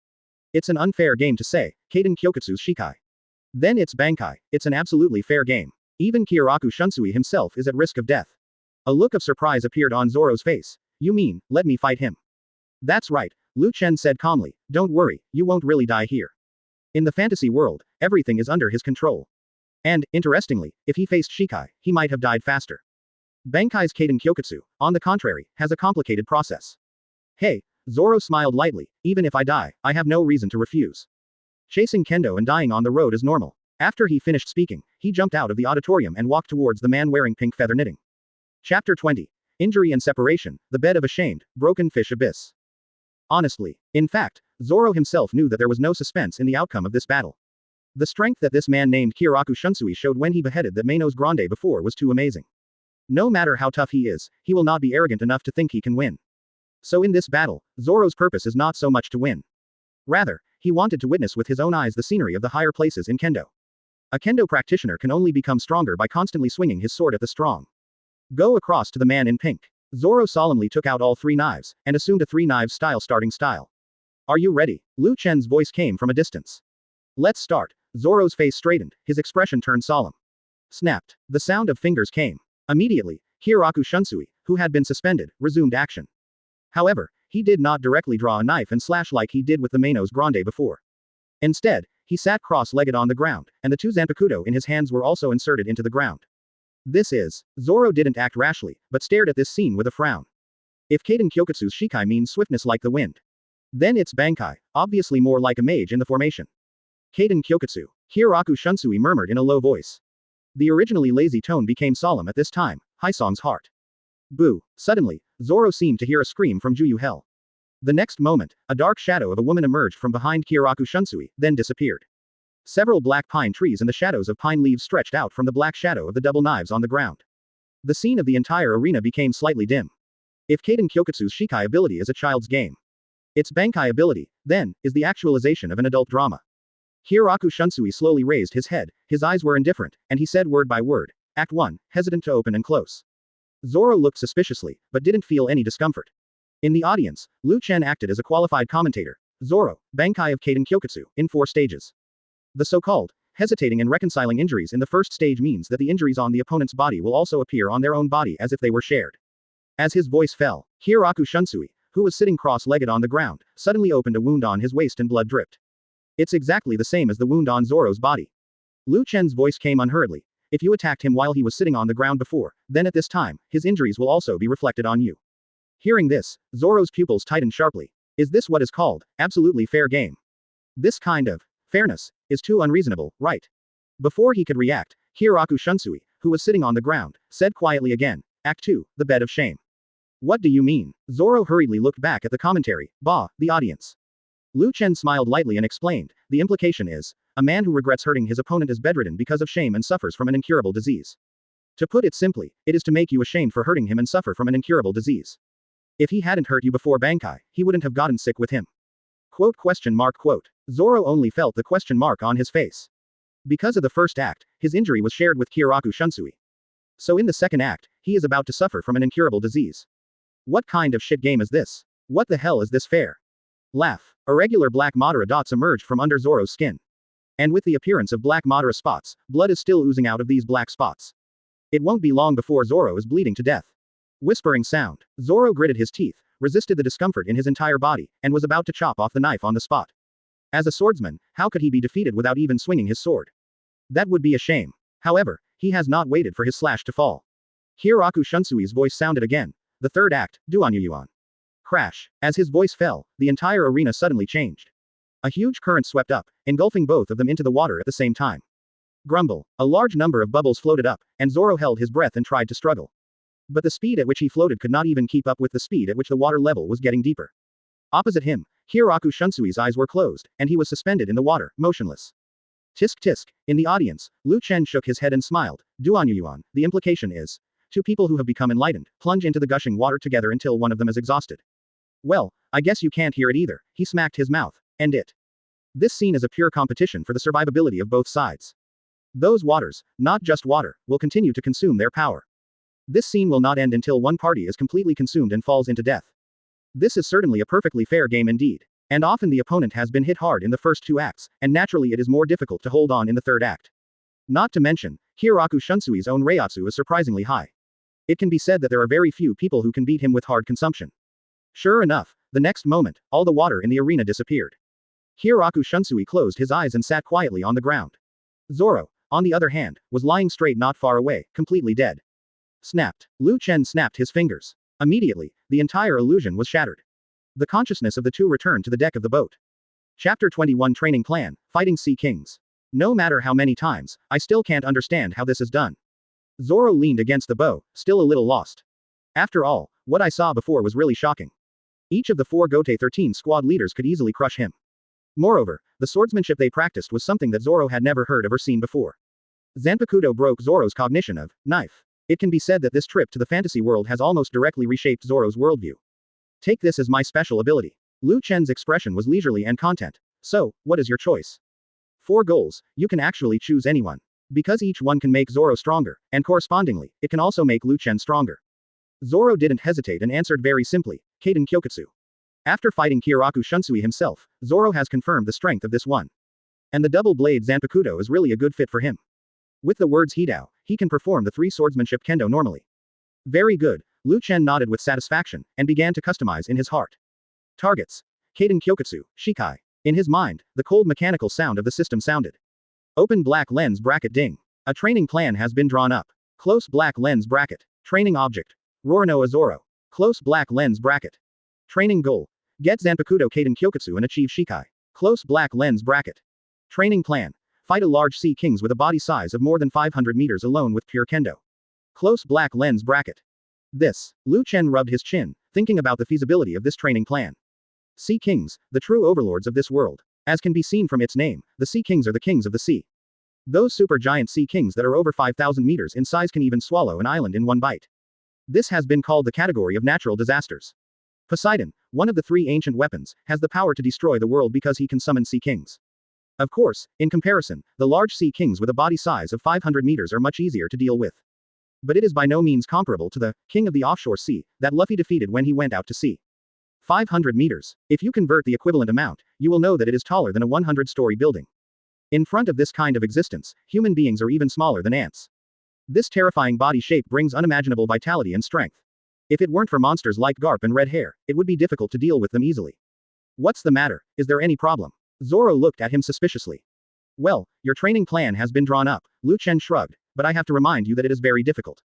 It's an unfair game to say, Kaden Kyokutsu's Shikai. Then it's Bankai, it's an absolutely fair game. Even Kiyoraku Shunsui himself is at risk of death. A look of surprise appeared on Zoro's face. You mean, let me fight him? That's right, Lu Chen said calmly, don't worry, you won't really die here. In the fantasy world, everything is under his control. And, interestingly, if he faced Shikai, he might have died faster. Bankai's Kaden Kyokutsu, on the contrary, has a complicated process. Hey, Zoro smiled lightly, even if I die, I have no reason to refuse. Chasing kendo and dying on the road is normal. After he finished speaking, he jumped out of the auditorium and walked towards the man wearing pink feather knitting. Chapter 20. Injury and Separation, the Bed of Ashamed, Broken Fish Abyss. Honestly, in fact, Zoro himself knew that there was no suspense in the outcome of this battle. The strength that this man named Kiyoraku Shunsui showed when he beheaded that Manos Grande before was too amazing. No matter how tough he is, he will not be arrogant enough to think he can win. So in this battle, Zoro's purpose is not so much to win. Rather, he wanted to witness with his own eyes the scenery of the higher places in kendo. A kendo practitioner can only become stronger by constantly swinging his sword at the strong. Go across to the man in pink. Zoro solemnly took out all three knives, and assumed a three-knives starting style. Are you ready? Lu Chen's voice came from a distance. Let's start. Zoro's face straightened, his expression turned solemn. Snapped. The sound of fingers came. Immediately, Hieraku Shunsui, who had been suspended, resumed action. However, he did not directly draw a knife and slash like he did with the Manos Grande before. Instead, he sat cross-legged on the ground, and the two Zanpakuto in his hands were also inserted into the ground. Zoro didn't act rashly, but stared at this scene with a frown. If Kaden Kyokutsu's Shikai means swiftness like the wind, then it's Bankai, obviously more like a mage in the formation. Kaden Kyokutsu. Hieraku Shunsui murmured in a low voice. The originally lazy tone became solemn at this time, Haisong's heart. Boo. Suddenly, Zoro seemed to hear a scream from Juyu Hell. The next moment, a dark shadow of a woman emerged from behind Kiyoraku Shunsui, then disappeared. Several black pine trees and the shadows of pine leaves stretched out from the black shadow of the double knives on the ground. The scene of the entire arena became slightly dim. If Kaden Kyokutsu's Shikai ability is a child's game, its Bankai ability, then, is the actualization of an adult drama. Hieraku Shunsui slowly raised his head, his eyes were indifferent, and he said word by word, Act 1, hesitant to open and close. Zoro looked suspiciously, but didn't feel any discomfort. In the audience, Lu Chen acted as a qualified commentator. Zoro, Bankai of Kaden Kyokutsu, in 4 stages. The so-called, hesitating and reconciling injuries in the first stage means that the injuries on the opponent's body will also appear on their own body as if they were shared. As his voice fell, Hieraku Shunsui, who was sitting cross-legged on the ground, suddenly opened a wound on his waist and blood dripped. It's exactly the same as the wound on Zoro's body. Lu Chen's voice came unhurriedly. If you attacked him while he was sitting on the ground before, then at this time, his injuries will also be reflected on you. Hearing this, Zoro's pupils tightened sharply. Is this what is called, absolutely fair game? This kind of fairness is too unreasonable, right? Before he could react, Hieraku Shunsui, who was sitting on the ground, said quietly again, Act 2, the bed of shame. What do you mean? Zoro hurriedly looked back at the commentary, the audience. Chen smiled lightly and explained, the implication is, a man who regrets hurting his opponent is bedridden because of shame and suffers from an incurable disease. To put it simply, it is to make you ashamed for hurting him and suffer from an incurable disease. If he hadn't hurt you before Bankai, he wouldn't have gotten sick with him. Quote. Zoro only felt the question mark on his face. Because of the first act, his injury was shared with Hieraku Shunsui. So in the second act, he is about to suffer from an incurable disease. What kind of shit game is this? What the hell is this fair? Laugh. Irregular black Madara dots emerged from under Zoro's skin. And with the appearance of black Madara spots, blood is still oozing out of these black spots. It won't be long before Zoro is bleeding to death. Whispering sound. Zoro gritted his teeth, resisted the discomfort in his entire body, and was about to chop off the knife on the spot. As a swordsman, how could he be defeated without even swinging his sword? That would be a shame. However, he has not waited for his slash to fall. Hieraku Shunsui's voice sounded again. The third act, Duanyuyuan. Crash. As his voice fell, the entire arena suddenly changed. A huge current swept up, engulfing both of them into the water at the same time. Grumble. A large number of bubbles floated up, and Zoro held his breath and tried to struggle. But the speed at which he floated could not even keep up with the speed at which the water level was getting deeper. Opposite him, Hieraku Shunsui's eyes were closed, and he was suspended in the water, motionless. Tisk tisk. In the audience, Chen shook his head and smiled. Duanyuyuan, the implication is, two people who have become enlightened, plunge into the gushing water together until one of them is exhausted. Well, I guess you can't hear it either. He smacked his mouth. And it. This scene is a pure competition for the survivability of both sides. Those waters, not just water, will continue to consume their power. This scene will not end until one party is completely consumed and falls into death. This is certainly a perfectly fair game indeed. And often the opponent has been hit hard in the first two acts, and naturally it is more difficult to hold on in the third act. Not to mention, Hieraku Shunsui's own Reiatsu is surprisingly high. It can be said that there are very few people who can beat him with hard consumption. Sure enough, the next moment, all the water in the arena disappeared. Hieraku Shunsui closed his eyes and sat quietly on the ground. Zoro, on the other hand, was lying straight not far away, completely dead. Snapped. Chen snapped his fingers. Immediately, the entire illusion was shattered. The consciousness of the two returned to the deck of the boat. Chapter 21 Training Plan, Fighting Sea Kings. No matter how many times, I still can't understand how this is done. Zoro leaned against the bow, still a little lost. After all, what I saw before was really shocking. Each of the four Gote 13 squad leaders could easily crush him. Moreover, the swordsmanship they practiced was something that Zoro had never heard of or seen before. Zanpakuto broke Zoro's cognition of knife. It can be said that this trip to the fantasy world has almost directly reshaped Zoro's worldview. Take this as my special ability. Chen's expression was leisurely and content. So, what is your choice? 4 goals, you can actually choose anyone. Because each one can make Zoro stronger, and correspondingly, it can also make Chen stronger. Zoro didn't hesitate and answered very simply, Kaden Kyokutsu. After fighting Hieraku Shunsui himself, Zoro has confirmed the strength of this one. And the double-blade Zanpakuto is really a good fit for him. With the words Hidao, he can perform the 3 swordsmanship kendo normally. Very good, Chen nodded with satisfaction, and began to customize in his heart. Targets. Kaden Kyokutsu, Shikai. In his mind, the cold mechanical sound of the system sounded. Open black lens bracket ding. A training plan has been drawn up. Close black lens bracket. Training object. Roronoa Zoro. Close black lens bracket. Training goal. Get Zanpakuto Kaden Kyokutsu and achieve Shikai. Close black lens bracket. Training plan. Fight a large sea kings with a body size of more than 500 meters alone with pure kendo. Close black lens bracket. This. Chen rubbed his chin, thinking about the feasibility of this training plan. Sea kings, the true overlords of this world. As can be seen from its name, the sea kings are the kings of the sea. Those super giant sea kings that are over 5,000 meters in size can even swallow an island in one bite. This has been called the category of natural disasters. Poseidon, one of the 3 ancient weapons, has the power to destroy the world because he can summon sea kings. Of course, in comparison, the large sea kings with a body size of 500 meters are much easier to deal with. But it is by no means comparable to the king of the offshore sea that Luffy defeated when he went out to sea. 500 meters. If you convert the equivalent amount, you will know that it is taller than a 100-story building. In front of this kind of existence, human beings are even smaller than ants. This terrifying body shape brings unimaginable vitality and strength. If it weren't for monsters like Garp and Red Hair, it would be difficult to deal with them easily. What's the matter? Is there any problem? Zoro looked at him suspiciously. Well, your training plan has been drawn up, Chen shrugged, but I have to remind you that it is very difficult.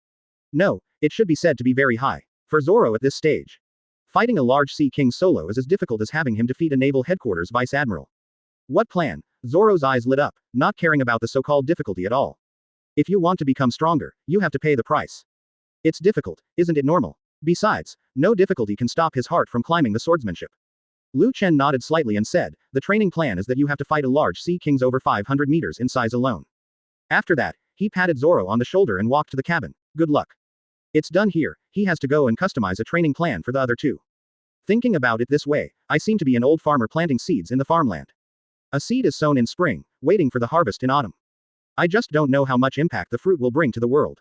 No, it should be said to be very high. For Zoro at this stage. Fighting a large sea king solo is as difficult as having him defeat a naval headquarters vice admiral. What plan? Zoro's eyes lit up, not caring about the so-called difficulty at all. If you want to become stronger, you have to pay the price. It's difficult, isn't it normal? Besides, no difficulty can stop his heart from climbing the swordsmanship. Chen nodded slightly and said, the training plan is that you have to fight a large sea kings over 500 meters in size alone. After that, he patted Zoro on the shoulder and walked to the cabin. Good luck. It's done here, he has to go and customize a training plan for the other two. Thinking about it this way, I seem to be an old farmer planting seeds in the farmland. A seed is sown in spring, waiting for the harvest in autumn. I just don't know how much impact the fruit will bring to the world.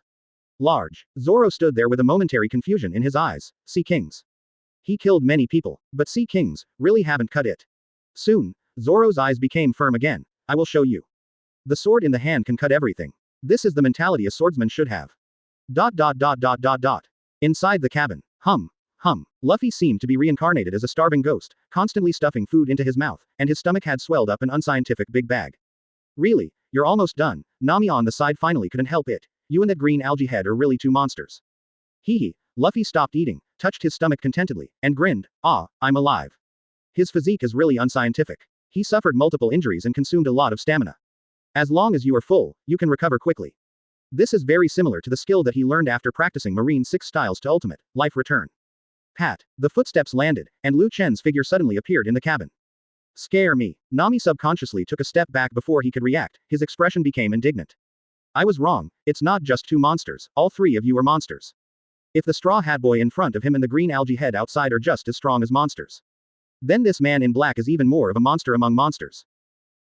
Large. Zoro stood there with a momentary confusion in his eyes. Sea kings. He killed many people, but sea kings really haven't cut it. Soon, Zoro's eyes became firm again. I will show you. The sword in the hand can cut everything. This is the mentality a swordsman should have. ... Inside the cabin. Luffy seemed to be reincarnated as a starving ghost, constantly stuffing food into his mouth, and his stomach had swelled up an unscientific big bag. Really, you're almost done. Nami on the side finally couldn't help it. You and that green algae head are really two monsters. Hee. Luffy stopped eating, touched his stomach contentedly, and grinned. Ah, I'm alive. His physique is really unscientific. He suffered multiple injuries and consumed a lot of stamina. As long as you are full, you can recover quickly. This is very similar to the skill that he learned after practicing Marine 6 styles to ultimate, life return. Pat. The footsteps landed, and Chen's figure suddenly appeared in the cabin. Scare me. Nami subconsciously took a step back before he could react, his expression became indignant. I was wrong, it's not just two monsters, all three of you are monsters. If the straw hat boy in front of him and the green algae head outside are just as strong as monsters, then this man in black is even more of a monster among monsters.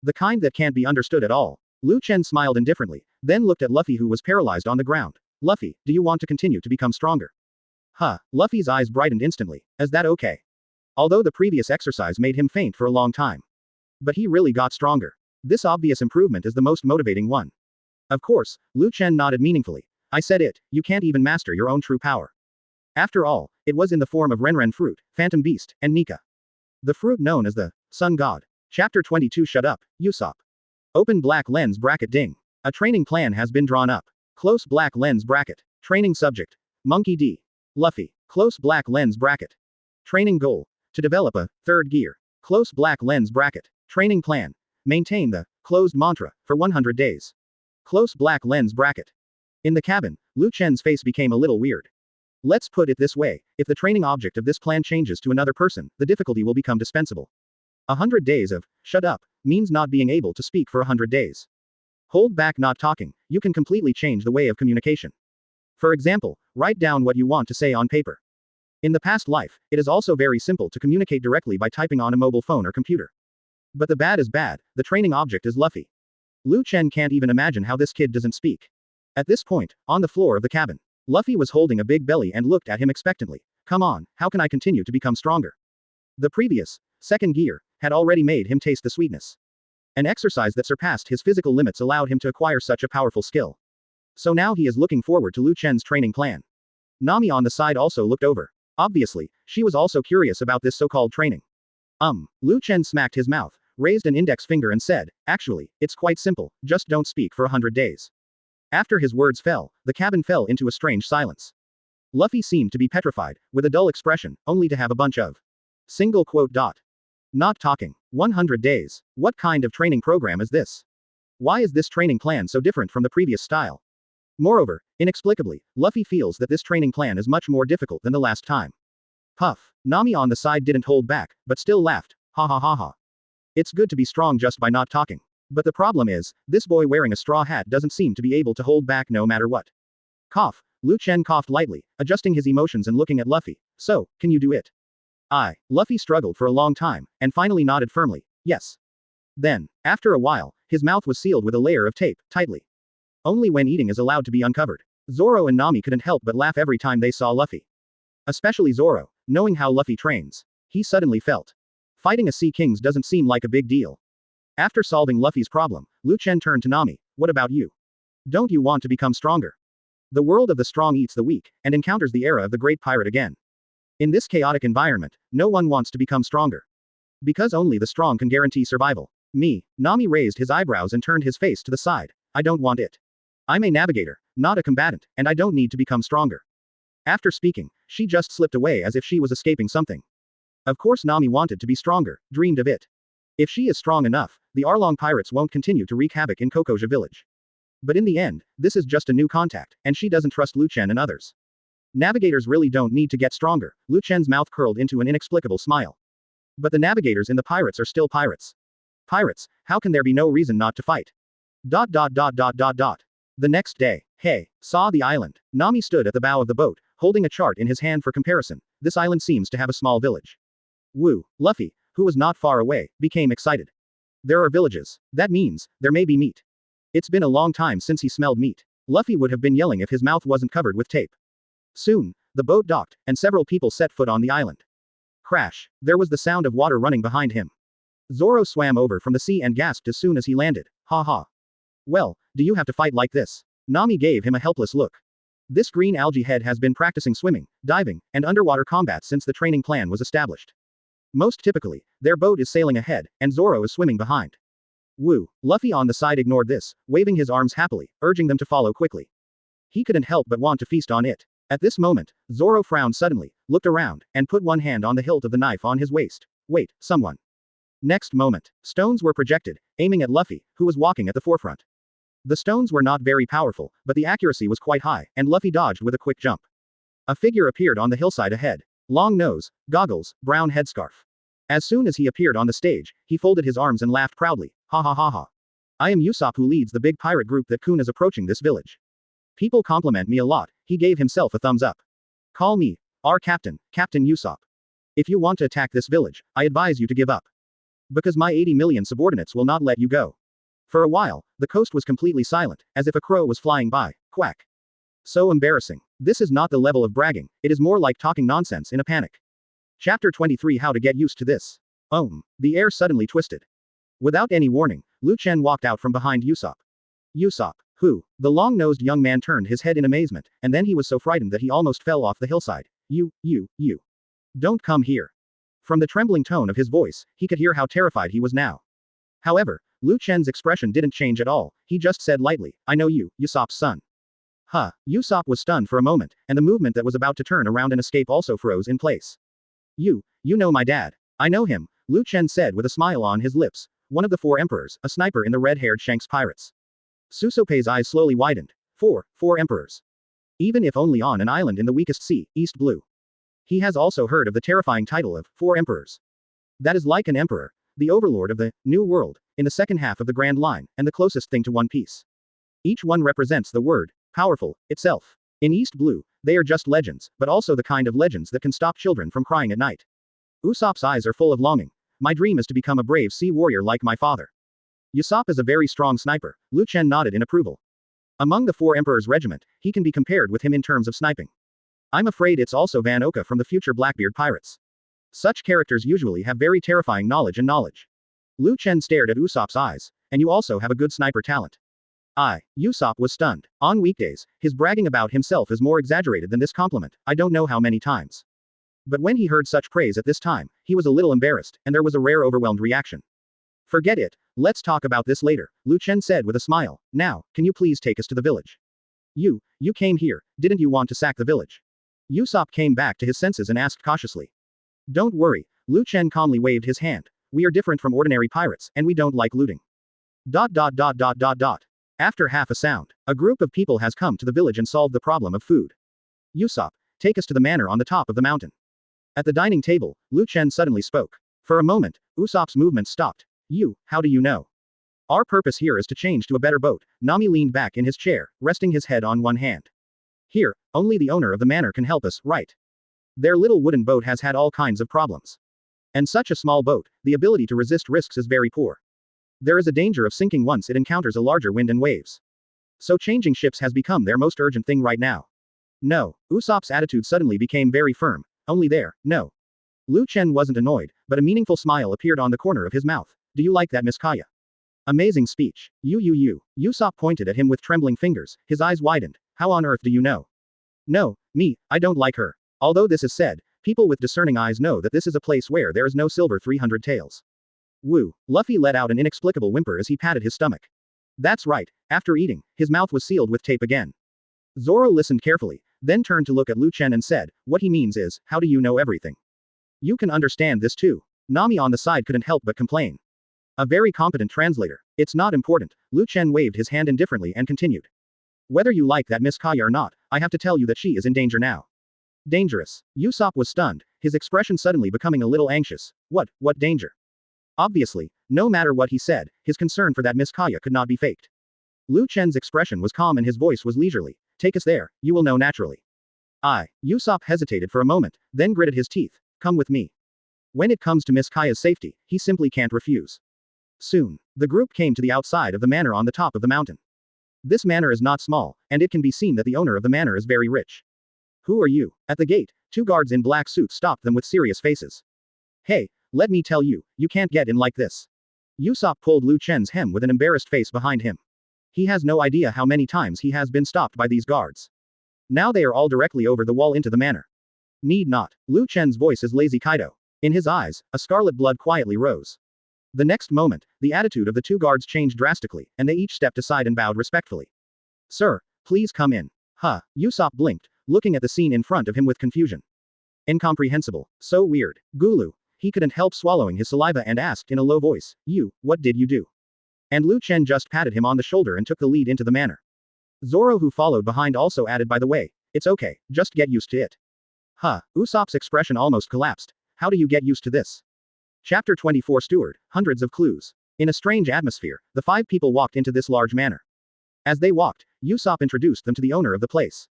The kind that can't be understood at all. Chen smiled indifferently, then looked at Luffy who was paralyzed on the ground. Luffy, do you want to continue to become stronger? Luffy's eyes brightened instantly. Is that okay? Although the previous exercise made him faint for a long time. But he really got stronger. This obvious improvement is the most motivating one. Of course, Chen nodded meaningfully. I said it, you can't even master your own true power. After all, it was in the form of Renren fruit, Phantom Beast, and Nika. The fruit known as the Sun God. Chapter 22. Shut up, Usopp. Open black lens bracket ding. A training plan has been drawn up. Close black lens bracket. Training subject. Monkey D. Luffy. Close black lens bracket. Training goal. To develop a third gear. Close black lens bracket. Training plan. Maintain the closed mantra for 100 days. Close black lens bracket. In the cabin, Chen's face became a little weird. Let's put it this way, if the training object of this plan changes to another person, the difficulty will become dispensable. 100 days of shut up means not being able to speak for 100 days. Hold back not talking, you can completely change the way of communication. For example, write down what you want to say on paper. In the past life, it is also very simple to communicate directly by typing on a mobile phone or computer. But the bad is bad, the training object is Luffy. Chen can't even imagine how this kid doesn't speak. At this point, on the floor of the cabin, Luffy was holding a big belly and looked at him expectantly. Come on, how can I continue to become stronger? The previous, second gear, had already made him taste the sweetness. An exercise that surpassed his physical limits allowed him to acquire such a powerful skill. So now he is looking forward to Chen's training plan. Nami on the side also looked over. Obviously, she was also curious about this so-called training. Chen smacked his mouth, raised an index finger and said, actually, it's quite simple, just don't speak for 100 days. After his words fell, the cabin fell into a strange silence. Luffy seemed to be petrified, with a dull expression, only to have a bunch of single quote dot. Not talking. 100 days. What kind of training program is this? Why is this training plan so different from the previous style? Moreover, inexplicably, Luffy feels that this training plan is much more difficult than the last time. Puff. Nami on the side didn't hold back, but still laughed. Ha ha ha ha. It's good to be strong just by not talking. But the problem is, this boy wearing a straw hat doesn't seem to be able to hold back no matter what. Cough. Chen coughed lightly, adjusting his emotions and looking at Luffy. So, can you do it? Luffy struggled for a long time, and finally nodded firmly. Yes. Then, after a while, his mouth was sealed with a layer of tape, tightly. Only when eating is allowed to be uncovered. Zoro and Nami couldn't help but laugh every time they saw Luffy. Especially Zoro, knowing how Luffy trains. He suddenly felt. Fighting a Sea Kings doesn't seem like a big deal. After solving Luffy's problem, Chen turned to Nami. What about you? Don't you want to become stronger? The world of the strong eats the weak, and encounters the era of the great pirate again. In this chaotic environment, no one wants to become stronger. Because only the strong can guarantee survival. Me. Nami raised his eyebrows and turned his face to the side. I don't want it. I'm a navigator, not a combatant, and I don't need to become stronger. After speaking, she just slipped away as if she was escaping something. Of course Nami wanted to be stronger, dreamed of it. If she is strong enough, the Arlong pirates won't continue to wreak havoc in Kokoja village. But in the end, this is just a new contact, and she doesn't trust Lu Chen and others. Navigators really don't need to get stronger. Lu Chen's mouth curled into an inexplicable smile. But the navigators in the pirates are still pirates. Pirates, how can there be no reason not to fight? The next day, Hey saw the island. Nami stood at the bow of the boat, holding a chart in his hand for comparison. This island seems to have a small village. Luffy, who was not far away, became excited. There are villages. That means, there may be meat. It's been a long time since he smelled meat. Luffy would have been yelling if his mouth wasn't covered with tape. Soon, the boat docked, and several people set foot on the island. Crash. There was the sound of water running behind him. Zoro swam over from the sea and gasped as soon as he landed. Ha ha. Well, do you have to fight like this? Nami gave him a helpless look. This green algae head has been practicing swimming, diving, and underwater combat since the training plan was established. Most typically, their boat is sailing ahead, and Zoro is swimming behind. Luffy on the side ignored this, waving his arms happily, urging them to follow quickly. He couldn't help but want to feast on it. At this moment, Zoro frowned suddenly, looked around, and put one hand on the hilt of the knife on his waist. Wait, someone. Next moment, stones were projected, aiming at Luffy, who was walking at the forefront. The stones were not very powerful, but the accuracy was quite high, and Luffy dodged with a quick jump. A figure appeared on the hillside ahead. Long nose, goggles, brown headscarf. As soon as he appeared on the stage, he folded his arms and laughed proudly. Ha ha ha ha. I am Usopp, who leads the big pirate group that Kun is approaching this village. People compliment me a lot. He gave himself a thumbs up. Call me our captain, Captain Usopp. If you want to attack this village, I advise you to give up. Because my 80 million subordinates will not let you go. For a while, the coast was completely silent, as if a crow was flying by. Quack. So embarrassing. This is not the level of bragging, it is more like talking nonsense in a panic. Chapter 23, How to Get Used to This. The air suddenly twisted. Without any warning, Lu Chen walked out from behind Usopp. Usopp, who? The long-nosed young man turned his head in amazement, and then he was so frightened that he almost fell off the hillside. You. Don't come here. From the trembling tone of his voice, he could hear how terrified he was now. However, Lu Chen's expression didn't change at all, he just said lightly, I know you, Usopp's son. Usopp was stunned for a moment, and the movement that was about to turn around and escape also froze in place. You know my dad. I know him, Lu Chen said with a smile on his lips, one of the 4 emperors, a sniper in the red-haired Shanks pirates. Susopei's eyes slowly widened. 4 emperors. Even if only on an island in the weakest sea, East Blue. He has also heard of the terrifying title of 4 emperors. That is like an emperor, the overlord of the New World, in the second half of the Grand Line, and the closest thing to One Piece. Each one represents the word, powerful, itself. In East Blue, they are just legends, but also the kind of legends that can stop children from crying at night. Usopp's eyes are full of longing. My dream is to become a brave sea warrior like my father. Usopp is a very strong sniper, Lu Chen nodded in approval. Among the 4 emperors' regiment, he can be compared with him in terms of sniping. I'm afraid it's also Van Oka from the future Blackbeard pirates. Such characters usually have very terrifying knowledge. Lu Chen stared at Usopp's eyes, and you also have a good sniper talent. Usopp was stunned. On weekdays, his bragging about himself is more exaggerated than this compliment, I don't know how many times. But when he heard such praise at this time, he was a little embarrassed, and there was a rare overwhelmed reaction. Forget it, let's talk about this later, Lu Chen said with a smile. Now, can you please take us to the village? You came here, didn't you want to sack the village? Usopp came back to his senses and asked cautiously. Don't worry, Lu Chen calmly waved his hand. We are different from ordinary pirates, and we don't like looting. After half a sound, a group of people has come to the village and solved the problem of food. Usopp, take us to the manor on the top of the mountain. At the dining table, Lu Chen suddenly spoke. For a moment, Usopp's movement stopped. How do you know? Our purpose here is to change to a better boat. Nami leaned back in his chair, resting his head on one hand. Here, only the owner of the manor can help us, right? Their little wooden boat has had all kinds of problems. And such a small boat, the ability to resist risks is very poor. There is a danger of sinking once it encounters a larger wind and waves. So changing ships has become their most urgent thing right now. No, Usopp's attitude suddenly became very firm. Only there, no. Lu Chen wasn't annoyed, but a meaningful smile appeared on the corner of his mouth. Do you like that, Miss Kaya? Amazing speech. Usopp pointed at him with trembling fingers, his eyes widened. How on earth do you know? No, I don't like her. Although this is said, people with discerning eyes know that this is a place where there is no silver 300 taels. Luffy let out an inexplicable whimper as he patted his stomach. That's right, after eating, his mouth was sealed with tape again. Zoro listened carefully, then turned to look at Lu Chen and said, what he means is, how do you know everything? You can understand this too. Nami on the side couldn't help but complain. A very competent translator. It's not important. Lu Chen waved his hand indifferently and continued. Whether you like that Miss Kaya or not, I have to tell you that she is in danger now. Dangerous. Usopp was stunned, his expression suddenly becoming a little anxious. What danger? Obviously, no matter what he said, his concern for that Miss Kaya could not be faked. Lu Chen's expression was calm and his voice was leisurely. Take us there, you will know naturally. Usopp hesitated for a moment, then gritted his teeth. Come with me. When it comes to Miss Kaya's safety, he simply can't refuse. Soon, the group came to the outside of the manor on the top of the mountain. This manor is not small, and it can be seen that the owner of the manor is very rich. Who are you? At the gate, two guards in black suits stopped them with serious faces. Hey, let me tell you, you can't get in like this. Usopp pulled Lu Chen's hem with an embarrassed face behind him. He has no idea how many times he has been stopped by these guards. Now they are all directly over the wall into the manor. Need not. Lu Chen's voice is lazy Kaido. In his eyes, a scarlet blood quietly rose. The next moment, the attitude of the two guards changed drastically, and they each stepped aside and bowed respectfully. Sir, please come in. Usopp blinked, looking at the scene in front of him with confusion. Incomprehensible. So weird. Gulu. He couldn't help swallowing his saliva and asked in a low voice, what did you do? And Lu Chen just patted him on the shoulder and took the lead into the manor. Zoro, who followed behind, also added, by the way, it's okay, just get used to it. Usopp's expression almost collapsed. How do you get used to this? Chapter 24 Steward, Hundreds of Clues. In a strange atmosphere, the five people walked into this large manor. As they walked, Usopp introduced them to the owner of the place.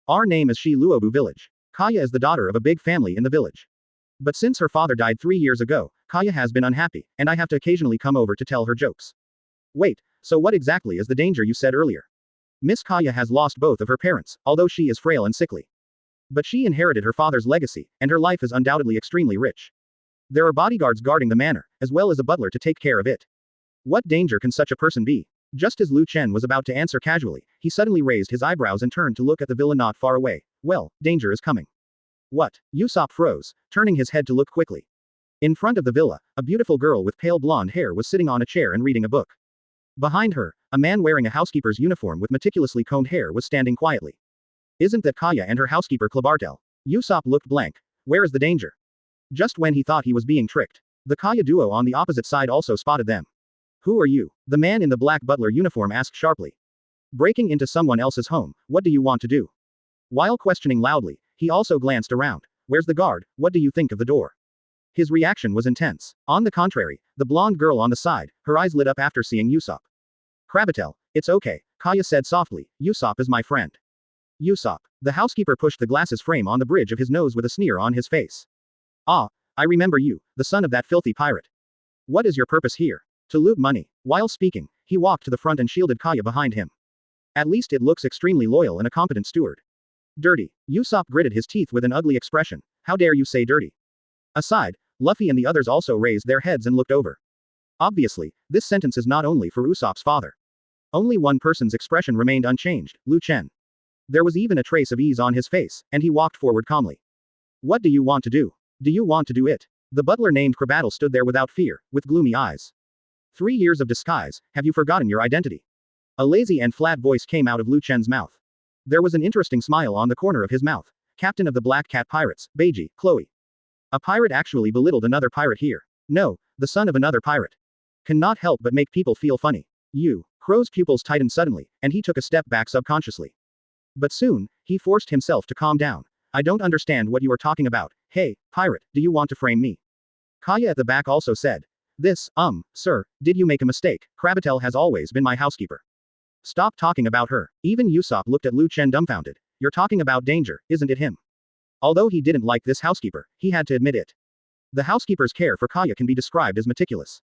Our name is Shi Luobu village. Kaya is the daughter of a big family in the village. But since her father died 3 years ago, Kaya has been unhappy, and I have to occasionally come over to tell her jokes. Wait, so what exactly is the danger you said earlier? Miss Kaya has lost both of her parents, although she is frail and sickly. But she inherited her father's legacy, and her life is undoubtedly extremely rich. There are bodyguards guarding the manor, as well as a butler to take care of it. What danger can such a person be? Just as Lu Chen was about to answer casually, he suddenly raised his eyebrows and turned to look at the villa not far away. Well, danger is coming. What? Usopp froze, turning his head to look quickly. In front of the villa, a beautiful girl with pale blonde hair was sitting on a chair and reading a book. Behind her, a man wearing a housekeeper's uniform with meticulously combed hair was standing quietly. Isn't that Kaya and her housekeeper Klabartel? Usopp looked blank. Where is the danger? Just when he thought he was being tricked, the Kaya duo on the opposite side also spotted them. Who are you? The man in the black butler uniform asked sharply. Breaking into someone else's home, what do you want to do? While questioning loudly, he also glanced around. Where's the guard? What do you think of the door? His reaction was intense. On the contrary, the blonde girl on the side, her eyes lit up after seeing Usopp. Krabatel, it's okay, Kaya said softly, Usopp is my friend. Usopp. The housekeeper pushed the glasses frame on the bridge of his nose with a sneer on his face. Ah, I remember you, the son of that filthy pirate. What is your purpose here? To loot money. While speaking, he walked to the front and shielded Kaya behind him. At least it looks extremely loyal and a competent steward. Dirty. Usopp gritted his teeth with an ugly expression. How dare you say dirty? Aside, Luffy and the others also raised their heads and looked over. Obviously, this sentence is not only for Usopp's father. Only one person's expression remained unchanged, Lu Chen. There was even a trace of ease on his face, and he walked forward calmly. What do you want to do? Do you want to do it? The butler named Krabatel stood there without fear, with gloomy eyes. 3 years of disguise, have you forgotten your identity? A lazy and flat voice came out of Lu Chen's mouth. There was an interesting smile on the corner of his mouth. Captain of the Black Cat Pirates, Beiji, Chloe. A pirate actually belittled another pirate here. No, the son of another pirate. Cannot help but make people feel funny. Crow's pupils tightened suddenly, and he took a step back subconsciously. But soon, he forced himself to calm down. I don't understand what you are talking about. Hey, pirate, do you want to frame me? Kaya at the back also said. Sir, did you make a mistake? Krabatel has always been my housekeeper. Stop talking about her. Even Usopp looked at Lu Chen dumbfounded. You're talking about danger, isn't it him? Although he didn't like this housekeeper, he had to admit it. The housekeeper's care for Kaya can be described as meticulous.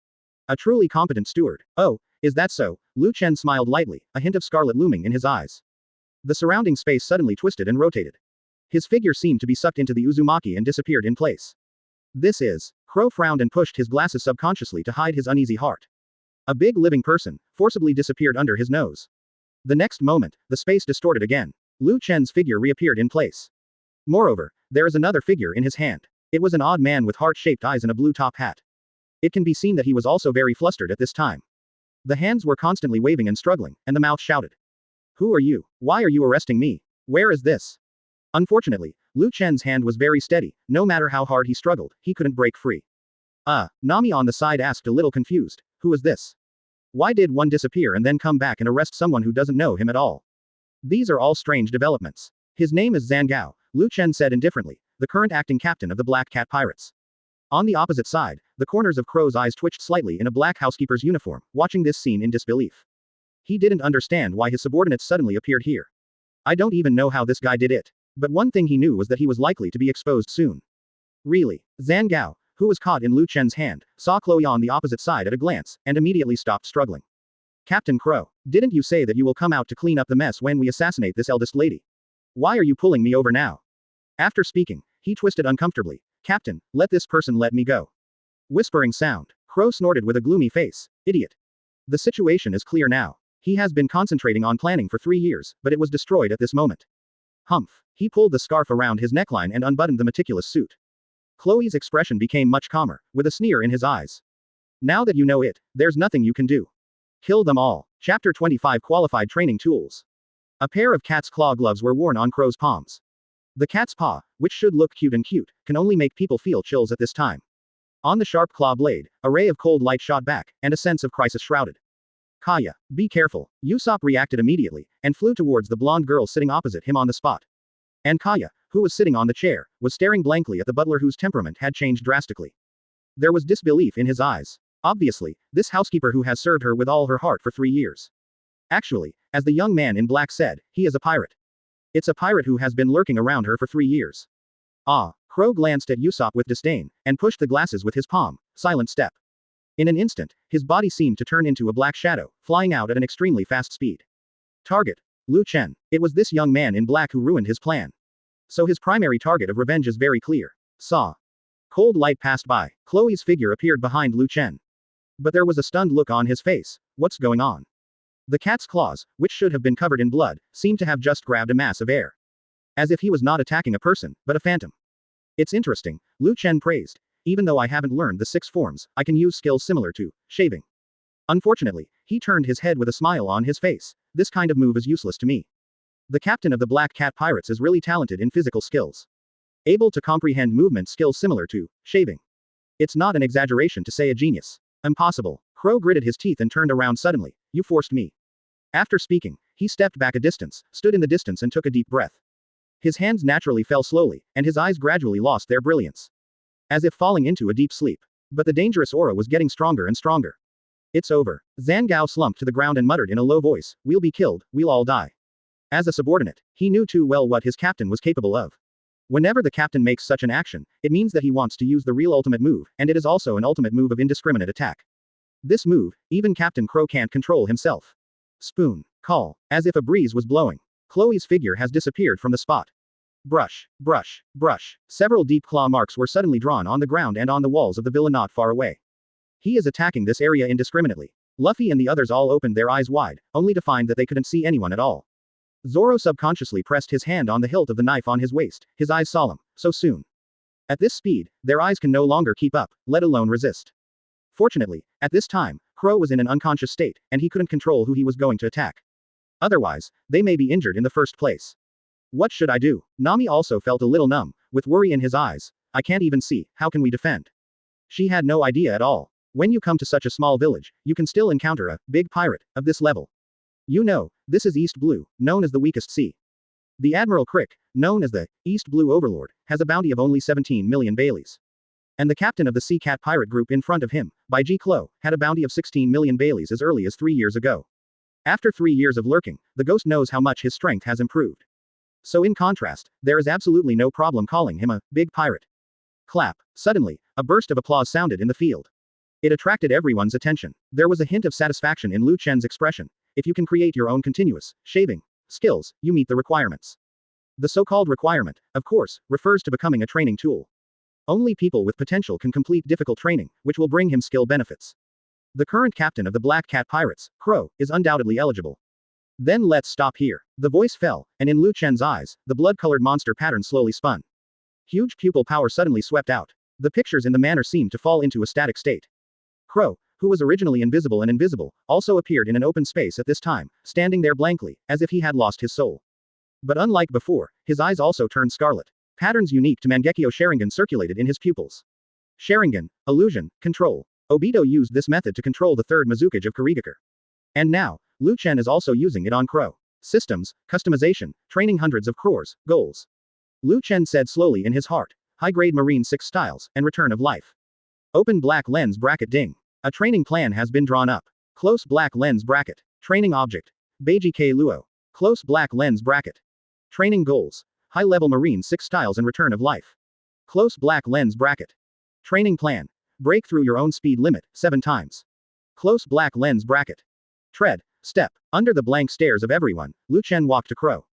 A truly competent steward. Oh, is that so? Lu Chen smiled lightly, a hint of scarlet looming in his eyes. The surrounding space suddenly twisted and rotated. His figure seemed to be sucked into the Uzumaki and disappeared in place. This is. Crow frowned and pushed his glasses subconsciously to hide his uneasy heart. A big living person, forcibly disappeared under his nose. The next moment, the space distorted again. Lu Chen's figure reappeared in place. Moreover, there is another figure in his hand. It was an odd man with heart-shaped eyes and a blue top hat. It can be seen that he was also very flustered at this time. The hands were constantly waving and struggling, and the mouth shouted. Who are you? Why are you arresting me? Where is this? Unfortunately, Lu Chen's hand was very steady, no matter how hard he struggled, he couldn't break free. Nami on the side asked a little confused. Who is this? Why did one disappear and then come back and arrest someone who doesn't know him at all? These are all strange developments. His name is Zangao, Chen said indifferently, the current acting captain of the Black Cat Pirates. On the opposite side, the corners of Crow's eyes twitched slightly in a black housekeeper's uniform, watching this scene in disbelief. He didn't understand why his subordinates suddenly appeared here. I don't even know how this guy did it. But one thing he knew was that he was likely to be exposed soon. Really? Zangao, who was caught in Chen's hand, saw Chloe on the opposite side at a glance, and immediately stopped struggling. Captain Crow, didn't you say that you will come out to clean up the mess when we assassinate this eldest lady? Why are you pulling me over now? After speaking, he twisted uncomfortably. Captain, let this person let me go. Whispering sound. Crow snorted with a gloomy face. Idiot. The situation is clear now. He has been concentrating on planning for 3 years, but it was destroyed at this moment. Humph. He pulled the scarf around his neckline and unbuttoned the meticulous suit. Chloe's expression became much calmer, with a sneer in his eyes. Now that you know it, there's nothing you can do. Kill them all. Chapter 25 Qualified Training Tools. A pair of cat's claw gloves were worn on Crow's palms. The cat's paw, which should look cute, can only make people feel chills at this time. On the sharp claw blade, a ray of cold light shot back, and a sense of crisis shrouded. Kaya, be careful. Usopp reacted immediately, and flew towards the blonde girl sitting opposite him on the spot. And Kaya, who was sitting on the chair, was staring blankly at the butler whose temperament had changed drastically. There was disbelief in his eyes. Obviously, this housekeeper who has served her with all her heart for 3 years. Actually, as the young man in black said, he is a pirate. It's a pirate who has been lurking around her for 3 years. Ah, Crow glanced at Usopp with disdain, and pushed the glasses with his palm, silent step. In an instant, his body seemed to turn into a black shadow, flying out at an extremely fast speed. Target. Chen. It was this young man in black who ruined his plan. So his primary target of revenge is very clear. Saw. Cold light passed by. Chloe's figure appeared behind Chen. But there was a stunned look on his face. What's going on? The cat's claws, which should have been covered in blood, seemed to have just grabbed a mass of air. As if he was not attacking a person, but a phantom. It's interesting, Chen praised. Even though I haven't learned the 6 forms, I can use skills similar to shaving. Unfortunately, he turned his head with a smile on his face. This kind of move is useless to me. The captain of the Black Cat Pirates is really talented in physical skills. Able to comprehend movement skills similar to shaving. It's not an exaggeration to say a genius. Impossible. Crow gritted his teeth and turned around suddenly. You forced me. After speaking, he stepped back a distance, stood in the distance and took a deep breath. His hands naturally fell slowly, and his eyes gradually lost their brilliance. As if falling into a deep sleep. But the dangerous aura was getting stronger and stronger. It's over. Zangao slumped to the ground and muttered in a low voice, we'll be killed, we'll all die. As a subordinate, he knew too well what his captain was capable of. Whenever the captain makes such an action, it means that he wants to use the real ultimate move, and it is also an ultimate move of indiscriminate attack. This move, even Captain Crow can't control himself. Spoon. Call. As if a breeze was blowing. Chloe's figure has disappeared from the spot. Brush, brush, brush. Several deep claw marks were suddenly drawn on the ground and on the walls of the villa not far away. He is attacking this area indiscriminately. Luffy and the others all opened their eyes wide, only to find that they couldn't see anyone at all. Zoro subconsciously pressed his hand on the hilt of the knife on his waist, his eyes solemn. So soon. At this speed, their eyes can no longer keep up, let alone resist. Fortunately, at this time, Crow was in an unconscious state, and he couldn't control who he was going to attack. Otherwise, they may be injured in the first place. What should I do? Nami also felt a little numb, with worry in his eyes. I can't even see, how can we defend? She had no idea at all. When you come to such a small village, you can still encounter a big pirate of this level. You know, this is East Blue, known as the weakest sea. The Admiral Crick, known as the East Blue Overlord, has a bounty of only 17 million Baileys. And the captain of the Sea Cat pirate group in front of him, by G. Klo, had a bounty of 16 million Baileys as early as 3 years ago. After 3 years of lurking, the ghost knows how much his strength has improved. So in contrast, there is absolutely no problem calling him a big pirate. Clap. Suddenly, a burst of applause sounded in the field. It attracted everyone's attention. There was a hint of satisfaction in Chen's expression. If you can create your own continuous shaving skills, you meet the requirements. The so-called requirement, of course, refers to becoming a training tool. Only people with potential can complete difficult training, which will bring him skill benefits. The current captain of the Black Cat Pirates, Crow, is undoubtedly eligible. Then let's stop here. The voice fell, and in Chen's eyes, the blood-colored monster pattern slowly spun. Huge pupil power suddenly swept out. The pictures in the manner seemed to fall into a static state. Crow, who was originally invisible, also appeared in an open space at this time, standing there blankly, as if he had lost his soul. But unlike before, his eyes also turned scarlet. Patterns unique to Mangekyo Sharingan circulated in his pupils. Sharingan, illusion, control. Obito used this method to control the third Mizukage of Kurigakure. And now, Chen is also using it on Kuro. Systems, customization, training hundreds of crores, goals. Chen said slowly in his heart. High-grade Marine 6 styles, and return of life. Open black lens bracket ding. A training plan has been drawn up. Close black lens bracket. Training object. Beiji K Luo. Close black lens bracket. Training goals. High-level Marine 6 styles and return of life. Close black lens bracket. Training plan. Break through your own speed limit, 7 times. Close black lens bracket. Tread, step. Under the blank stares of everyone, Chen walked to Kuro.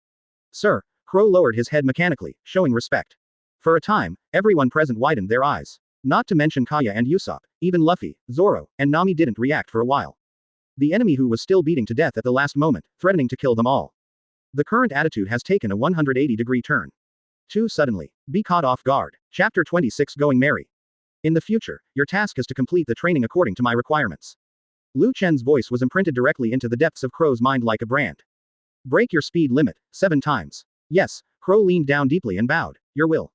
Sir. Kuro lowered his head mechanically, showing respect. For a time, everyone present widened their eyes. Not to mention Kaya and Usopp, even Luffy, Zoro, and Nami didn't react for a while. The enemy who was still beating to death at the last moment, threatening to kill them all. The current attitude has taken a 180-degree turn. Too suddenly. Be caught off guard. Chapter 26 Going Merry. In the future, your task is to complete the training according to my requirements. Chen's voice was imprinted directly into the depths of Kuro's mind like a brand. Break your speed limit, 7 times. Yes, Kuro leaned down deeply and bowed. Your will.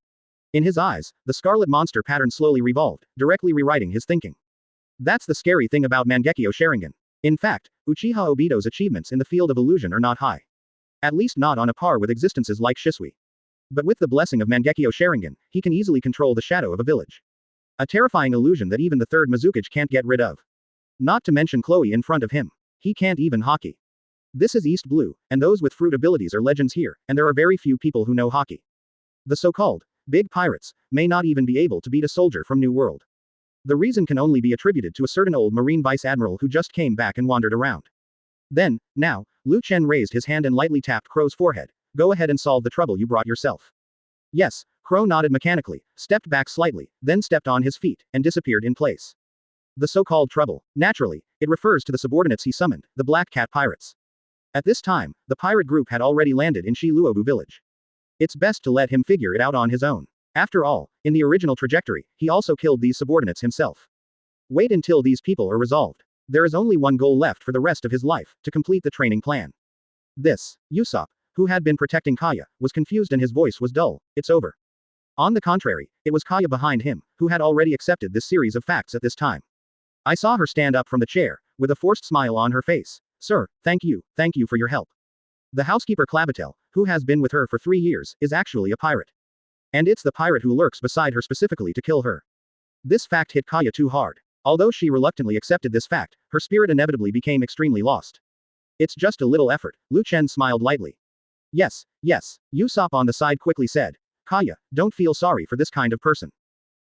In his eyes, the scarlet monster pattern slowly revolved, directly rewriting his thinking. That's the scary thing about Mangekyo Sharingan. In fact, Uchiha Obito's achievements in the field of illusion are not high. At least not on a par with existences like Shisui. But with the blessing of Mangekyo Sharingan, he can easily control the shadow of a village. A terrifying illusion that even the third Mizukage can't get rid of. Not to mention Chloe in front of him. He can't even hockey. This is East Blue, and those with fruit abilities are legends here, and there are very few people who know hockey. The so-called big pirates may not even be able to beat a soldier from New World. The reason can only be attributed to a certain old Marine Vice Admiral who just came back and wandered around. Then, now, Chen raised his hand and lightly tapped Kuro's forehead. Go ahead and solve the trouble you brought yourself. Yes, Kuro nodded mechanically, stepped back slightly, then stepped on his feet, and disappeared in place. The so-called trouble. Naturally, it refers to the subordinates he summoned, the Black Cat Pirates. At this time, the pirate group had already landed in Shiluobu village. It's best to let him figure it out on his own. After all, in the original trajectory, he also killed these subordinates himself. Wait until these people are resolved. There is only one goal left for the rest of his life, to complete the training plan. This, Usopp, who had been protecting Kaya, was confused and his voice was dull. It's over. On the contrary, it was Kaya behind him, who had already accepted this series of facts at this time. I saw her stand up from the chair, with a forced smile on her face. Sir, thank you for your help. The housekeeper Clavitel, who has been with her for 3 years, is actually a pirate. And it's the pirate who lurks beside her specifically to kill her. This fact hit Kaya too hard. Although she reluctantly accepted this fact, her spirit inevitably became extremely lost. It's just a little effort, Chen smiled lightly. Yes, Usopp on the side quickly said. Kaya, don't feel sorry for this kind of person.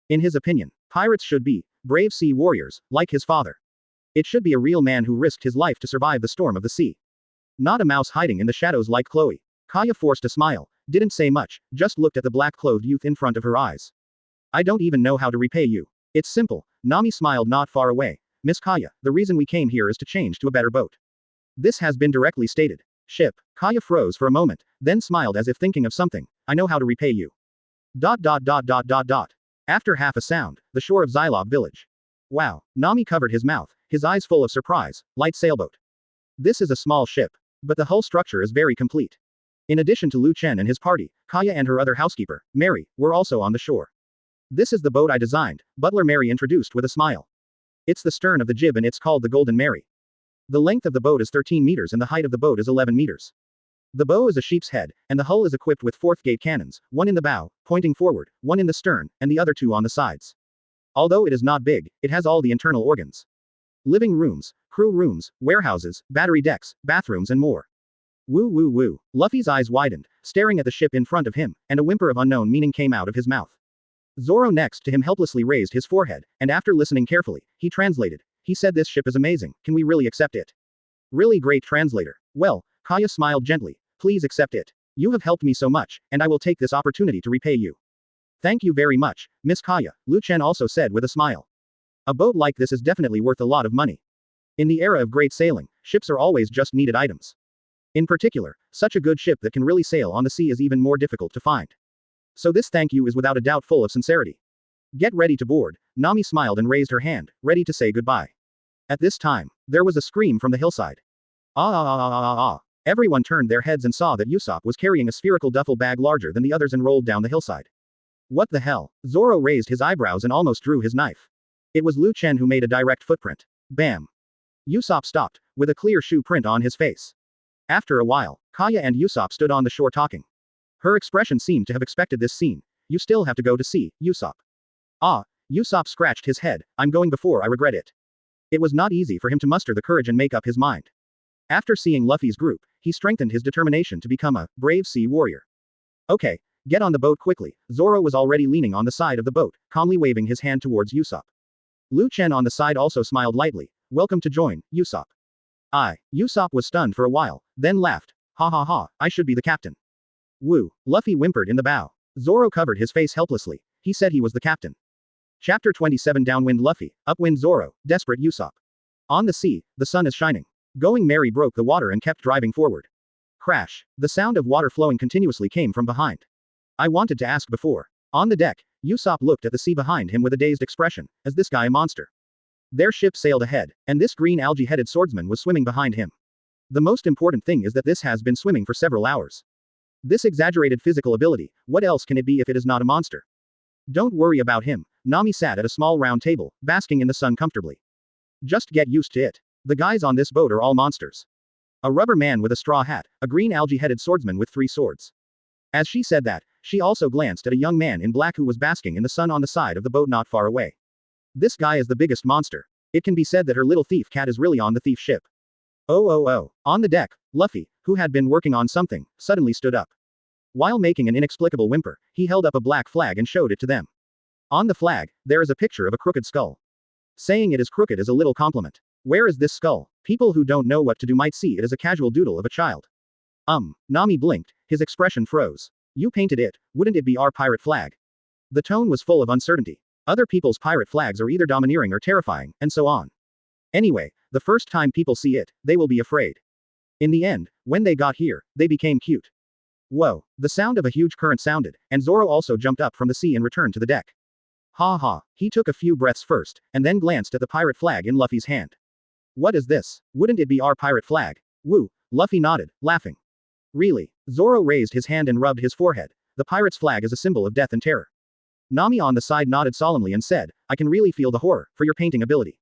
In his opinion, pirates should be brave sea warriors, like his father. It should be a real man who risked his life to survive the storm of the sea. Not a mouse hiding in the shadows like Chloe. Kaya forced a smile, didn't say much, just looked at the black-clothed youth in front of her eyes. I don't even know how to repay you. It's simple. Nami smiled not far away. Miss Kaya, the reason we came here is to change to a better boat. This has been directly stated. Ship. Kaya froze for a moment, then smiled as if thinking of something. I know how to repay you. ... After half a sound, the shore of Xylob village. Wow. Nami covered his mouth, his eyes full of surprise. Light sailboat. This is a small ship. But the hull structure is very complete. In addition to Chen and his party, Kaya and her other housekeeper, Mary, were also on the shore. This is the boat I designed, Butler Mary introduced with a smile. It's the stern of the jib and it's called the Golden Mary. The length of the boat is 13 meters and the height of the boat is 11 meters. The bow is a sheep's head, and the hull is equipped with 4th gate cannons, one in the bow, pointing forward, one in the stern, and the other 2 on the sides. Although it is not big, it has all the internal organs. Living rooms, crew rooms, warehouses, battery decks, bathrooms and more. Woo woo woo. Luffy's eyes widened, staring at the ship in front of him, and a whimper of unknown meaning came out of his mouth. Zoro next to him helplessly raised his forehead, and after listening carefully, he translated. He said this ship is amazing, can we really accept it? Really great translator. Well, Kaya smiled gently, please accept it. You have helped me so much, and I will take this opportunity to repay you. Thank you very much, Miss Kaya, Chen also said with a smile. A boat like this is definitely worth a lot of money. In the era of great sailing, ships are always just needed items. In particular, such a good ship that can really sail on the sea is even more difficult to find. So this thank you is without a doubt full of sincerity. Get ready to board. Nami smiled and raised her hand, ready to say goodbye. At this time, there was a scream from the hillside. Ah. Everyone turned their heads and saw that Usopp was carrying a spherical duffel bag larger than the others and rolled down the hillside. What the hell? Zoro raised his eyebrows and almost drew his knife. It was Lu Chen who made a direct footprint. Bam. Usopp stopped, with a clear shoe print on his face. After a while, Kaya and Usopp stood on the shore talking. Her expression seemed to have expected this scene. You still have to go to sea, Usopp. Ah, Usopp scratched his head, I'm going before I regret it. It was not easy for him to muster the courage and make up his mind. After seeing Luffy's group, he strengthened his determination to become a brave sea warrior. Okay, get on the boat quickly. Zoro was already leaning on the side of the boat, calmly waving his hand towards Usopp. Lu Chen on the side also smiled lightly. Welcome to join, Usopp. Usopp was stunned for a while, then laughed. Ha ha ha, I should be the captain. Woo, Luffy whimpered in the bow. Zoro covered his face helplessly. He said he was the captain. Chapter 27 Downwind Luffy, Upwind Zoro, Desperate Usopp. On the sea, the sun is shining. Going Merry broke the water and kept driving forward. Crash. The sound of water flowing continuously came from behind. I wanted to ask before. On the deck, Usopp looked at the sea behind him with a dazed expression. Is this guy a monster? Their ship sailed ahead, and this green algae-headed swordsman was swimming behind him. The most important thing is that this has been swimming for several hours. This exaggerated physical ability, what else can it be if it is not a monster? Don't worry about him. Nami sat at a small round table, basking in the sun comfortably. Just get used to it. The guys on this boat are all monsters. A rubber man with a straw hat, a green algae-headed swordsman with 3 swords. As she said that, she also glanced at a young man in black who was basking in the sun on the side of the boat not far away. This guy is the biggest monster. It can be said that her little thief cat is really on the thief ship. Oh. On the deck, Luffy, who had been working on something, suddenly stood up. While making an inexplicable whimper, he held up a black flag and showed it to them. On the flag, there is a picture of a crooked skull. Saying it is crooked is a little compliment. Where is this skull? People who don't know what to do might see it as a casual doodle of a child. Nami blinked, his expression froze. You painted it, wouldn't it be our pirate flag? The tone was full of uncertainty. Other people's pirate flags are either domineering or terrifying, and so on. Anyway, the first time people see it, they will be afraid. In the end, when they got here, they became cute. Whoa, the sound of a huge current sounded, and Zoro also jumped up from the sea and returned to the deck. Ha ha, he took a few breaths first, and then glanced at the pirate flag in Luffy's hand. What is this? Wouldn't it be our pirate flag? Woo, Luffy nodded, laughing. Really? Zoro raised his hand and rubbed his forehead. The pirate's flag is a symbol of death and terror. Nami on the side nodded solemnly and said, I can really feel the horror, for your painting ability.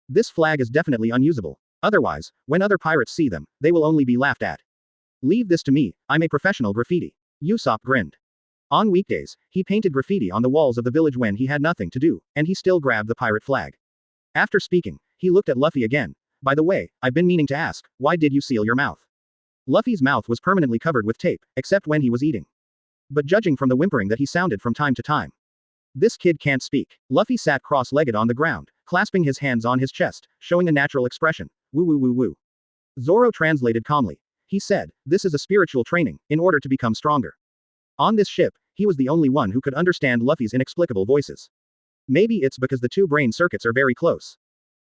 This flag is definitely unusable. Otherwise, when other pirates see them, they will only be laughed at. Leave this to me, I'm a professional graffiti. Usopp grinned. On weekdays, he painted graffiti on the walls of the village when he had nothing to do, and he still grabbed the pirate flag. After speaking, he looked at Luffy again. By the way, I've been meaning to ask, why did you seal your mouth? Luffy's mouth was permanently covered with tape, except when he was eating. But judging from the whimpering that he sounded from time to time. This kid can't speak. Luffy sat cross-legged on the ground, clasping his hands on his chest, showing a natural expression. Woo woo woo woo. Zoro translated calmly. He said, this is a spiritual training, in order to become stronger. On this ship, he was the only one who could understand Luffy's inexplicable voices. Maybe it's because the 2 brain circuits are very close.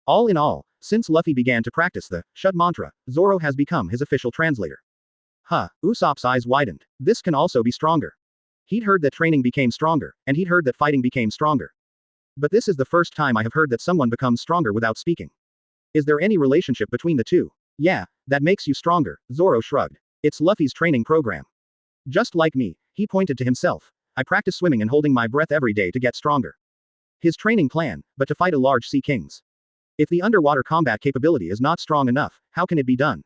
All in all, since Luffy began to practice the Shut mantra, Zoro has become his official translator. Usopp's eyes widened. This can also be stronger. He'd heard that training became stronger, and he'd heard that fighting became stronger. But this is the first time I have heard that someone becomes stronger without speaking. Is there any relationship between the two? Yeah, that makes you stronger, Zoro shrugged. It's Luffy's training program. Just like me, he pointed to himself. I practice swimming and holding my breath every day to get stronger. His training plan, but to fight a large sea kings. If the underwater combat capability is not strong enough, how can it be done?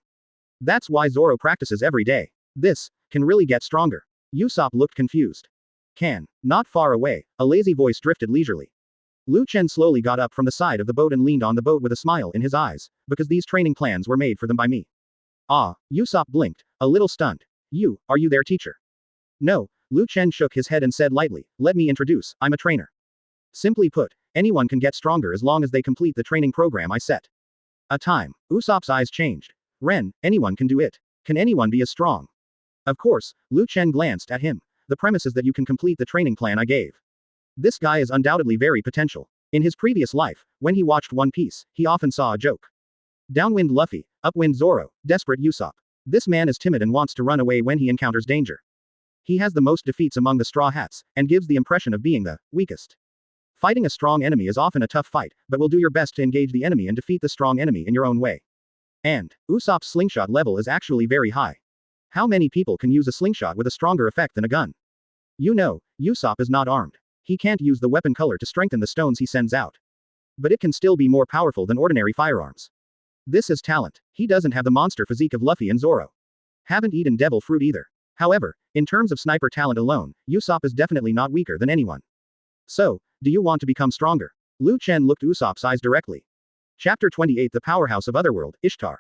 That's why Zoro practices every day. This can really get stronger. Usopp looked confused. Not far away, a lazy voice drifted leisurely. Lu Chen slowly got up from the side of the boat and leaned on the boat with a smile in his eyes, because these training plans were made for them by me. Usopp blinked, a little stunned. Are you their teacher? No, Lu Chen shook his head and said lightly, let me introduce, I'm a trainer. Simply put, anyone can get stronger as long as they complete the training program I set. Usopp's eyes changed. Anyone can do it. Can anyone be as strong? Of course, Lu Chen glanced at him. The premise is that you can complete the training plan I gave. This guy is undoubtedly very potential. In his previous life, when he watched One Piece, he often saw a joke. Downwind Luffy, upwind Zoro, desperate Usopp. This man is timid and wants to run away when he encounters danger. He has the most defeats among the Straw Hats, and gives the impression of being the weakest. Fighting a strong enemy is often a tough fight, but will do your best to engage the enemy and defeat the strong enemy in your own way. And Usopp's slingshot level is actually very high. How many people can use a slingshot with a stronger effect than a gun? Usopp is not armed. He can't use the weapon color to strengthen the stones he sends out. But it can still be more powerful than ordinary firearms. This is talent. He doesn't have the monster physique of Luffy and Zoro. Haven't eaten devil fruit either. However, in terms of sniper talent alone, Usopp is definitely not weaker than anyone. So, do you want to become stronger? Lu Chen looked Usopp's eyes directly. Chapter 28 The Powerhouse of Otherworld, Ishtar.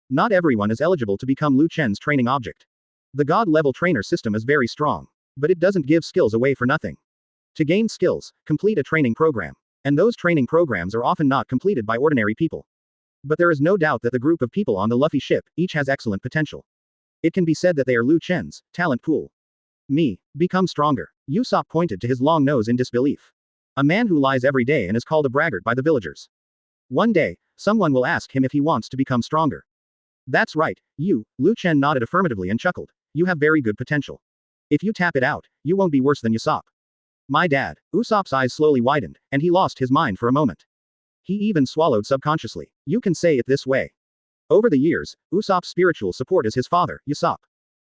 Not everyone is eligible to become Lu Chen's training object. The god-level trainer system is very strong. But it doesn't give skills away for nothing. To gain skills, complete a training program. And those training programs are often not completed by ordinary people. But there is no doubt that the group of people on the Luffy ship, each has excellent potential. It can be said that they are Lu Chen's talent pool. Me. Become stronger. Usopp pointed to his long nose in disbelief. A man who lies every day and is called a braggart by the villagers. One day, someone will ask him if he wants to become stronger. That's right, you. Lu Chen nodded affirmatively and chuckled. You have very good potential. If you tap it out, you won't be worse than Usopp. My dad. Usopp's eyes slowly widened, and he lost his mind for a moment. He even swallowed subconsciously. You can say it this way. Over the years, Usopp's spiritual support is his father, Usopp.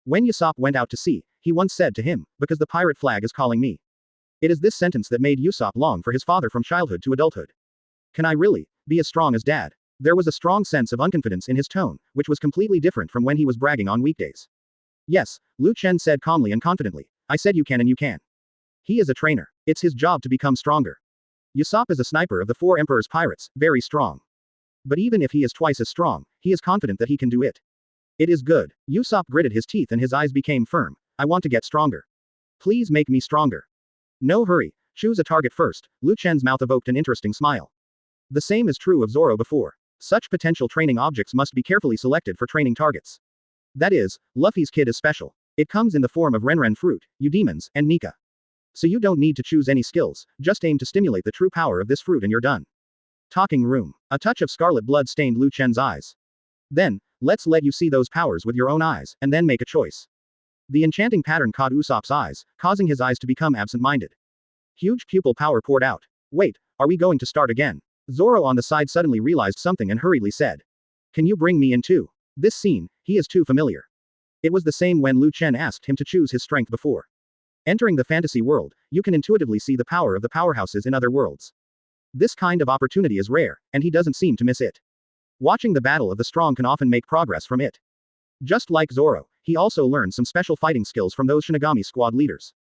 When Usopp went out to sea, he once said to him, because the pirate flag is calling me. It is this sentence that made Usopp long for his father from childhood to adulthood. Can I really be as strong as dad? There was a strong sense of unconfidence in his tone, which was completely different from when he was bragging on weekdays. Yes, Lu Chen said calmly and confidently. I said you can and you can. He is a trainer. It's his job to become stronger. Usopp is a sniper of the 4 Emperor's pirates, very strong. But even if he is twice as strong, he is confident that he can do it. It is good. Usopp gritted his teeth and his eyes became firm. I want to get stronger. Please make me stronger. No hurry. Choose a target first. Lu Chen's mouth evoked an interesting smile. The same is true of Zoro before. Such potential training objects must be carefully selected for training targets. That is, Luffy's kid is special. It comes in the form of Renren fruit, Eudemons, and Nika. So you don't need to choose any skills, just aim to stimulate the true power of this fruit and you're done. Talking room. A touch of scarlet blood stained Lu Chen's eyes. Then, let's let you see those powers with your own eyes, and then make a choice. The enchanting pattern caught Usopp's eyes, causing his eyes to become absent-minded. Huge pupil power poured out. Wait, are we going to start again? Zoro on the side suddenly realized something and hurriedly said. Can you bring me in too? This scene, he is too familiar. It was the same when Lu Chen asked him to choose his strength before. Entering the fantasy world, you can intuitively see the power of the powerhouses in other worlds. This kind of opportunity is rare, and he doesn't seem to miss it. Watching the battle of the strong can often make progress from it. Just like Zoro, he also learned some special fighting skills from those Shinigami squad leaders.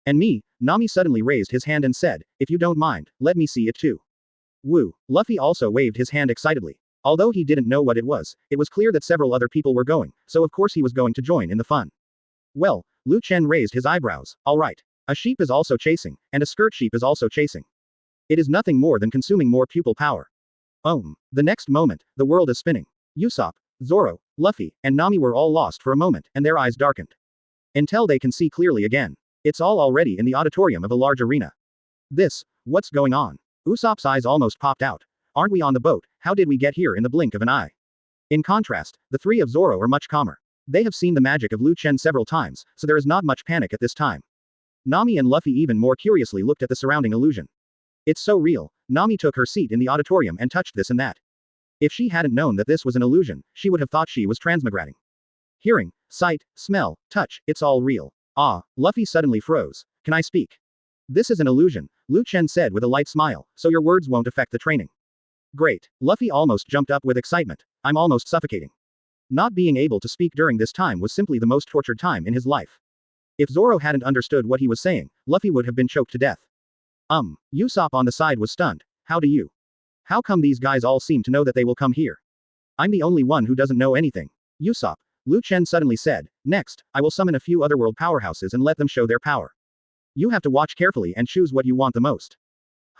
And me, Nami suddenly raised his hand and said, if you don't mind, let me see it too. Woo. Luffy also waved his hand excitedly. Although he didn't know what it was clear that several other people were going, so of course he was going to join in the fun. Well, Lu Chen raised his eyebrows. Alright. A sheep is also chasing, and a skirt sheep is also chasing. It is nothing more than consuming more pupil power. The next moment, the world is spinning. Usopp, Zoro, Luffy, and Nami were all lost for a moment, and their eyes darkened. Until they can see clearly again. It's all already in the auditorium of a large arena. What's going on? Usopp's eyes almost popped out. Aren't we on the boat? How did we get here in the blink of an eye? In contrast, the 3 of Zoro are much calmer. They have seen the magic of Lu Chen several times, so there is not much panic at this time. Nami and Luffy even more curiously looked at the surrounding illusion. It's so real. Nami took her seat in the auditorium and touched this and that. If she hadn't known that this was an illusion, she would have thought she was transmigrating. Hearing, sight, smell, touch, it's all real. Luffy suddenly froze. Can I speak? This is an illusion, Lu Chen said with a light smile, so your words won't affect the training. Great. Luffy almost jumped up with excitement. I'm almost suffocating. Not being able to speak during this time was simply the most tortured time in his life. If Zoro hadn't understood what he was saying, Luffy would have been choked to death. Usopp on the side was stunned. How come these guys all seem to know that they will come here? I'm the only one who doesn't know anything. Usopp, Lu Chen suddenly said. Next, I will summon a few otherworld powerhouses and let them show their power. You have to watch carefully and choose what you want the most.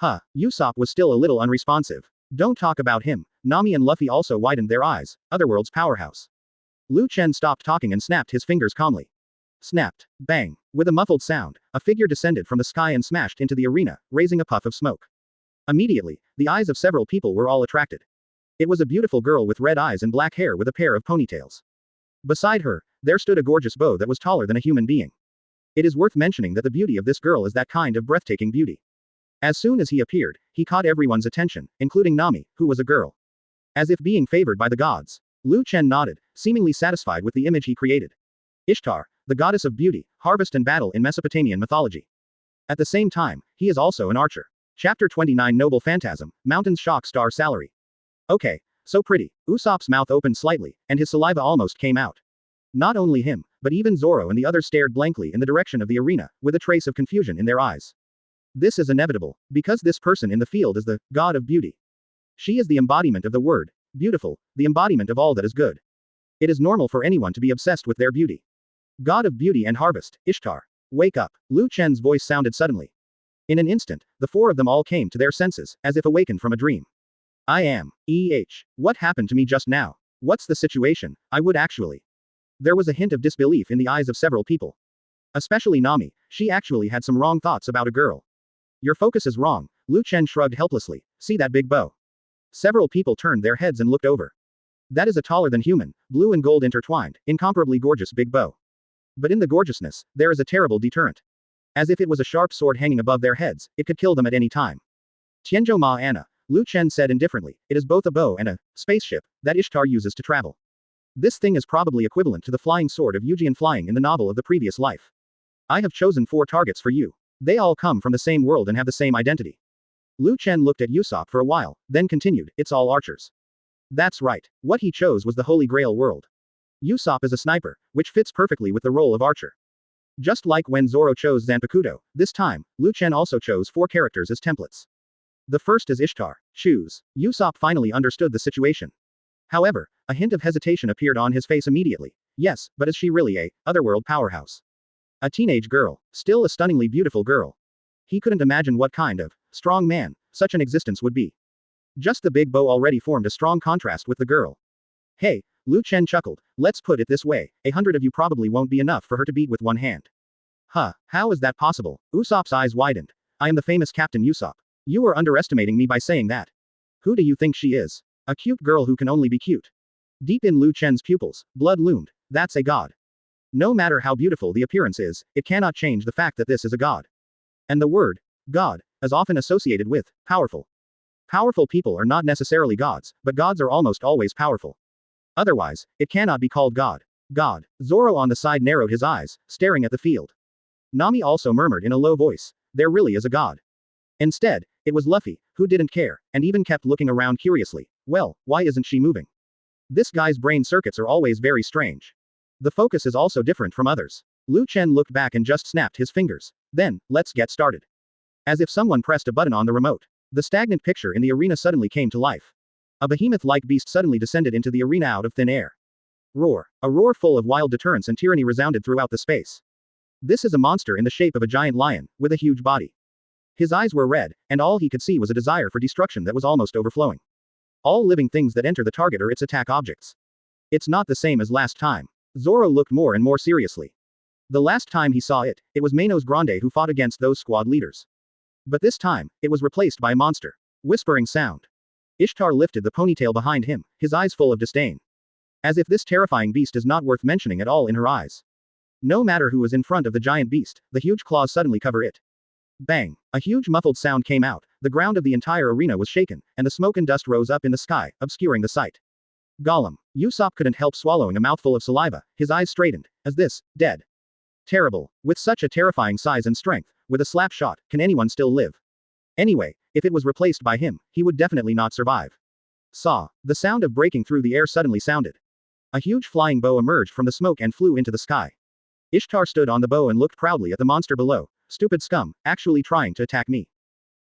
Usopp was still a little unresponsive. Don't talk about him. Nami and Luffy also widened their eyes. Otherworld's powerhouse. Lu Chen stopped talking and snapped his fingers calmly. Snapped. Bang. With a muffled sound, a figure descended from the sky and smashed into the arena, raising a puff of smoke. Immediately, the eyes of several people were all attracted. It was a beautiful girl with red eyes and black hair with a pair of ponytails. Beside her, there stood a gorgeous bow that was taller than a human being. It is worth mentioning that the beauty of this girl is that kind of breathtaking beauty. As soon as he appeared, he caught everyone's attention, including Nami, who was a girl. As if being favored by the gods. Lu Chen nodded, seemingly satisfied with the image he created. Ishtar, the goddess of beauty, harvest and battle in Mesopotamian mythology. At the same time, he is also an archer. Chapter 29 Noble Phantasm, Mountains Shock Star Salary. Okay, so pretty. Usopp's mouth opened slightly, and his saliva almost came out. Not only him, but even Zoro and the others stared blankly in the direction of the arena, with a trace of confusion in their eyes. This is inevitable, because this person in the field is the god of beauty. She is the embodiment of the word beautiful, the embodiment of all that is good. It is normal for anyone to be obsessed with their beauty. God of beauty and harvest, Ishtar. Wake up. Lu Chen's voice sounded suddenly. In an instant, the four of them all came to their senses, as if awakened from a dream. I am. What happened to me just now? What's the situation? I would actually. There was a hint of disbelief in the eyes of several people. Especially Nami, she actually had some wrong thoughts about a girl. Your focus is wrong, Lu Chen shrugged helplessly. See that big bow? Several people turned their heads and looked over. That is a taller than human, blue and gold intertwined, incomparably gorgeous big bow. But in the gorgeousness, there is a terrible deterrent. As if it was a sharp sword hanging above their heads, it could kill them at any time. Tianzhou Ma Anna, Lu Chen said indifferently, it is both a bow and a spaceship that Ishtar uses to travel. This thing is probably equivalent to the flying sword of Eugeon flying in the novel of the previous life. I have chosen 4 targets for you. They all come from the same world and have the same identity. Lu Chen looked at Usopp for a while, then continued, it's all archers. That's right. What he chose was the Holy Grail world. Usopp is a sniper, which fits perfectly with the role of archer. Just like when Zoro chose Zanpakuto, this time, Lu Chen also chose 4 characters as templates. The first is Ishtar. Choose. Usopp finally understood the situation. However, a hint of hesitation appeared on his face immediately. Yes, but is she really a otherworld powerhouse? A teenage girl, still a stunningly beautiful girl. He couldn't imagine what kind of strong man such an existence would be. Just the big bow already formed a strong contrast with the girl. Hey, Lu Chen chuckled, let's put it this way, 100 of you probably won't be enough for her to beat with one hand. Huh, how is that possible? Usopp's eyes widened. I am the famous Captain Usopp. You are underestimating me by saying that. Who do you think she is? A cute girl who can only be cute. Deep in Lu Chen's pupils, blood loomed. That's a god. No matter how beautiful the appearance is, it cannot change the fact that this is a god. And the word god is often associated with powerful. Powerful people are not necessarily gods, but gods are almost always powerful. Otherwise, it cannot be called God. God. Zoro on the side narrowed his eyes, staring at the field. Nami also murmured in a low voice, there really is a god. Instead, it was Luffy, who didn't care, and even kept looking around curiously. Well, why isn't she moving? This guy's brain circuits are always very strange. The focus is also different from others. Lu Chen looked back and just snapped his fingers. Then, let's get started. As if someone pressed a button on the remote. The stagnant picture in the arena suddenly came to life. A behemoth-like beast suddenly descended into the arena out of thin air. Roar. A roar full of wild deterrence and tyranny resounded throughout the space. This is a monster in the shape of a giant lion, with a huge body. His eyes were red, and all he could see was a desire for destruction that was almost overflowing. All living things that enter the target are its attack objects. It's not the same as last time. Zoro looked more and more seriously. The last time he saw it, it was Manos Grande who fought against those squad leaders. But this time, it was replaced by a monster. Whispering sound. Ishtar lifted the ponytail behind him, his eyes full of disdain. As if this terrifying beast is not worth mentioning at all in her eyes. No matter who was in front of the giant beast, the huge claws suddenly cover it. Bang! A huge muffled sound came out, the ground of the entire arena was shaken, and the smoke and dust rose up in the sky, obscuring the sight. Gollum. Usopp couldn't help swallowing a mouthful of saliva, his eyes straightened. As this, dead. Terrible. With such a terrifying size and strength, with a slap shot, can anyone still live? Anyway, if it was replaced by him, he would definitely not survive. Saw. The sound of breaking through the air suddenly sounded. A huge flying bow emerged from the smoke and flew into the sky. Ishtar stood on the bow and looked proudly at the monster below. Stupid scum, actually trying to attack me.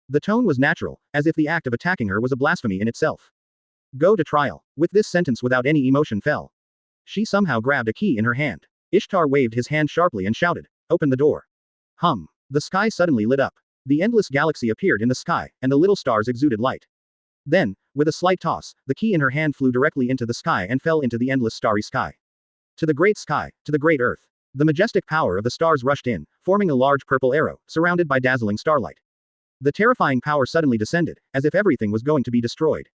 The tone was natural, as if the act of attacking her was a blasphemy in itself. Go to trial. With this sentence without any emotion fell. She somehow grabbed a key in her hand. Ishtar waved his hand sharply and shouted, open the door. Hum. The sky suddenly lit up. The endless galaxy appeared in the sky, and the little stars exuded light. Then, with a slight toss, the key in her hand flew directly into the sky and fell into the endless starry sky. To the great sky, to the great earth. The majestic power of the stars rushed in, forming a large purple arrow, surrounded by dazzling starlight. The terrifying power suddenly descended, as if everything was going to be destroyed.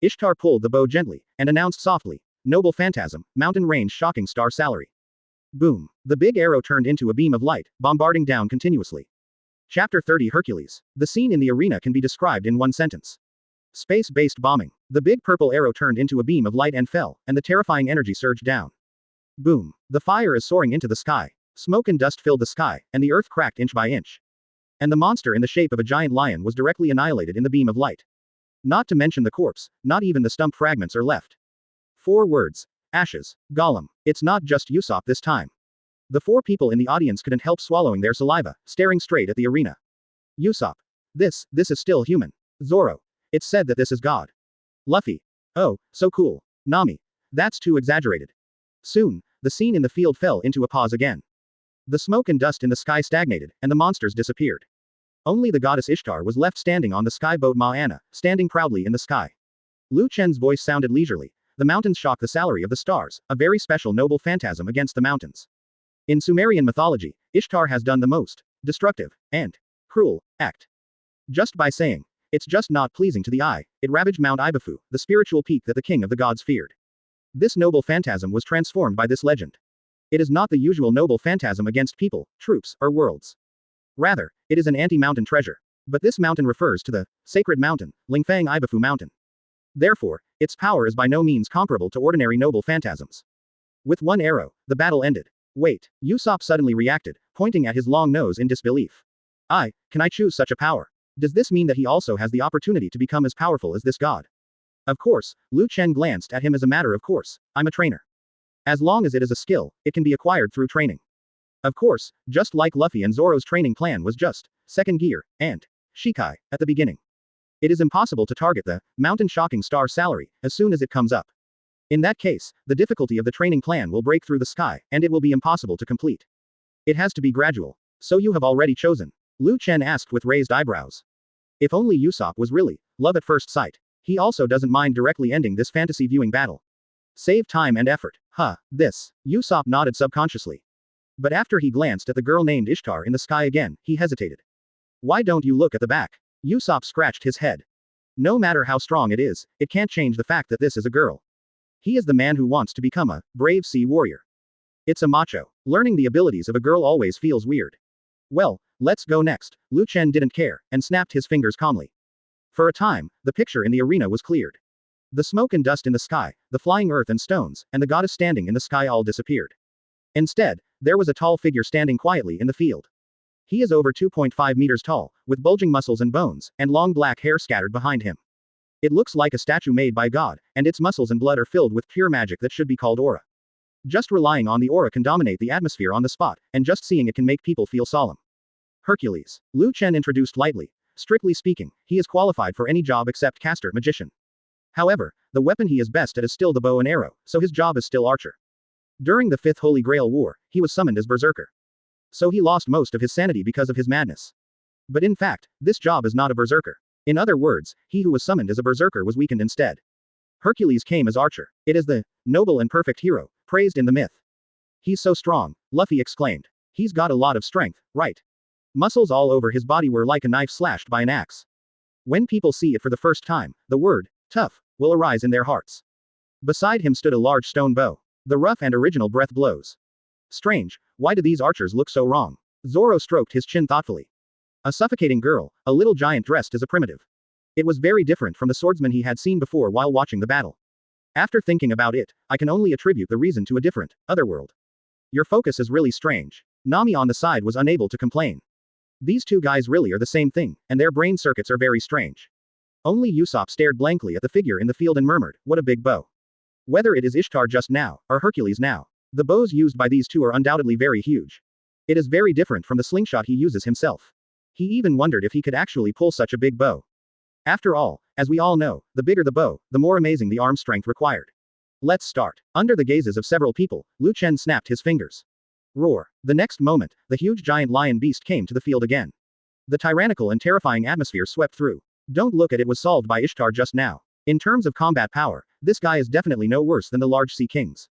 Ishtar pulled the bow gently, and announced softly, Noble Phantasm, Mountain Range Shocking Star Salary. Boom. The big arrow turned into a beam of light, bombarding down continuously. Chapter 30 Hercules. The scene in the arena can be described in one sentence. Space-based bombing. The big purple arrow turned into a beam of light and fell, and the terrifying energy surged down. Boom. The fire is soaring into the sky. Smoke and dust filled the sky, and the earth cracked inch by inch. And the monster in the shape of a giant lion was directly annihilated in the beam of light. Not to mention the corpse, not even the stump fragments are left. 4 words. Ashes. Gollum. It's not just Usopp this time. The 4 people in the audience couldn't help swallowing their saliva, staring straight at the arena. Usopp. This is still human. Zoro. It's said that this is God. Luffy. Oh, so cool. Nami. That's too exaggerated. Soon, the scene in the field fell into a pause again. The smoke and dust in the sky stagnated, and the monsters disappeared. Only the goddess Ishtar was left standing on the sky boat Ma'ana, standing proudly in the sky. Lu Chen's voice sounded leisurely. The mountains shock the salary of the stars, a very special noble phantasm against the mountains. In Sumerian mythology, Ishtar has done the most destructive and cruel act. Just by saying, it's just not pleasing to the eye, it ravaged Mount Ibufu, the spiritual peak that the king of the gods feared. This noble phantasm was transformed by this legend. It is not the usual noble phantasm against people, troops, or worlds. Rather, it is an anti-mountain treasure. But this mountain refers to the sacred mountain, Lingfang Ibufu Mountain. Therefore, its power is by no means comparable to ordinary noble phantasms. With one arrow, the battle ended. Wait, Usopp suddenly reacted, pointing at his long nose in disbelief. Can I choose such a power? Does this mean that he also has the opportunity to become as powerful as this god? Of course, Lu Chen glanced at him as a matter of course, I'm a trainer. As long as it is a skill, it can be acquired through training. Of course, just like Luffy and Zoro's training plan was just second gear and Shikai at the beginning. It is impossible to target the mountain shocking star salary as soon as it comes up. In that case, the difficulty of the training plan will break through the sky, and it will be impossible to complete. It has to be gradual. So you have already chosen? Lu Chen asked with raised eyebrows. If only Usopp was really love at first sight. He also doesn't mind directly ending this fantasy viewing battle. Save time and effort. Usopp nodded subconsciously. But after he glanced at the girl named Ishtar in the sky again, he hesitated. Why don't you look at the back? Usopp scratched his head. No matter how strong it is, it can't change the fact that this is a girl. He is the man who wants to become a brave sea warrior. It's a macho. Learning the abilities of a girl always feels weird. Well, let's go next. Lu Chen didn't care, and snapped his fingers calmly. For a time, the picture in the arena was cleared. The smoke and dust in the sky, the flying earth and stones, and the goddess standing in the sky all disappeared. Instead, there was a tall figure standing quietly in the field. He is over 2.5 meters tall, with bulging muscles and bones, and long black hair scattered behind him. It looks like a statue made by God, and its muscles and blood are filled with pure magic that should be called aura. Just relying on the aura can dominate the atmosphere on the spot, and just seeing it can make people feel solemn. Hercules. Lu Chen introduced lightly. Strictly speaking, he is qualified for any job except caster magician. However, the weapon he is best at is still the bow and arrow, so his job is still archer. During the Fifth Holy Grail War, he was summoned as berserker. So he lost most of his sanity because of his madness. But in fact, this job is not a berserker. In other words, he who was summoned as a berserker was weakened instead. Hercules came as archer. It is the noble and perfect hero, praised in the myth. He's so strong, Luffy exclaimed. He's got a lot of strength, right? Muscles all over his body were like a knife slashed by an axe. When people see it for the first time, the word, tough, will arise in their hearts. Beside him stood a large stone bow. The rough and original breath blows. Strange, why do these archers look so wrong? Zoro stroked his chin thoughtfully. A suffocating girl, a little giant dressed as a primitive. It was very different from the swordsman he had seen before while watching the battle. After thinking about it, I can only attribute the reason to a different, otherworld. Your focus is really strange. Nami on the side was unable to complain. These two guys really are the same thing, and their brain circuits are very strange. Only Usopp stared blankly at the figure in the field and murmured, what a big bow. Whether it is Ishtar just now, or Hercules now. The bows used by these two are undoubtedly very huge. It is very different from the slingshot he uses himself. He even wondered if he could actually pull such a big bow. After all, as we all know, the bigger the bow, the more amazing the arm strength required. Let's start. Under the gazes of several people, Lu Chen snapped his fingers. Roar. The next moment, the huge giant lion beast came to the field again. The tyrannical and terrifying atmosphere swept through. Don't look at it was solved by Ishtar just now. In terms of combat power, this guy is definitely no worse than the large sea kings.